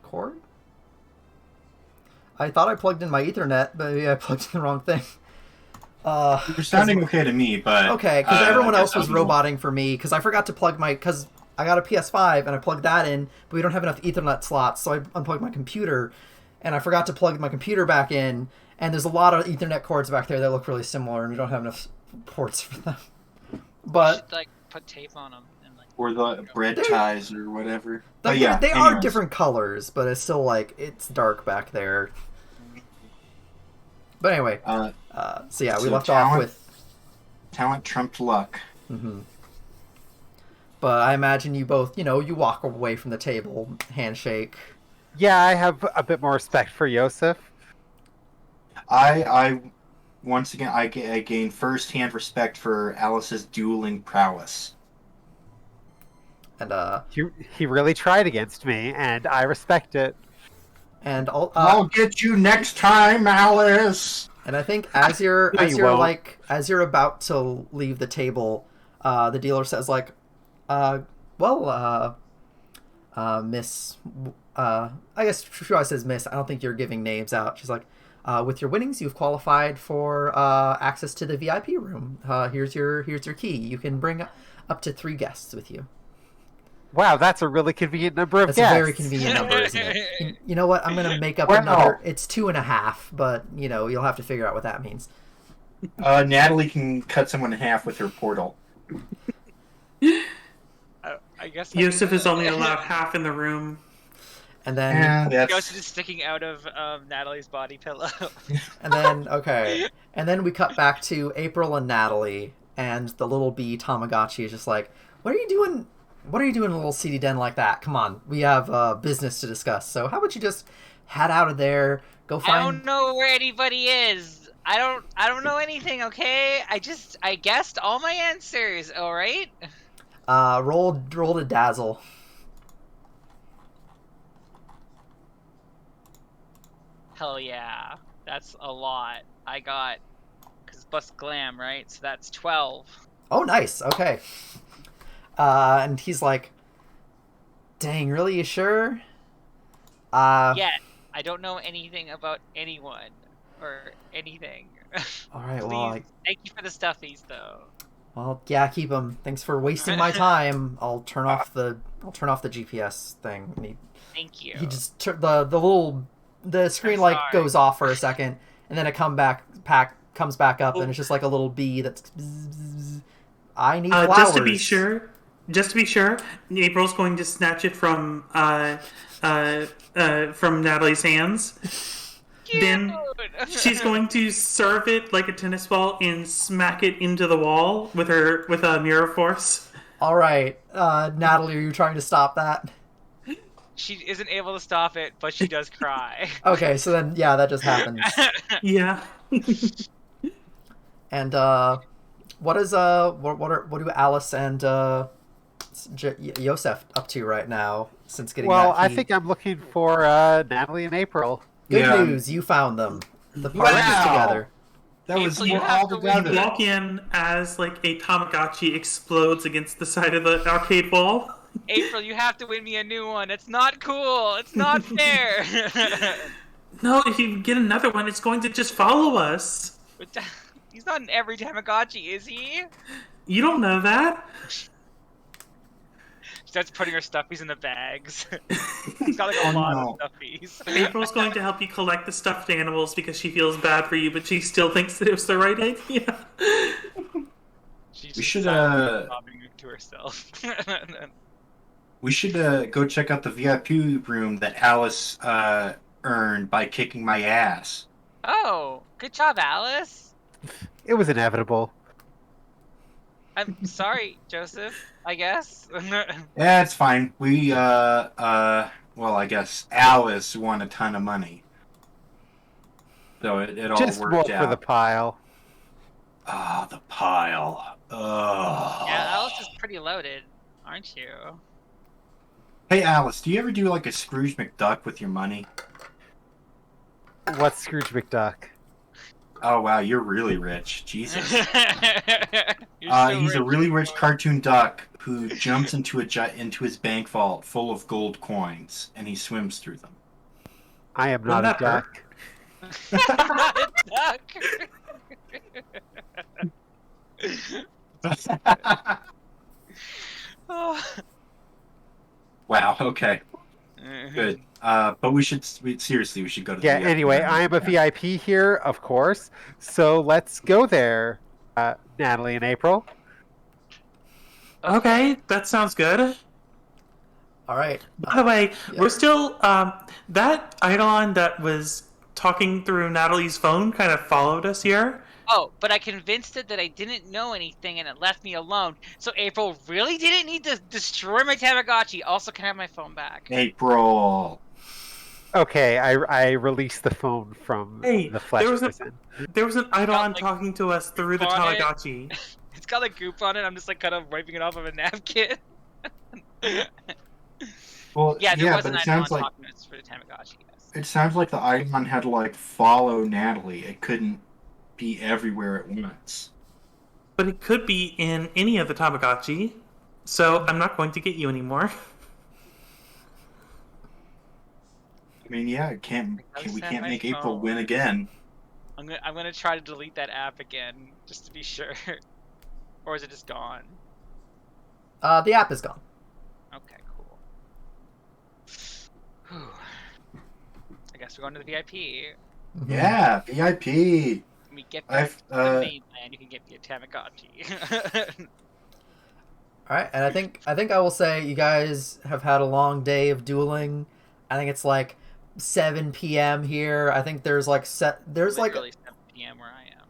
cord? I thought I plugged in my Ethernet, but maybe I plugged in the wrong thing. You're sounding okay to me, but Okay, because everyone I else guess was roboting for me, because I forgot to plug because I got a PS5 and I plugged that in, but we don't have enough Ethernet slots, so I unplugged my computer, and I forgot to plug my computer back in, and there's a lot of Ethernet cords back there that look really similar, and we don't have enough ports for them. You But should, like put tape on them and like. or the bread ties or whatever. they But yeah, they are anyways. different colors, but it's still like it's dark back there. But anyway, so yeah, we so left off talent- with. Talent trumped luck. Mm-hmm. But I imagine you both, you walk away from the table, handshake. Yeah, I have a bit more respect for Yosef. I once again I gain first-hand respect for Alice's dueling prowess. And He really tried against me, and I respect it. I'll get you next time, Alice. and I think as you're No, you won't. as you're about to leave the table, the dealer says like, Miss, I guess she always says Miss. I don't think you're giving names out. She's like, with your winnings, you've qualified for access to the VIP room. Here's your key. You can bring up to 3 guests with you. Wow, that's a really convenient number of That's guests. a very convenient number, isn't it? You know what? I'm gonna make up Wow. another. It's 2.5, but you'll have to figure out what that means. Natalie can cut someone in half with her portal. I guess. Yosef is only allowed half in the room. And then Yeah, Ghost that's is sticking out of Natalie's body pillow. okay, and then we cut back to April and Natalie, and the little bee Tamagotchi is just like, "What are you doing? What are you doing in a little seedy den like that? Come on, we have business to discuss. So how about you just head out of there, go I find." don't know where anybody is. I don't know anything. Okay, I guessed all my answers. All right. Roll to dazzle. hell yeah. That's a lot. I got, because it's plus glam, right? So that's 12. Oh, nice. Okay. And he's like, dang, really, you sure? Yeah, I don't know anything about anyone or anything. All right, Please, well, thank you for the stuffies, though. well, yeah, keep him. Thanks for wasting my time. I'll turn off the GPS thing. And Thank you. he just the screen I'm like sorry. goes off for a second, and then it comes back up, and it's just like a little bee that's. Bzz, bzz. I need flowers. Just to be sure, April's going to snatch it from Natalie's hands. Cute. Then she's going to serve it like a tennis ball and smack it into the wall with a mirror force. All right, Natalie, are you trying to stop that? She isn't able to stop it, but she does cry. Okay, so then yeah, that just happens. Yeah. And what do Alice and Yosef up to right now since getting Well, that key? I think I'm looking for Natalie and April. Good news, you found them. The party's Wow. together. That was April, you all have to You together. walk in as like a Tamagotchi explodes against the side of the arcade wall. April, you have to win me a new one. It's not cool. It's not fair. No, if you get another one, it's going to just follow us. He's not in every Tamagotchi, is he? You don't know that. She starts putting her stuffies in the bags. He's got like a lot no. of stuffies. April's going to help you collect the stuffed animals because she feels bad for you, but she still thinks that it was the right idea. She's We just should, silently sobbing to herself. We should go check out the VIP room that Alice earned by kicking my ass. Oh, good job, Alice. It was inevitable. I'm sorry, Joseph, I guess. Yeah, it's fine. We well, I guess Alice won a ton of money, so it all Just more worked for out. the pile. Ah, the pile. Oh. Yeah, Alice is pretty loaded, aren't you? Hey, Alice, do you ever do like a Scrooge McDuck with your money? What's Scrooge McDuck? Oh wow, you're really rich. Jesus. You're so He's a rich. really rich cartoon duck who jumps into into his bank vault full of gold coins, and he swims through them. I am not Wouldn't a that Duck. Oh. Wow. Okay. Good. But we should seriously. We should go to. Yeah, the anyway, I am a VIP here, of course. So let's go there, Natalie and April. Okay, that sounds good. All right. By the way, Yeah. we're still that Eidolon that was talking through Natalie's phone kind of followed us here. Oh, but I convinced it that I didn't know anything and it left me alone. So April really didn't need to destroy my Tamagotchi. Also, can I have my phone back? April. Okay, I released the phone from Hey, the flesh there was a- prison. There was an Eidolon like, talking to us through the on it. Tamagotchi. It's got a goop on it. I'm just like kind of wiping it off of a napkin. Well, Yeah, there was but an it Eidolon sounds like talking to us for the Tamagotchi. Yes. it sounds like the Eidolon had to like follow Natalie. It couldn't be everywhere at once. But it could be in any of the Tamagotchi, so I'm not going to get you anymore. I mean, yeah, we can't my make April phone. win again. I'm gonna try to delete that app again just to be sure. Or is it just gone? The app is gone. Okay, cool. Whew. I guess we're going to the VIP. Yeah, VIP. When we get back I've to the mainland, you can get me a Tamagotchi. All right, and I think I will say you guys have had a long day of dueling. I think it's like 7 p.m. here. I think there's like Literally 7 p.m. where I am.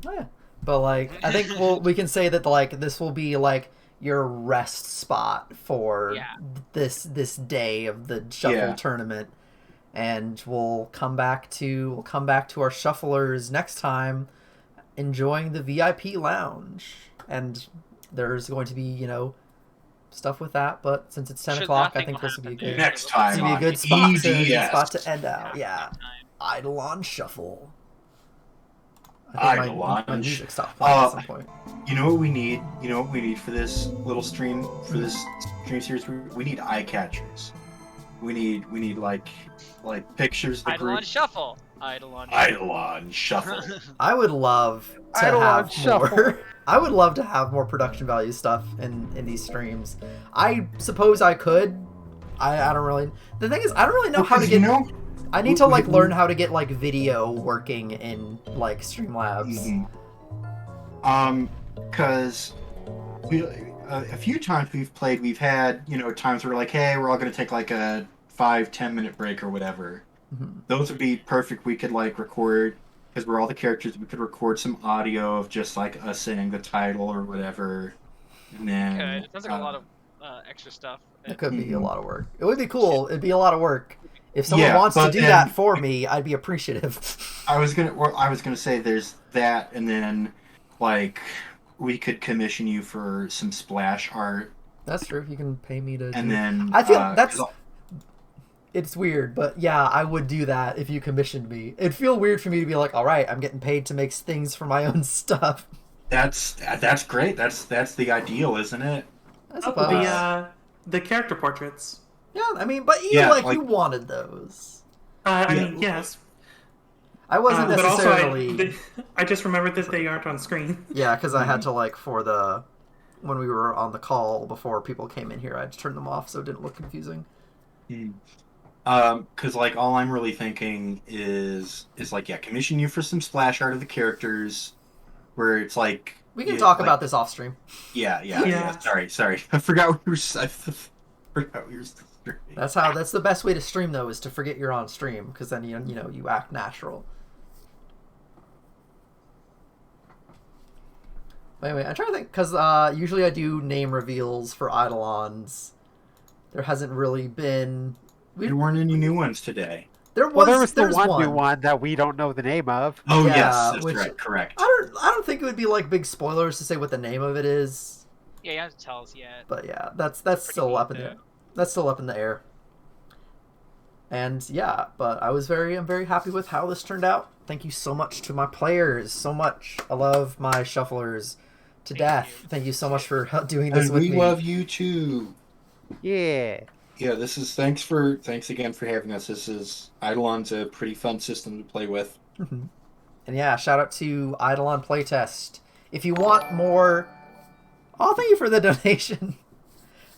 oh, yeah. But like I think we can say that like this will be like your rest spot for Yeah. this day of the shuffle Yeah. tournament, and we'll come back to our shufflers next time, enjoying the VIP lounge, and there's going to be stuff with that. But since it's 10 Sure, o'clock, I nothing think will this will be a happen good there. Next time this will be a on good spot EDS. to end out. Yeah. Eidolon Shuffle. I think my Eidolon. music stopped playing at some point. You know what we need? You know what we need for this little stream, for this stream series? We need eye catchers. We need like pictures of the Eidolon group. Shuffle. Eidolon Shuffle. I would love to Eidolon have Shuffle. more. I would love to have more production value stuff in these streams. I suppose I could. I don't really. The thing is, I don't really know how to get. I need to like learn how to get like video working in like Streamlabs. Because we a few times we've had times where we're like, hey, we're all gonna take like a 5-10 minute break or whatever. Those would be perfect. We could like record, because we're all the characters. We could record some audio of just like us saying the title or whatever, and then It sounds like a lot of extra stuff. It could be a lot of work. It would be cool. It'd be a lot of work. If someone wants to do that for me, I'd be appreciative. I was gonna say there's that, and then like we could commission you for some splash art. That's true. You can pay me to. And then I feel it's weird, but yeah, I would do that if you commissioned me. It'd feel weird for me to be like, all right, I'm getting paid to make things for my own stuff. That's great. That's the ideal, isn't it? I suppose. The character portraits. Yeah, I mean, but you you wanted those. I mean, yes. I wasn't necessarily. But also, I just remembered that they aren't on screen. Yeah, because I had to when we were on the call before people came in here, I had to turn them off so it didn't look confusing. Because like all I'm really thinking is commission you for some splash art of the characters, where it's like we can talk about this off stream. Yeah. Sorry. I forgot we were. That's the best way to stream though, is to forget you're on stream, because then you act natural. But anyway, I'm trying to think, because usually I do name reveals for Eidolons. There hasn't really been. There weren't any new ones today. There was the one new one that we don't know the name of. Oh yes, that's right. Correct. I don't think it would be like big spoilers to say what the name of it is. Yeah, you don't have to tell us yet. But yeah, that's still up in the That's still up in the air. And yeah, but I'm very happy with how this turned out. Thank you so much to my players. So much. I love my shufflers to death. Thank you so much for doing this with me. We love you too. Yeah. Yeah, thanks again for having us. Eidolon's a pretty fun system to play with. And yeah, shout out to Eidolon Playtest. If you want more, thank you for the donation.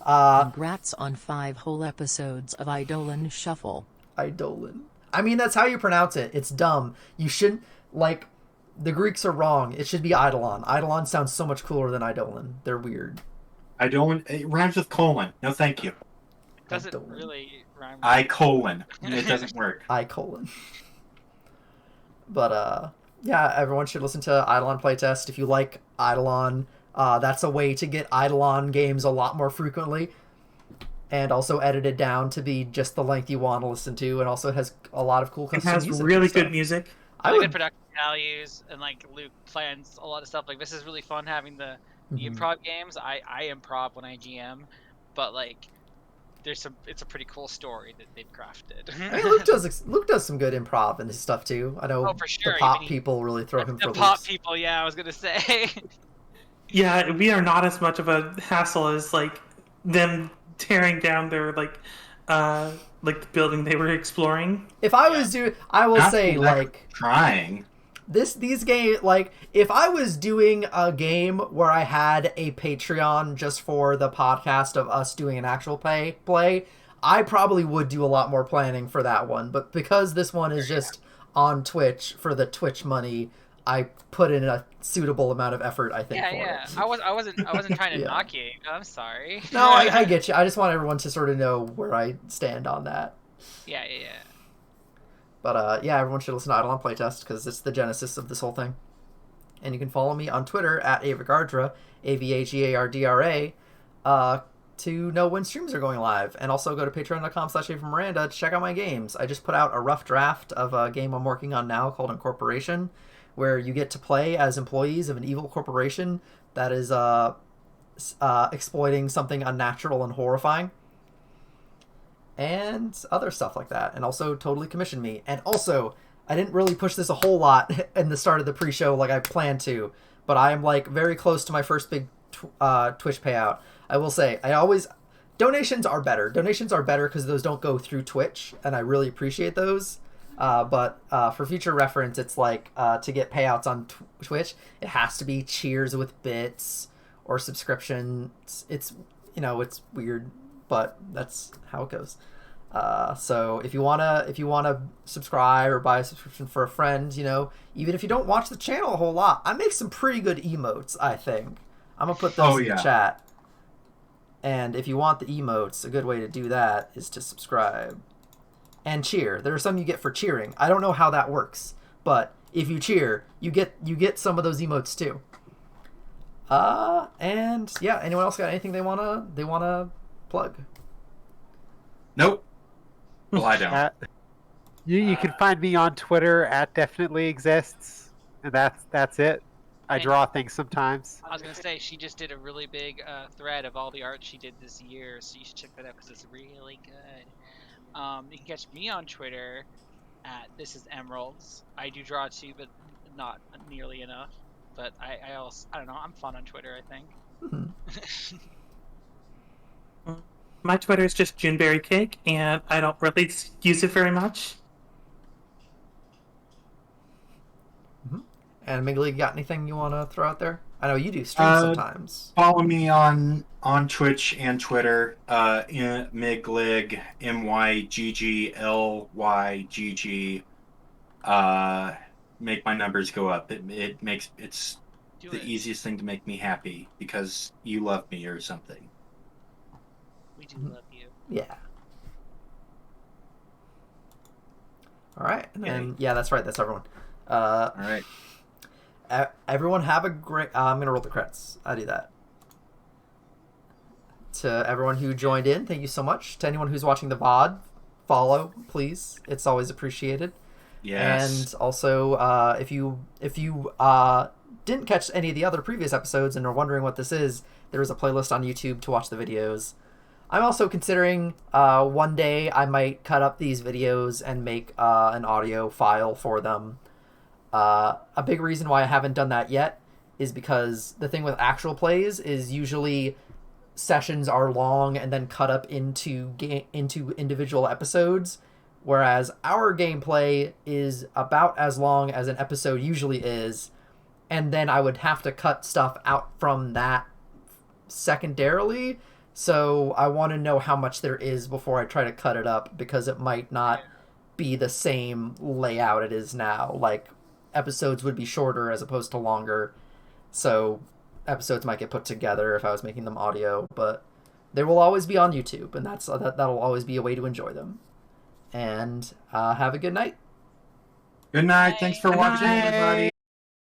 Congrats on 5 whole episodes of Eidolon Shuffle. Eidolon. I mean, that's how you pronounce it. It's dumb. You shouldn't, the Greeks are wrong. It should be Eidolon. Eidolon sounds so much cooler than Eidolon. They're weird. Eidolon, it rhymes with colon. No, thank you. It doesn't really rhyme with It doesn't work. But, yeah, everyone should listen to Eidolon Playtest. If you like Eidolon, that's a way to get Eidolon games a lot more frequently, and also edited down to be just the length you want to listen to, and also it has a lot of cool custom music. It has really good music. Good production values, and Luke plans a lot of stuff. This is really fun having the improv games. I improv when I GM, but it's a pretty cool story that they've crafted. I mean, Luke does some good improv in his stuff too. I know for sure. The pop people really throw him for loops. The pop people, yeah, I was gonna say. Yeah, we are not as much of a hassle as them tearing down their the building they were exploring. If I was doing, I will say trying these games, if I was doing a game where I had a Patreon just for the podcast of us doing an actual play, I probably would do a lot more planning for that one. But because this one is just on Twitch for the Twitch money, I put in a suitable amount of effort, I think. Yeah. I wasn't trying to knock you. I'm sorry. No, I get you. I just want everyone to sort of know where I stand on that. Yeah. But yeah, everyone should listen to Eidolon Playtest, because it's the genesis of this whole thing. And you can follow me on Twitter at Avagardra, Avagardra, to know when streams are going live. And also go to patreon.com/AvaMiranda to check out my games. I just put out a rough draft of a game I'm working on now called Incorporation, where you get to play as employees of an evil corporation that is exploiting something unnatural and horrifying. And other stuff like that. And also totally commission me. And also, I didn't really push this a whole lot in the start of the pre-show like I planned to, but I am like very close to my first big Twitch payout. I will say, donations are better. Donations are better because those don't go through Twitch, and I really appreciate those. But for future reference, it's like to get payouts on Twitch, it has to be cheers with bits or subscriptions. It's it's weird, but that's how it goes. So if you wanna subscribe or buy a subscription for a friend, even if you don't watch the channel a whole lot, I make some pretty good emotes. I think I'm gonna put those in the chat. And if you want the emotes, a good way to do that is to subscribe and cheer. There are some you get for cheering. I don't know how that works, but if you cheer, you get some of those emotes too. And yeah, anyone else got anything they wanna plug? Nope. Well, I don't. You can find me on Twitter at definitely exists, and that's it. I draw things sometimes. I was gonna say she just did a really big thread of all the art she did this year, so you should check that out because it's really good. You can catch me on Twitter at This Is Emeralds. I do draw too, but not nearly enough. But I don't know. I'm fun on Twitter, I think. Mm-hmm. My Twitter is just Juneberry Cake, and I don't really use it very much. Mm-hmm. And Miggly, you got anything you want to throw out there? I know you do streams sometimes. Follow me on Twitch and Twitter. Miglig, MYGGLYGG. Make my numbers go up. It's the easiest thing to make me happy because you love me or something. We do love you. Yeah. All right, and then that's right. That's everyone. All right. Everyone have a great. I'm gonna roll the credits. I do that. To everyone who joined in, thank you so much. To anyone who's watching the VOD, follow, please. It's always appreciated. Yes. And also, if you didn't catch any of the other previous episodes and are wondering what this is, there is a playlist on YouTube to watch the videos. I'm also considering one day I might cut up these videos and make an audio file for them. A big reason why I haven't done that yet is because the thing with actual plays is usually sessions are long and then cut up into individual episodes, whereas our gameplay is about as long as an episode usually is, and then I would have to cut stuff out from that secondarily. So I want to know how much there is before I try to cut it up, because it might not be the same layout it is now. Like, episodes would be shorter as opposed to longer, so episodes might get put together if I was making them audio, but they will always be on YouTube, and that'll always be a way to enjoy them. And have a good night. Good night. Thanks for watching, everybody.